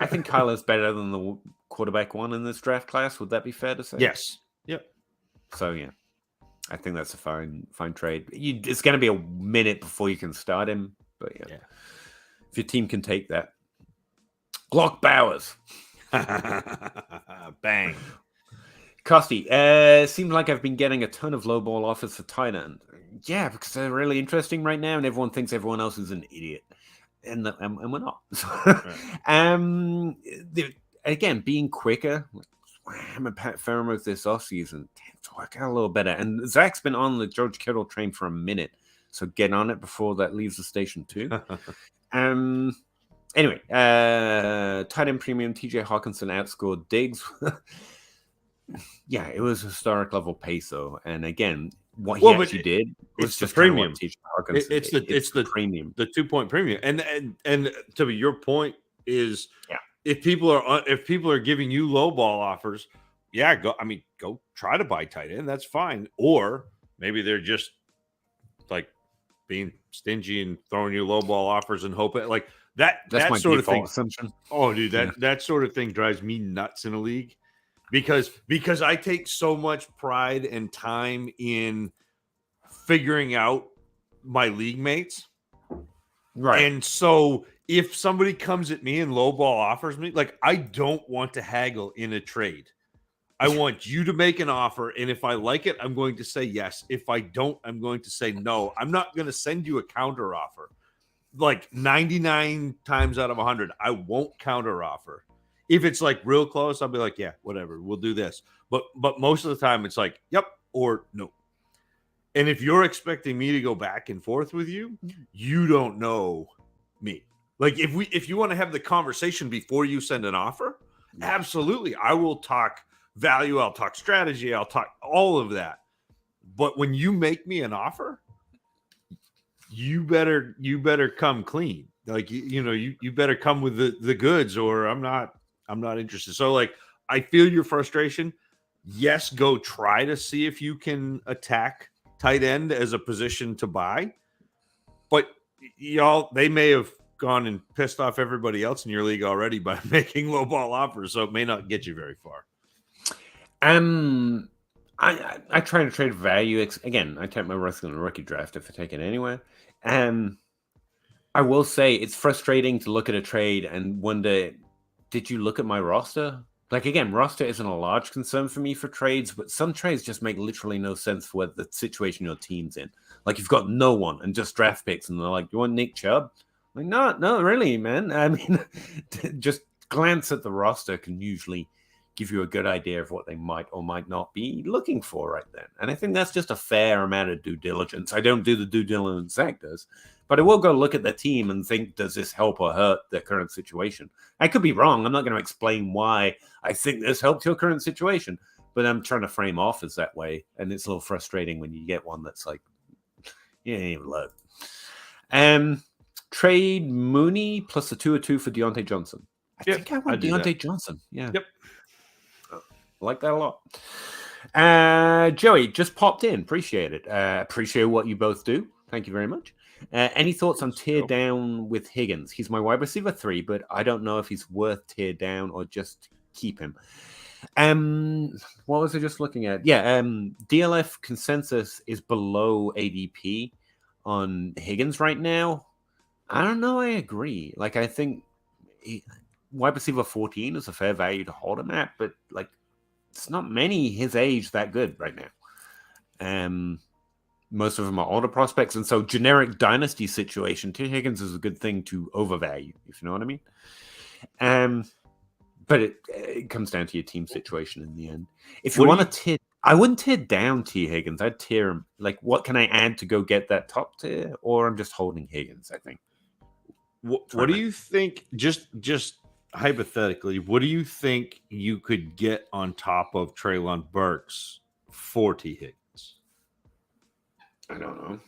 think Kyler's better than the quarterback one in this draft class. Would that be fair to say? Yes. Yep. So yeah, I think that's a fine trade. It's going to be a minute before you can start him, but yeah. If your team can take that. Glock Bowers. Bang. Costy, seems like I've been getting a ton of low ball offers for tight end. Yeah, because they're really interesting right now, and everyone thinks everyone else is an idiot. And we're not. Again, being quicker, I'm a Pat Fairmouth this offseason to work out a little better. And Zach's been on the George Kittle train for a minute, so get on it before that leaves the station too. Anyway, tight end premium, TJ Hawkinson outscored Diggs. Yeah, it was historic level pace though, and again, what he actually did was just premium. It's the premium, the 2-point premium, and to your point is, if people are giving you low ball offers, go try to buy tight end. That's fine, or maybe they're just like being stingy and throwing you low ball offers and hoping like that. That's that my sort of thing. Assumption. Oh, dude, that sort of thing drives me nuts in a league. Because I take so much pride and time in figuring out my league mates. Right. And so if somebody comes at me and lowball offers me, like, I don't want to haggle in a trade. I want you to make an offer. And if I like it, I'm going to say yes. If I don't, I'm going to say no. I'm not going to send you a counter offer. Like 99 times out of 100, I won't counter offer. If it's like real close, I'll be like, yeah, whatever, we'll do this. But most of the time it's like, yep, or no. And if you're expecting me to go back and forth with you, you don't know me. Like if you want to have the conversation before you send an offer, absolutely. I will talk value, I'll talk strategy, I'll talk all of that. But when you make me an offer, you better come clean. Like you better come with the goods, or I'm not interested. So like, I feel your frustration. Yes, go try to see if you can attack tight end as a position to buy. But they may have gone and pissed off everybody else in your league already by making low ball offers, so it may not get you very far. I try to trade value. Again, I take my risk on a rookie draft if I take it anywhere. I will say it's frustrating to look at a trade and wonder, did you look at my roster? Like, again, roster isn't a large concern for me for trades, but some trades just make literally no sense for the situation your team's in. Like, you've got no one and just draft picks, and they're like, you want Nick Chubb? I'm like, no, really, man. I mean, just glance at the roster can usually give you a good idea of what they might or might not be looking for right then. And I think that's just a fair amount of due diligence. I don't do the due diligence Zach does, but I will go look at the team and think, does this help or hurt their current situation? I could be wrong. I'm not going to explain why I think this helped your current situation, but I'm trying to frame offers that way. And it's a little frustrating when you get one that's like, yeah, look. Trade Mooney plus the 2/2 for Deontay Johnson. I think I want Deontay Johnson. Yeah. Yep. I like that a lot. Joey just popped in. Appreciate it. Appreciate what you both do. Thank you very much. Any thoughts on tear down with Higgins? He's my wide receiver 3, but I don't know if he's worth tear down or just keep him. What was I just looking at? Yeah, DLF consensus is below ADP on Higgins right now. I don't know. I agree. Like, I think wide receiver 14 is a fair value to hold him at, but like, it's not many his age that good right now. Most of them are older prospects, and so generic dynasty situation, T. Higgins is a good thing to overvalue, if you know what I mean. But it comes down to your team situation in the end. If you want to tear, I wouldn't tear down T. Higgins. I'd tear him. Like, what can I add to go get that top tier? Or I'm just holding Higgins, I think. What do you think, just hypothetically, what do you think you could get on top of Treylon Burks for T. Higgins? I don't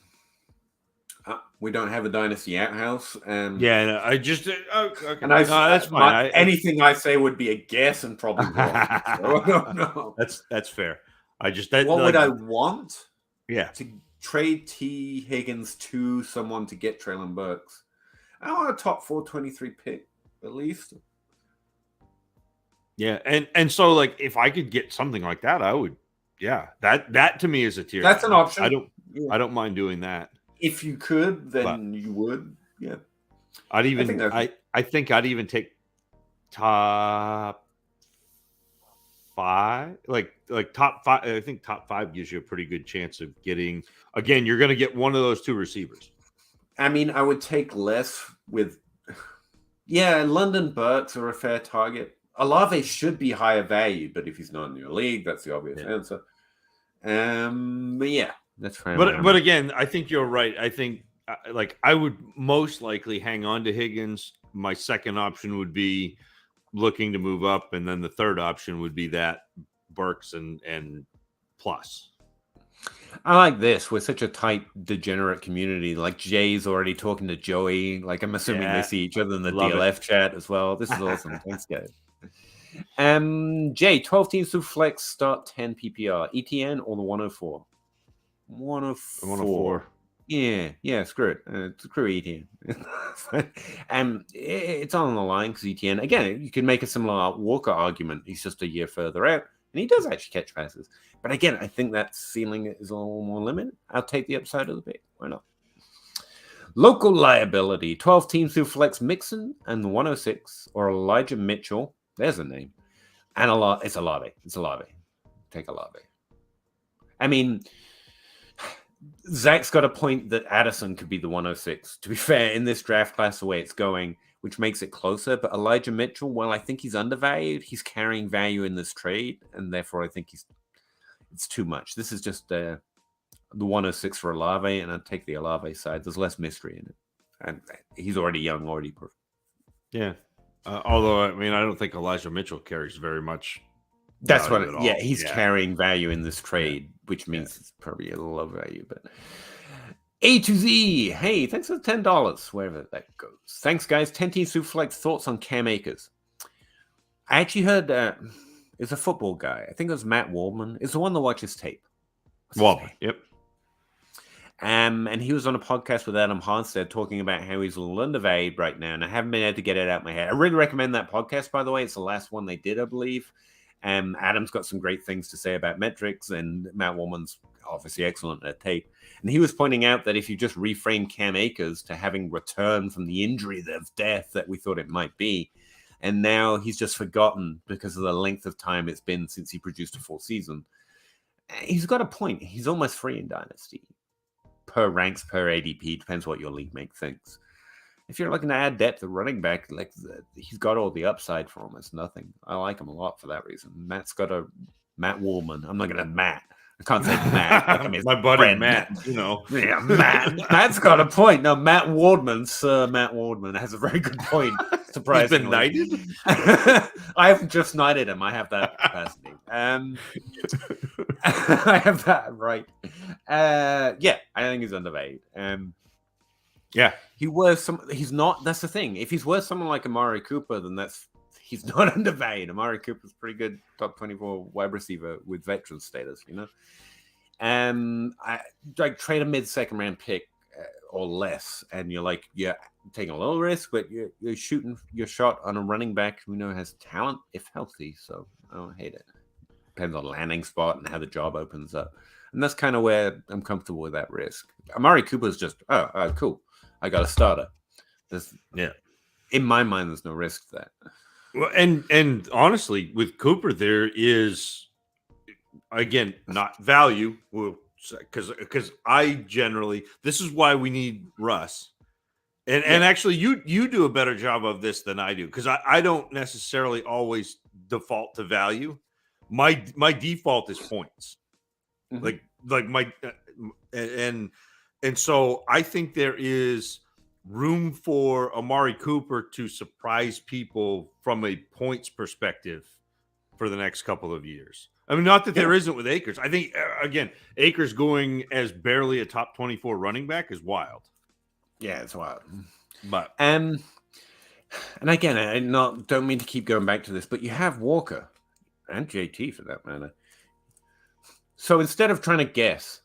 know. We don't have a dynasty outhouse. Yeah, no, I just okay. And that's fine. Anything I say would be a guess and probably wrong. So, no. That's fair. What would I want? Yeah, to trade T. Higgins to someone to get Treylon Burks. I want a top 423 pick at least. Yeah, and so like if I could get something like that, I would. Yeah, that to me is a tier. That's an option. I don't mind doing that. If you could, then you would. Yeah. I think I'd even take top 5. Like top 5. I think top 5 gives you a pretty good chance of getting. Again, you're going to get one of those 2 receivers. I mean, I would take less with. Yeah, London Burks are a fair target. Olave should be higher value, but if he's not in your league, that's the obvious answer. But yeah, that's fine. But again, I think you're right. I think like I would most likely hang on to Higgins. My second option would be looking to move up, and then the third option would be that Burks and plus. I like this. We're such a tight, degenerate community. Like Jay's already talking to Joey. Like I'm assuming they see each other in the DLF chat as well. This is awesome. Thanks, guys. Jay, 12 teams to flex, start 10 PPR. ETN or the 104? 104. Yeah, screw it. Screw ETN. It's on the line because ETN, again, you can make a similar Walker argument. He's just a year further out, and he does actually catch passes. But again, I think that ceiling is a little more limited. I'll take the upside of the pick. Why not? Local liability. 12 teams who flex Mixon and the 106 or Elijah Mitchell. There's a name. And it's Olave. It's Olave. Take Olave. I mean, Zach's got a point that Addison could be the 106. To be fair, in this draft class, the way it's going, which makes it closer. But Elijah Mitchell, well, I think he's undervalued. He's carrying value in this trade, and therefore I think it's too much. This is just the 106 for Olave, and I'd take the Olave side. There's less mystery in it. And he's already young, already perfect. Yeah. Although, I mean, I don't think Elijah Mitchell carries very much. That's what he's carrying value in this trade, which means it's probably a low value. But A to Z, hey, thanks for the $10, wherever that goes. Thanks, guys. 10 teams to flex. Thoughts on Cam Akers? I actually heard it's a football guy. I think it was Matt Waldman. It's the one that watches tape. Waldman, yep. And he was on a podcast with Adam Harstead talking about how he's a little undervalued right now, and I haven't been able to get it out of my head. I really recommend that podcast, by the way. It's the last one they did, I believe. Adam's got some great things to say about metrics, and Matt Woolman's obviously excellent at tape. And he was pointing out that if you just reframe Cam Akers to having returned from the injury of death that we thought it might be, and now he's just forgotten because of the length of time it's been since he produced a full season, he's got a point. He's almost free in Dynasty. Per ranks, per ADP, depends what your league mate thinks. If you're looking to add depth at running back, he's got all the upside for almost nothing. I like him a lot for that reason. Matt Woolman. I'm not going to Matt. I can't say Matt. Like my buddy friend. Matt, you know. Yeah, Matt. Matt's got a point. No, Matt Wardman, Sir Matt Wardman, has a very good point. Surprisingly. He's been knighted? I haven't just knighted him. I have that capacity. I have that right. Yeah, I think he's undervalued. Yeah. He's not. That's the thing. If he's worth someone like Amari Cooper, then he's not undervalued. Amari Cooper's pretty good top 24 wide receiver with veteran status, you know. I like trade a mid-second round pick or less, and you're like, yeah, taking a little risk, but you're shooting your shot on a running back who has talent if healthy. So I don't hate it. Depends on landing spot and how the job opens up, and that's kind of where I'm comfortable with that risk. Amari Cooper's just cool. I got a starter. In my mind, there's no risk to that. Well, and honestly, with Cooper, there is, again, not value. Well, because I generally, this is why we need Russ. And actually, you do a better job of this than I do, because I don't necessarily always default to value. My default is points. Mm-hmm. Like my and so I think there is room for Amari Cooper to surprise people from a points perspective for the next couple of years. I mean, not that there isn't with Akers. I think, again, Akers going as barely a top 24 running back is wild. Yeah, it's wild. But and again, I don't mean to keep going back to this, but you have Walker and JT for that matter. So instead of trying to guess,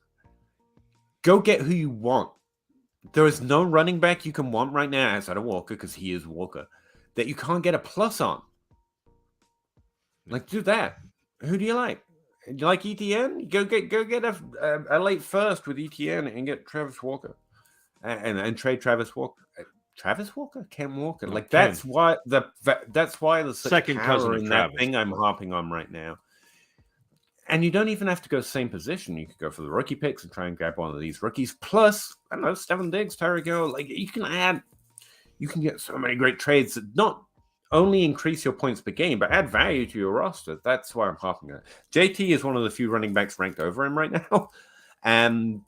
go get who you want. There is no running back you can want right now outside of Walker, because he is Walker, that you can't get a plus on. Like, do that. Who do you like? Do you like ETN? Go get a late first with ETN and get Travis Walker, and trade Travis Walker. Travis Walker, Ken Walker. No, like Ken. that's why the second cousin in of that Travis. thing I'm harping on right now. And you don't even have to go same position. You could go for the rookie picks and try and grab one of these rookies. Plus, I don't know, Stefan Diggs, Tyreek Hill. Like, you can get so many great trades that not only increase your points per game, but add value to your roster. That's why I'm harping on it. JT is one of the few running backs ranked over him right now.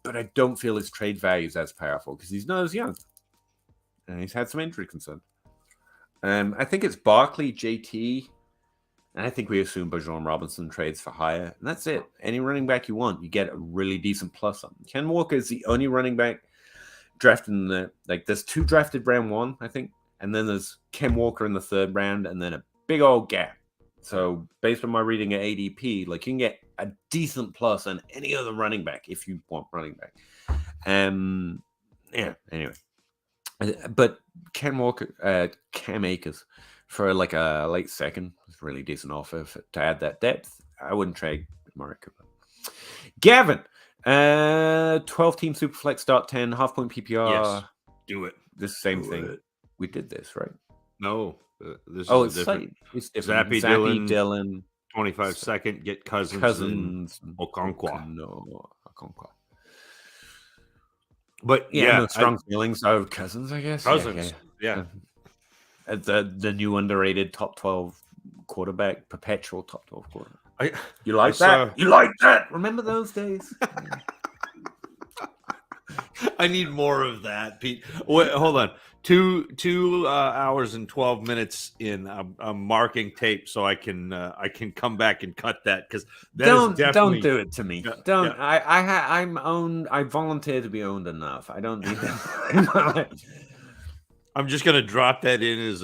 But I don't feel his trade value is as powerful because he's not as young. And he's had some injury concerns. I think it's Barkley, JT, and I think we assume Bijan Robinson trades for higher. And that's it. Any running back you want, you get a really decent plus on. Ken Walker is the only running back drafted in the, like, there's 2 drafted round 1, I think. And then there's Ken Walker in the 3rd round, and then a big old gap. So based on my reading at ADP, like, you can get a decent plus on any other running back if you want running back. Anyway. But Ken Walker, Cam Akers for like a late second was a really decent offer to add that depth. I wouldn't trade Amari Cooper. Gavin, 12-team Superflex start 10, half-point PPR. Yes, do it. This same thing. We did this, right? No. This is it's different. It's different. Zappy Dylan. 25 second, get Cousins and Okonkwo. Okonkwo. But no strong feelings out of Cousins, I guess. Cousins, yeah. The new underrated top 12 quarterback, perpetual top 12 quarterback. You like that? Remember those days? I need more of that, Pete. Wait, hold on. 2 hours and 12 minutes in. I'm marking tape so I can come back and cut that, because don't do it to me. Don't. Yeah. I'm owned. I volunteer to be owned enough. I don't need that. I'm just gonna drop that in as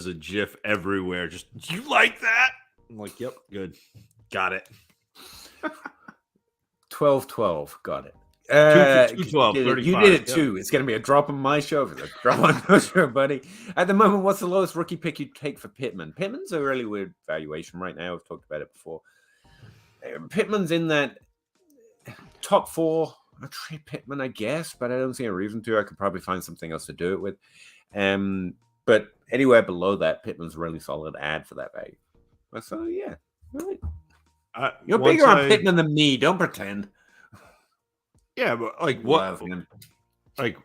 a GIF everywhere. Just, you like that? I'm like, yep, good, got it. 12-12, got it. 2-12, you did it too. It's going to be a drop on my show. It's a drop on your show, buddy. At the moment, what's the lowest rookie pick you'd take for Pittman? Pittman's a really weird valuation right now. We've talked about it before. Pittman's in that top 4. I'd trade Pittman, I guess, but I don't see a reason to. I could probably find something else to do it with. But anywhere below that, Pittman's a really solid ad for that value. So, yeah. Right. You're bigger on Pittman than me. Don't pretend. Yeah, but like what? Like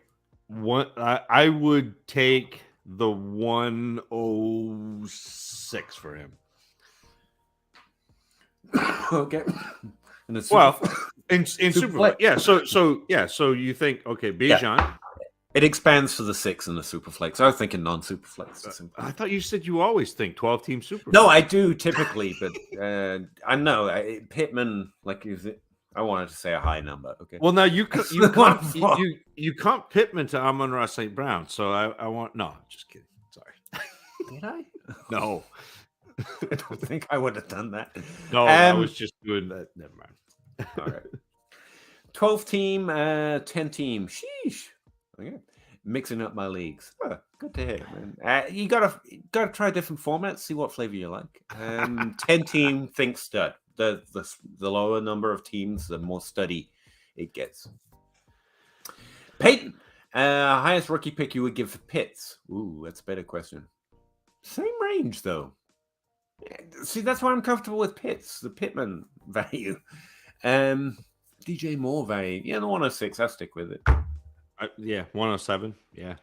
what? I would take the 106 for him. Okay. In Superflex, yeah. So you think, okay, Bijan? Yeah. It expands for the 6 in the Superflex. I was thinking non-Superflex. I thought you said you always think 12-team Superflex. No, I do typically, but I know Pittman. Like, is it? I wanted to say a high number. Okay. Well, now you comp Pittman to Amon-Ra St. Brown, so I want just kidding. Sorry. Did I? No. I don't think I would have done that. No, I was just doing that. Never mind. All right. 12 team, 10 team. Sheesh. Okay. Mixing up my leagues. Oh, good to hear, man. You gotta try different formats, see what flavor you like. 10 team, think stud. The lower number of teams, the more study it gets. Peyton, highest rookie pick you would give for Pitts? Ooh, that's a better question. Same range though. See, that's why I'm comfortable with Pitts, the Pittman value. DJ Moore value. Yeah, the 106. I'll stick with it. Yeah, 107. Yeah.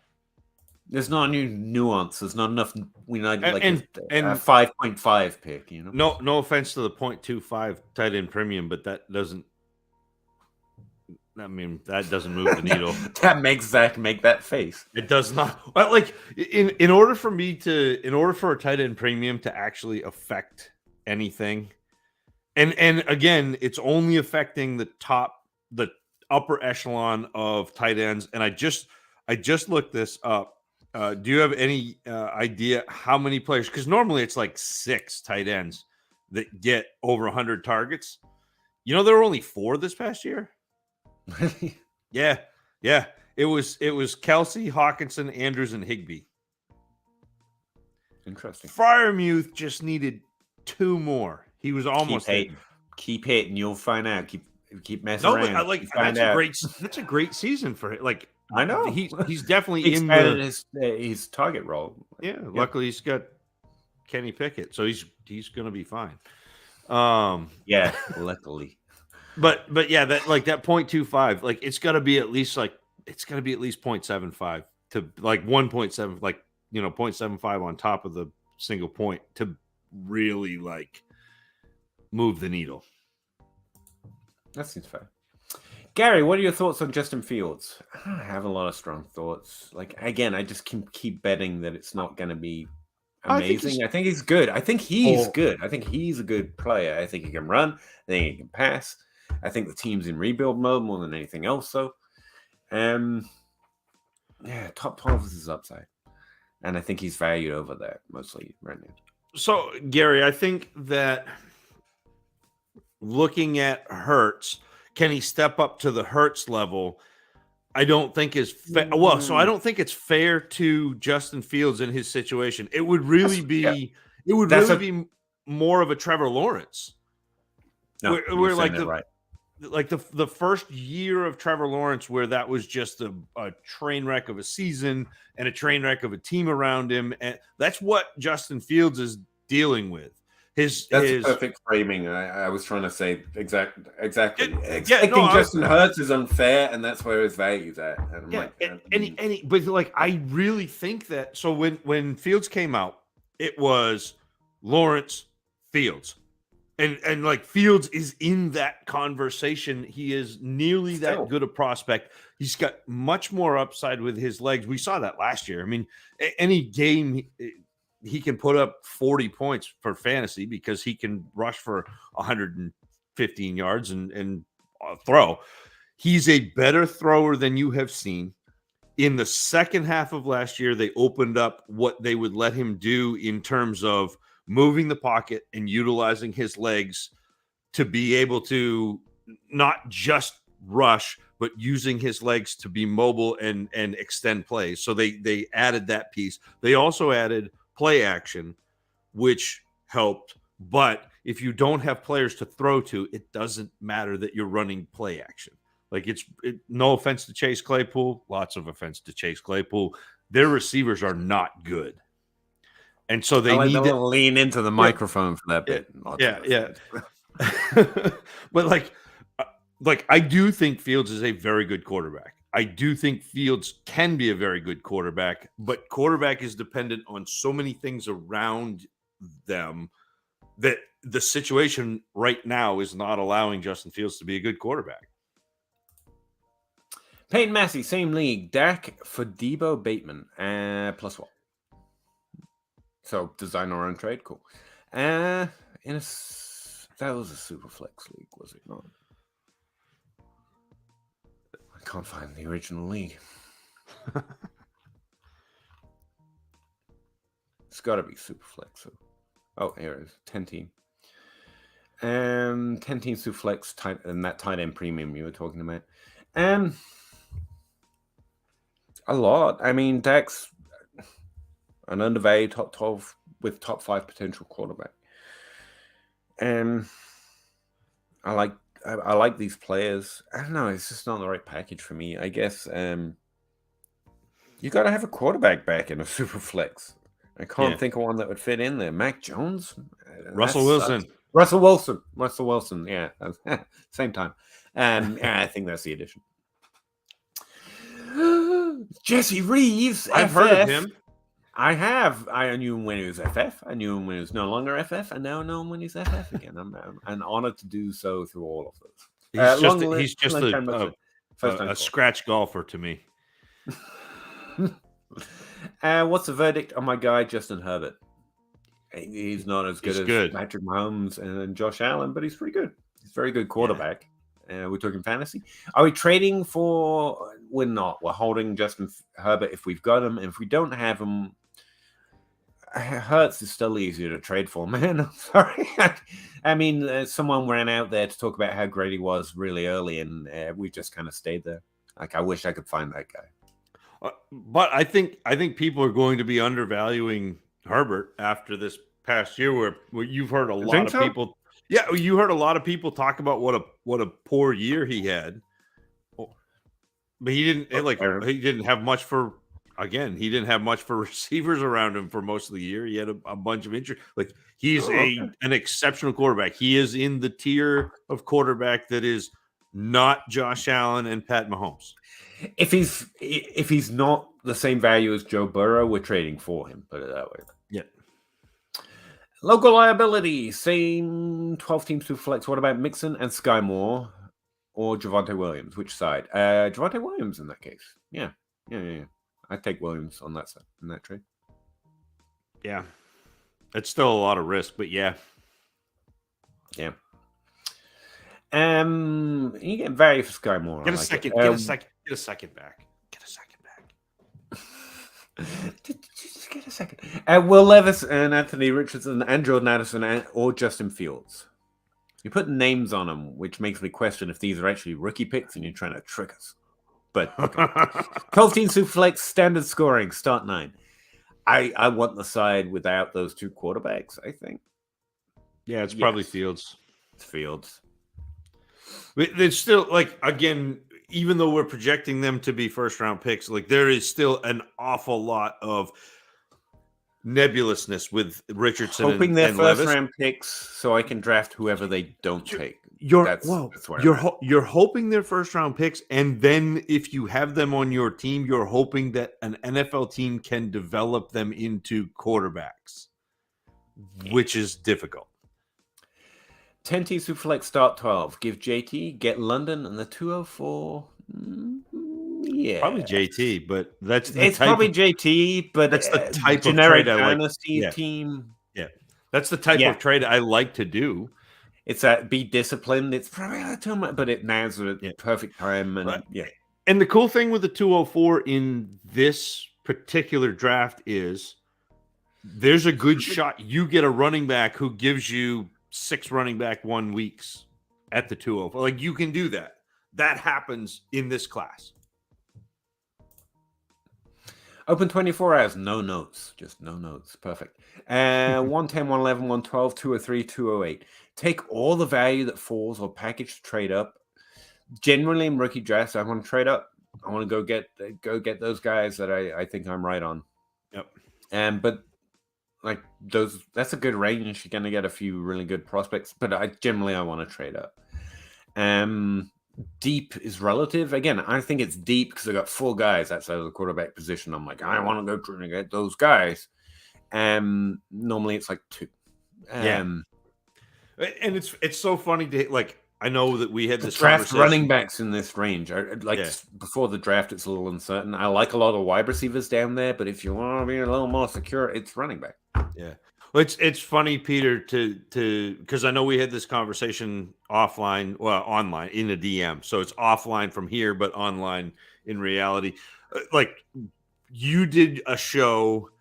There's not a new nuance. There's not enough. We need like and a 5.5 pick. You know. No offense to the 0.25 tight end premium, but that doesn't. I mean, that doesn't move the needle. That makes Zach make that face. It does not. But like in order for a tight end premium to actually affect anything, and again, it's only affecting the upper echelon of tight ends. And I just looked this up. Do you have any idea how many players? Because normally it's like 6 tight ends that get over 100 targets. You know, there were only 4 this past year. Really? Yeah. It was Kelsey, Hawkinson, Andrews, and Higbee. Interesting. Freiermuth just needed 2 more. He was almost keep hitting. You'll find out. Keep messing around. No, but that's a great season for him. Like, I know he's definitely in his target role. Yeah, luckily he's got Kenny Pickett, so he's going to be fine. Yeah, luckily. But yeah, that 0.25, like it's got to be at least 0.75 to like 1.7, like 0.75 on top of the single point to really like move the needle. That seems fair. Gary, what are your thoughts on Justin Fields? I don't have a lot of strong thoughts. Like, again, I just keep betting that it's not going to be amazing. I think he's good. I think he's good. I think he's a good player. I think he can run. I think he can pass. I think the team's in rebuild mode more than anything else, though. Yeah, top 12 is his upside. And I think he's valued over that mostly right now. So, Gary, I think that looking at Hurts, can he step up to the Hurts level? I don't think is fair. Well, so I don't think it's fair to Justin Fields in his situation. It would really be more of a Trevor Lawrence. No, we're like right. Like the first year of Trevor Lawrence, where that was just a train wreck of a season and a train wreck of a team around him, and that's what Justin Fields is dealing with. That's perfect framing. I was trying to say exactly. Expecting Justin Hurts is unfair, and that's where his value's at. And but like I really think that. So when Fields came out, it was Lawrence, Fields. And like Fields is in that conversation. He is nearly that good a prospect. He's got much more upside with his legs. We saw that last year. I mean, any game he can put up 40 points for fantasy because he can rush for 115 yards and throw. He's a better thrower than you have seen. In the second half of last year, they opened up what they would let him do in terms of moving the pocket and utilizing his legs to be able to not just rush, but using his legs to be mobile and extend plays. So they added that piece. They also added play action, which helped. But if you don't have players to throw to, it doesn't matter that you're running play action. Like no offense to Chase Claypool, lots of offense to Chase Claypool. Their receivers are not good. And so they need to lean into the microphone for that bit. Yeah. But like I do think Fields is a very good quarterback. I do think Fields can be a very good quarterback, but quarterback is dependent on so many things around them that the situation right now is not allowing Justin Fields to be a good quarterback. Peyton Massey, same league. Dak for Debo Bateman. Plus what? So design our own trade, cool. That was a super flex league, was it not? I can't find the original league. It's got to be super flex. So Oh, here it is. 10 team. 10 teams to flex tight and that tight end premium you were talking about. A lot. I mean, Dak's an undervalued top 12 with top 5 potential quarterback. I like these players. I don't know. It's just not the right package for me. I guess you got to have a quarterback back in a super flex. I can't think of one that would fit in there. Mac Jones, Russell Wilson. Russell Wilson. Yeah, same time. I think that's the addition. Jesse Reeves. I've heard of him. I have. I knew him when he was FF. I knew him when he was no longer FF, and now I know him when he's FF again. I'm honored to do so through all of those. He's just a scratch golfer to me. What's the verdict on my guy Justin Herbert? He's not as good as Patrick Mahomes and Josh Allen, but he's pretty good. He's a very good quarterback. We're talking fantasy. Are we trading for? We're not. We're holding Justin Herbert if we've got him, and if we don't have him, Hurts is still easier to trade for, man. I'm sorry. I mean, someone ran out there to talk about how great he was really early, and we just kind of stayed there. Like, I wish I could find that guy. But I think people are going to be undervaluing Herbert after this past year, where you've heard a lot of people. Yeah, you heard a lot of people talk about what a poor year he had, but he didn't he didn't have much for. Again, he didn't have much for receivers around him for most of the year. He had a bunch of injuries. Like, he's an exceptional quarterback. He is in the tier of quarterback that is not Josh Allen and Pat Mahomes. If he's not the same value as Joe Burrow, we're trading for him. Put it that way. Yeah. Local liability, same 12 teams to flex. What about Mixon and Sky Moore or Javonte Williams? Which side? Javonte Williams in that case. Yeah. I'd take Williams on that side in that trade. Yeah. It's still a lot of risk, but yeah. Yeah. You get value for Sky Moore. Get a second back. Get a second back. Just get a second. Will Levis and Anthony Richardson and Jordan Addison or Justin Fields. You put names on them, which makes me question if these are actually rookie picks and you're trying to trick us. But okay. 12 teams who flex standard scoring, start 9. I want the side without those two quarterbacks, I think. Yeah, it's probably Fields. It's Fields. It's still, like, again, even though we're projecting them to be first-round picks, like, there is still an awful lot of nebulousness with Richardson hoping they're and Levis. First-round picks so I can draft whoever they don't take. You're hoping they're first-round picks, and then if you have them on your team, you're hoping that an NFL team can develop them into quarterbacks, which is difficult. 10 teams who flex start 12. Give JT, get London, and the 204. Yeah, probably JT, but that's JT, but that's the type of generic trade dynasty team. Yeah, that's the type of trade I like to do. It's be disciplined. It's probably a too much, but now's a perfect time. And and the cool thing with the 204 in this particular draft is there's a good shot you get a running back who gives you 6 running back 1 weeks at the 204. Like, you can do that. That happens in this class. Open 24 hours, no notes. Just no notes. Perfect. 110, 111, 112, 203, 208. Take all the value that falls or package to trade up. Generally in rookie drafts, I want to trade up. I want to go get those guys that I think I'm right on. Yep. But like those, that's a good range. You're going to get a few really good prospects, but I want to trade up. Deep is relative. Again, I think it's deep because I got 4 guys outside of the quarterback position. I'm like, I want to go trying to get those guys. Normally it's like 2. And it's so funny to, like, I know that we had this draft running backs in this range. Before the draft, it's a little uncertain. I like a lot of wide receivers down there, but if you want to be a little more secure, it's running back. Yeah. Well, it's funny, Peter, to because I know we had this conversation online in a DM. So it's offline from here, but online in reality. Like, you did a show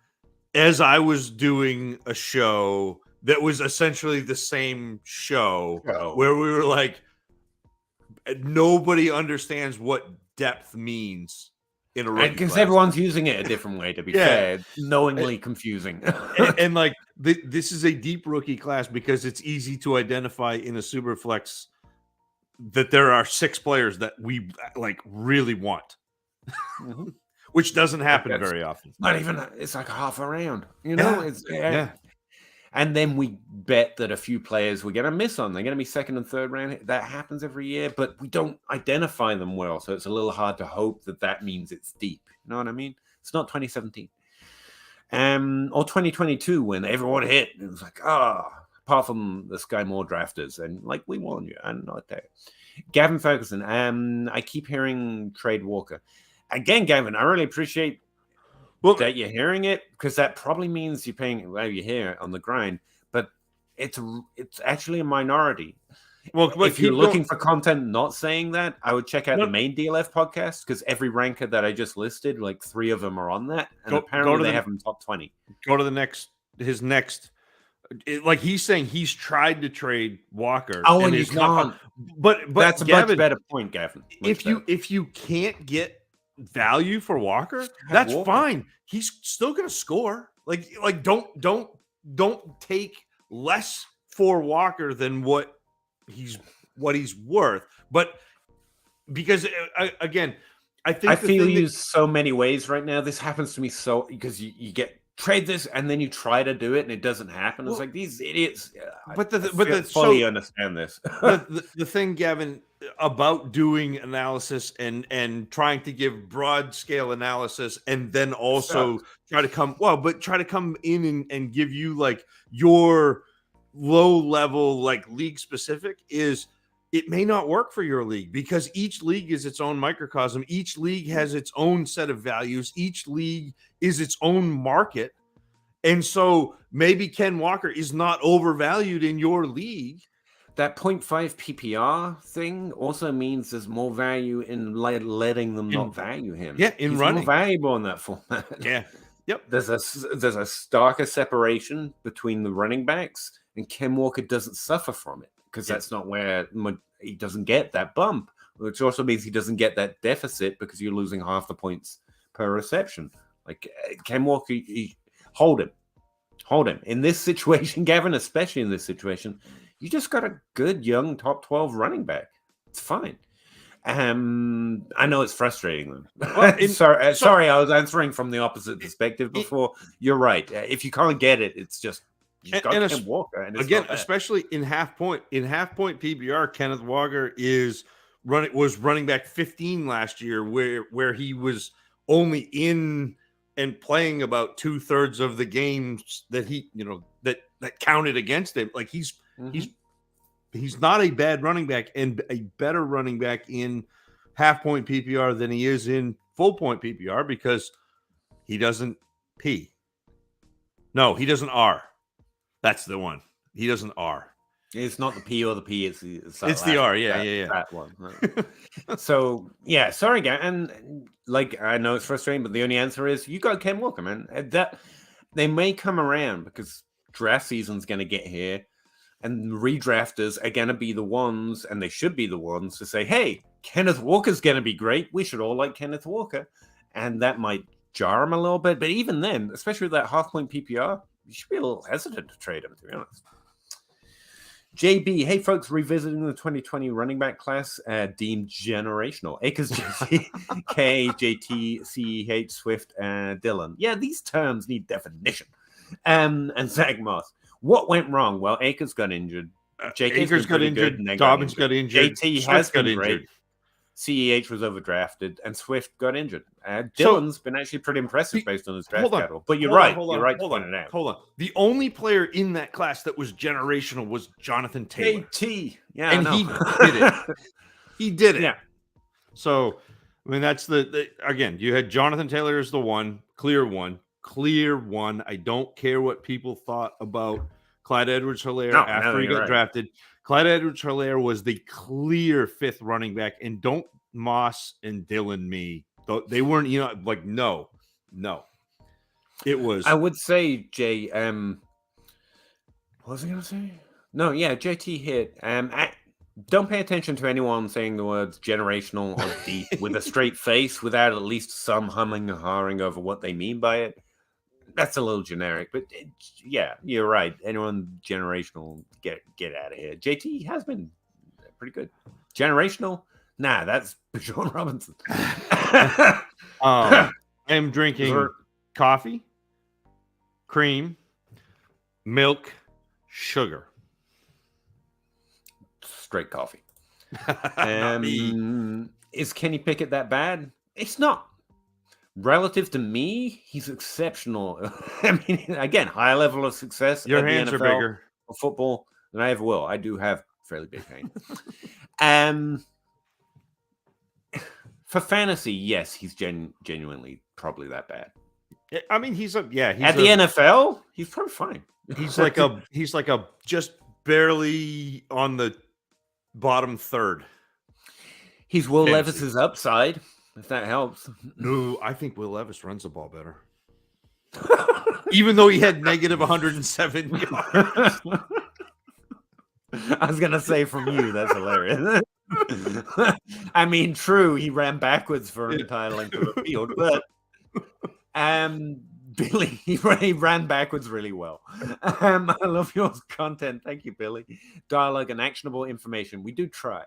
as I was doing a show that was essentially the same show Oh. where we were like, nobody understands what depth means in a rookie Because class. everyone's using it a different way, to be fair, knowingly confusing. and like this is a deep rookie class because it's easy to identify in a super flex that there are 6 players that we like really want, which doesn't happen very often. Not even, it's like half a round, you know? Yeah. And then we bet that a few players we're going to miss on. They're going to be second and third round. That happens every year, but we don't identify them well. So it's a little hard to hope that means it's deep. You know what I mean? It's not 2017. Or 2022 when everyone hit. It was like, apart from the Sky Moore drafters. And like, we warned you. I'm not there. Gavin Ferguson. I keep hearing trade Walker. Again, Gavin, I really appreciate that you're hearing it, because that probably means you're paying, well, you hear it on the grind, but it's actually a minority. Well, if you're looking for content not saying that, I would check out the main DLF podcast, because every ranker that I just listed, like 3 of them are on that, and apparently they have them top 20. Go to his next. Like he's saying, he's tried to trade Walker. Oh, and he's not. But that's Gavin, a much better point, Gavin. If you can't get value for Walker, that's fine. He's still going to score. Like don't take less for Walker than what he's worth. But because again, I feel you so many ways right now. This happens to me because you get trade this and then you try to do it and it doesn't happen. It's like these idiots. But fully understand this. the thing, Gavin, about doing analysis and trying to give broad scale analysis and then also try to come in and give you like your low level, like league specific, is it may not work for your league, because each league is its own microcosm. Each league has its own set of values. Each league is its own market. And so maybe Ken Walker is not overvalued in your league. That 0.5 PPR thing also means there's more value in letting them not value him. Yeah, he's running. More valuable in that format. Yeah. Yep. There's a starker separation between the running backs, and Ken Walker doesn't suffer from it, because that's not where he doesn't get that bump, which also means he doesn't get that deficit, because you're losing half the points per reception. Like Ken Walker, hold him in this situation, Gavin, especially in this situation. You just got a good young top 12 running back. It's fine. I know it's frustrating them. Well, sorry, I was answering from the opposite perspective before. You're right. If you can't get it, it's just you've got Kenneth Walker. And again, especially in half point PPR, Kenneth Walker was running back 15 last year, where he was only in and playing about 2/3 of the games that he, that counted against him. Like he's not a bad running back, and a better running back in half point PPR than he is in full point PPR, because he doesn't P. No, he doesn't R. That's the one. He doesn't R. It's not the P or the P. It's the R. Yeah. That one. Right. So yeah, sorry, guys. And like, I know it's frustrating, but the only answer is you got Ken Walker, man. That they may come around, because draft season's going to get here, and redrafters are going to be the ones, and they should be the ones, to say, "Hey, Kenneth Walker's going to be great. We should all like Kenneth Walker," and that might jar him a little bit. But even then, especially with that half point PPR, you should be a little hesitant to trade him, to be honest. JB, hey folks, revisiting the 2020 running back class deemed generational. Akers, JC, K, JT, CEH, Swift, and Dylan. Yeah, these terms need definition. And Zach Moss. What went wrong? Well, Akers got injured. Akers got injured. Dobbins got injured. JT has got injured. CEH was overdrafted, and Swift got injured. Dylan's been actually pretty impressive based on his draft capital. But you're right. You're right to point it out. Hold on. The only player in that class that was generational was Jonathan Taylor. JT. Yeah, and he did it. He did it. Yeah. So, I mean, that's the again, you had Jonathan Taylor as the one, clear one. I don't care what people thought about Clyde Edwards-Helaire after he got drafted. Clyde Edwards-Helaire was the clear 5th running back, and don't Moss and Dylan me. They weren't, no. It was. I would say, Jay, What was I going to say? No, yeah, JT hit. Don't pay attention to anyone saying the words generational or deep with a straight face without at least some humming and hawing over what they mean by it. That's a little generic, but yeah, you're right. Anyone generational, get out of here. JT has been pretty good. Generational? Nah, that's Sean Robinson. I'm drinking coffee, cream, milk, sugar. Straight coffee. Not me. Is Kenny Pickett that bad? It's not. Relative to me, he's exceptional. I mean, again, high level of success. Your hands are bigger for football than I ever will. I do have fairly big hands. For fantasy, yes, he's genuinely probably that bad. I mean, he's the NFL, he's probably fine. He's like a just barely on the bottom third. He's Will Levis's upside, if that helps. No, I think Will Levis runs the ball better. Even though he had negative 107 yards. I was gonna say from you, that's hilarious. I mean, true, he ran backwards for an entire length of the field, but Billy, he ran backwards really well. I love your content. Thank you, Billy. Dialogue and actionable information. We do try.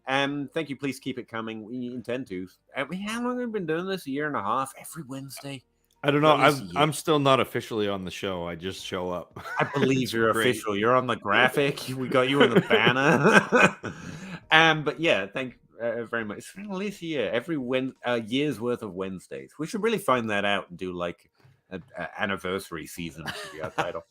Thank you. Please keep it coming. We intend to. How long have we been doing this? A year and a half? Every Wednesday? I don't know. I'm still not officially on the show. I just show up. I believe you're official. You're on the graphic. We got you in the banner. But yeah, thank you very much. It's been at least a year. Every year's worth of Wednesdays. We should really find that out and do like an anniversary season to be our title.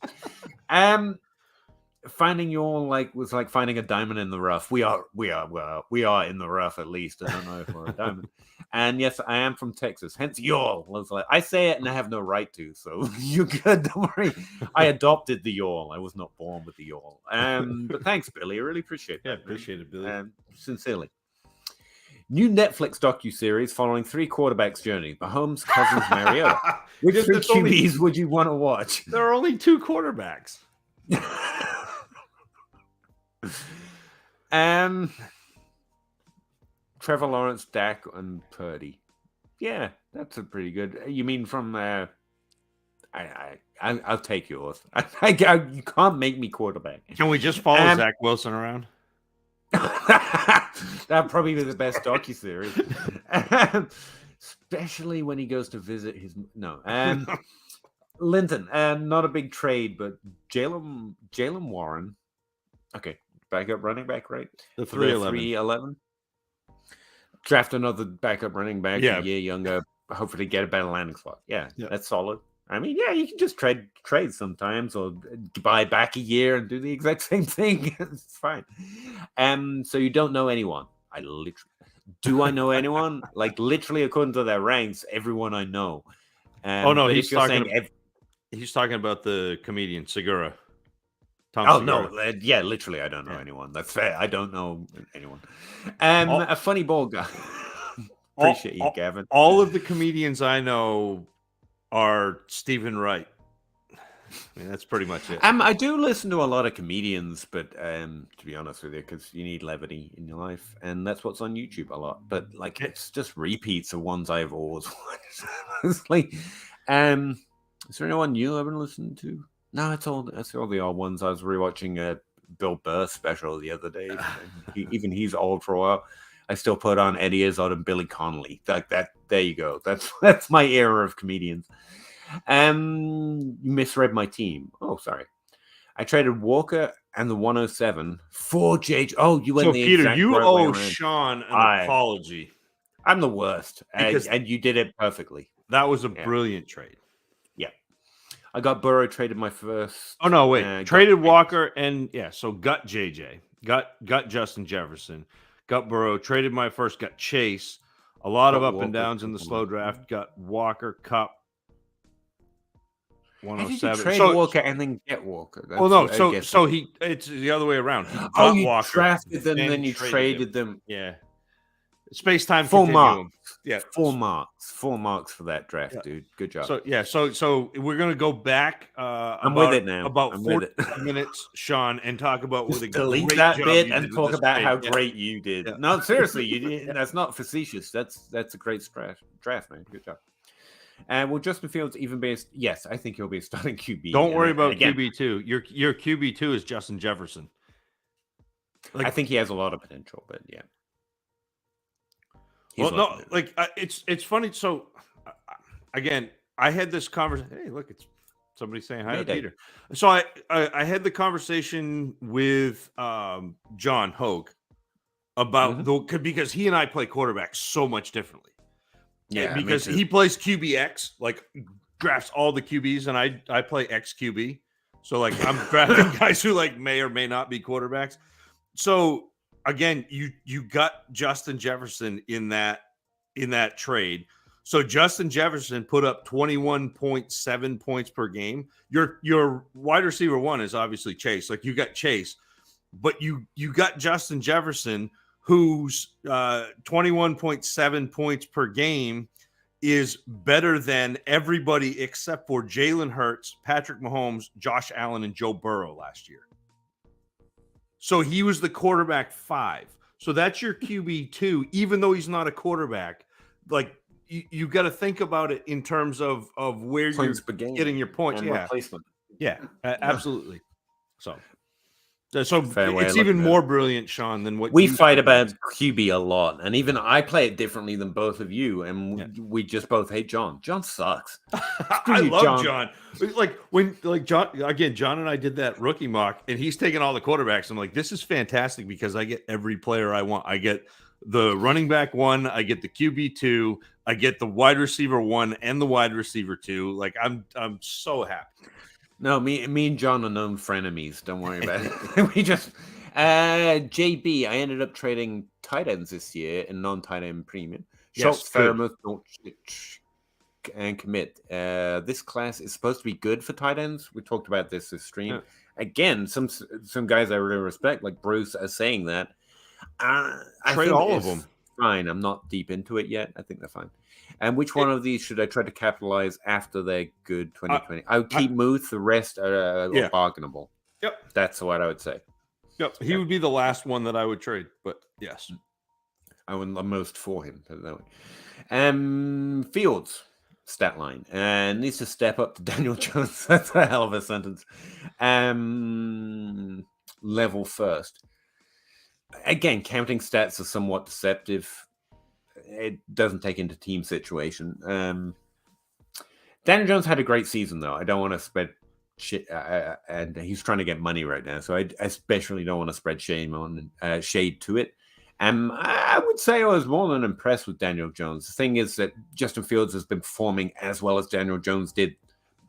Finding your was like finding a diamond in the rough. We are in the rough at least. I don't know if we're a diamond. And yes, I am from Texas. Hence y'all. I say it and I have no right to. So you're good. Don't worry. I adopted the y'all. I was not born with the y'all. But thanks, Billy. I really appreciate that. Yeah, appreciate it, Billy. Sincerely. New Netflix docuseries following 3 quarterbacks' journey. Mahomes, Cousins, Mariota. Which 3 QBs would you want to watch? There are only 2 quarterbacks. Trevor Lawrence, Dak, and Purdy. Yeah, that's a pretty good. You mean from? I'll take yours. You can't make me quarterback. Can we just follow Zach Wilson around? That'd probably be the best docuseries, especially when he goes to visit his Linton. Not a big trade, but Jalen Warren. Okay, backup running back, right? The 311. Draft another backup running back, a year younger, hopefully get a better landing spot. Yeah, that's solid. I mean, yeah, you can just trade sometimes or buy back a year and do the exact same thing. It's fine. So you don't know anyone. Do I know anyone? Like literally according to their ranks, everyone I know. Oh no, he's talking about the comedian Segura. Segura. No, yeah, literally I don't know anyone. That's fair. I don't know anyone. A funny ball guy. Appreciate you, Gavin. All of the comedians I know are Stephen Wright. I mean, that's pretty much it. I do listen to a lot of comedians, but to be honest with you, because you need levity in your life, and that's what's on YouTube a lot. But like, it's just repeats of ones I've always watched. It's like, is there anyone new I've been listening to? No, it's all the old ones. I was rewatching a Bill Burr special the other day. Even he's old for a while. I still put on Eddie Izzard and Billy Connolly. Like that. There you go. That's my era of comedians. You misread my team. Oh, sorry. I traded Walker and the 107 for JJ. Oh, you went so the Peter, exact you right owe way around. Sean an apology. I'm the worst, and you did it perfectly. That was a brilliant trade. Yeah, I got Burrow, traded my first. Oh no, wait, traded Walker and so got JJ, got Justin Jefferson, got Burrow, traded my first, got Chase. A lot of up and downs in the slow draft. Got Walker, Cup. 107. Did you trade Walker and then get Walker? Well, no. So it's the other way around. You Walker, drafted them, then you traded them. Yeah. Space-time Full continuum. marks. Yeah. Full marks for that draft, Yeah. dude. Good job. So we're gonna go back I'm with it now. about I'm 40 with it. minutes, Sean, and talk about what a Just delete great that job bit you and did with talk this about trade. how Yeah. great you did. Yeah. No, seriously, you did. Yeah. That's not facetious. That's a great draft, man. Good job. And will Justin Fields even be? Yes, I think he'll be a starting QB. Don't worry about again, QB2. Your QB2 is Justin Jefferson. I think he has a lot of potential, but yeah. It's funny. So again, I had this conversation. Hey, look, it's somebody saying hi to Peter. So I had the conversation with John Hogue about because he and I play quarterback so much differently. Yeah, because he plays QBX, like drafts all the QBs, and I play XQB. So like I'm drafting guys who like may or may not be quarterbacks. So again, you got Justin Jefferson in that trade. So Justin Jefferson put up 21.7 points per game. Your wide receiver one is obviously Chase. Like you got Chase, but you got Justin Jefferson, who's 21.7 points per game is better than everybody except for Jalen Hurts, Patrick Mahomes, Josh Allen, and Joe Burrow last year. So he was the quarterback 5. So that's your QB2, even though he's not a quarterback. Like you got to think about it in terms of where points you're getting your points. And replacement. Yeah, absolutely. So Fair it's even more brilliant, Sean, than what we fight about QB a lot, and even I play it differently than both of you, and we just both hate John. John sucks. I love John. Like John and I did that rookie mock, and he's taking all the quarterbacks. I'm like, this is fantastic because I get every player I want. I get the running back 1, I get the QB 2, I get the wide receiver 1 and the wide receiver 2. Like I'm so happy. No, me and John are known frenemies. Don't worry about it. We just JB. I ended up trading tight ends this year in non-tight end premium. Schultz, Fairmouth, and commit. This class is supposed to be good for tight ends. We talked about this stream. Yeah. Again, some guys I really respect, like Bruce, are saying that. I trade all of them. Fine. I'm not deep into it yet. I think they're fine. And which one of these should I try to capitalize after their good 2020? I would keep Muth. The rest are bargainable. Yep. That's what I would say. Yep. He would be the last one that I would trade, but yes. I would most for him. Put it that way. Fields, stat line. Needs to step up to Daniel Jones. That's a hell of a sentence. Level first. Again, counting stats are somewhat deceptive. It doesn't take into team situation. Daniel Jones had a great season, though. I don't want to spread shit, and he's trying to get money right now, so I especially don't want to spread shade to it. I would say I was more than impressed with Daniel Jones. The thing is that Justin Fields has been performing as well as Daniel Jones did,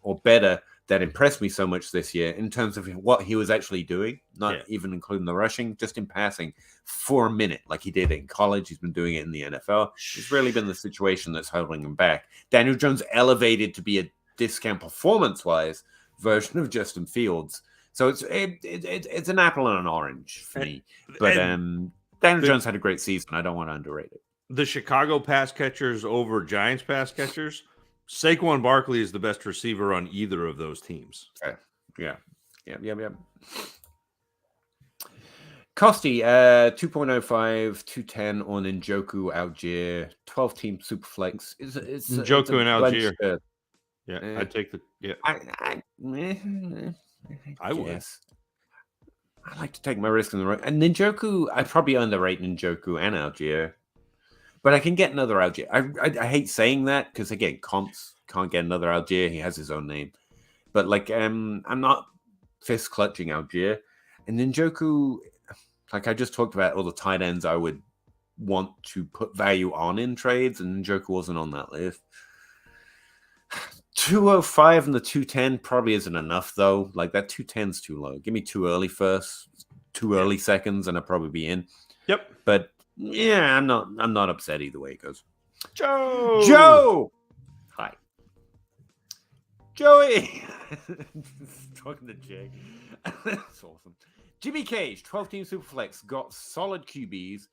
or better. That impressed me so much this year in terms of what he was actually doing, not even including the rushing, just in passing for a minute, like he did in college. He's been doing it in the NFL. It's really been the situation that's holding him back. Daniel Jones elevated to be a discount performance-wise version of Justin Fields. So it's an apple and an orange for me. But Daniel Jones had a great season. I don't want to underrate it. The Chicago pass catchers over Giants pass catchers. Saquon Barkley is the best receiver on either of those teams. Okay. Yeah. Costi, 2.05, 210 on Njoku, Algier, 12-team Superflex. It's Njoku and Algier. I'd take the I would. Yes. I like to take my risk in the right. And Njoku, I probably underrate Njoku and Algier. But I can get another Algier. I hate saying that because, again, comps can't get another Algier. He has his own name. But, I'm not fist clutching Algier. And Njoku, like I just talked about all the tight ends I would want to put value on in trades, and Njoku wasn't on that list. 205 and the 210 probably isn't enough, though. Like, that 210's too low. Give me 2 early firsts, 2 early seconds, and I'll probably be in. Yep. But yeah, I'm not upset either way it goes. Joe! Hi. Joey! Talking to Jay. That's awesome. Jimmy Cage, 12-team Superflex, got solid QBs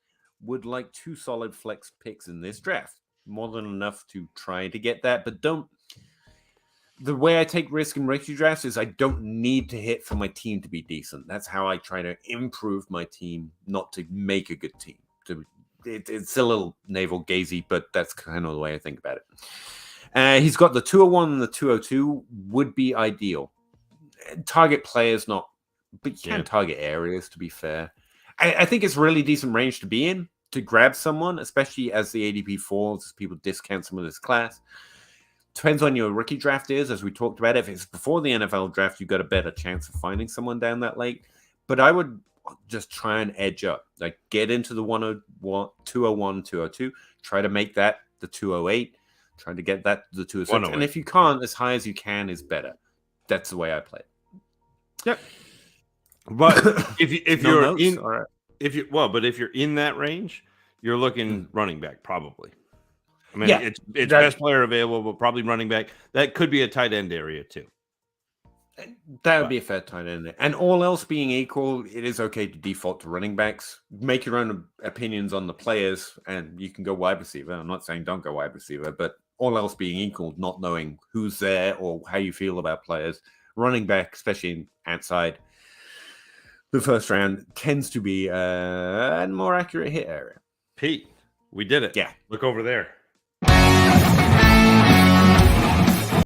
would like 2 solid flex picks in this draft. More than enough to try to get that, but don't. The way I take risk in rookie drafts is I don't need to hit for my team to be decent. That's how I try to improve my team, not to make a good team. It's a little navel-gazy, but that's kind of the way I think about it. He's got the 201 and the 202 would be ideal. Target players, not, but you can target areas, to be fair. I think it's really decent range to be in, to grab someone, especially as the ADP falls, as people discount some of this class. Depends on your rookie draft is, as we talked about. If it's before the NFL draft, you've got a better chance of finding someone down that late. But I would just try and edge up. Like, get into the 101, 201, 202. Try to make that the 208. Try to get that to the 206. And if you can't, as high as you can is better. That's the way I play it. Yep. But if No you're notes? in, All right. if you're in that range, you're looking running back probably. I mean, Yeah, it's best player available, but probably running back. That could be a tight end area too. That would be a fair tight end. And all else being equal, it is okay to default to running backs. Make your own opinions on the players, and you can go wide receiver. I'm not saying don't go wide receiver, but all else being equal, not knowing who's there or how you feel about players, running back, especially outside the first round, tends to be a more accurate hit area. Pete, we did it. Yeah. Look over there.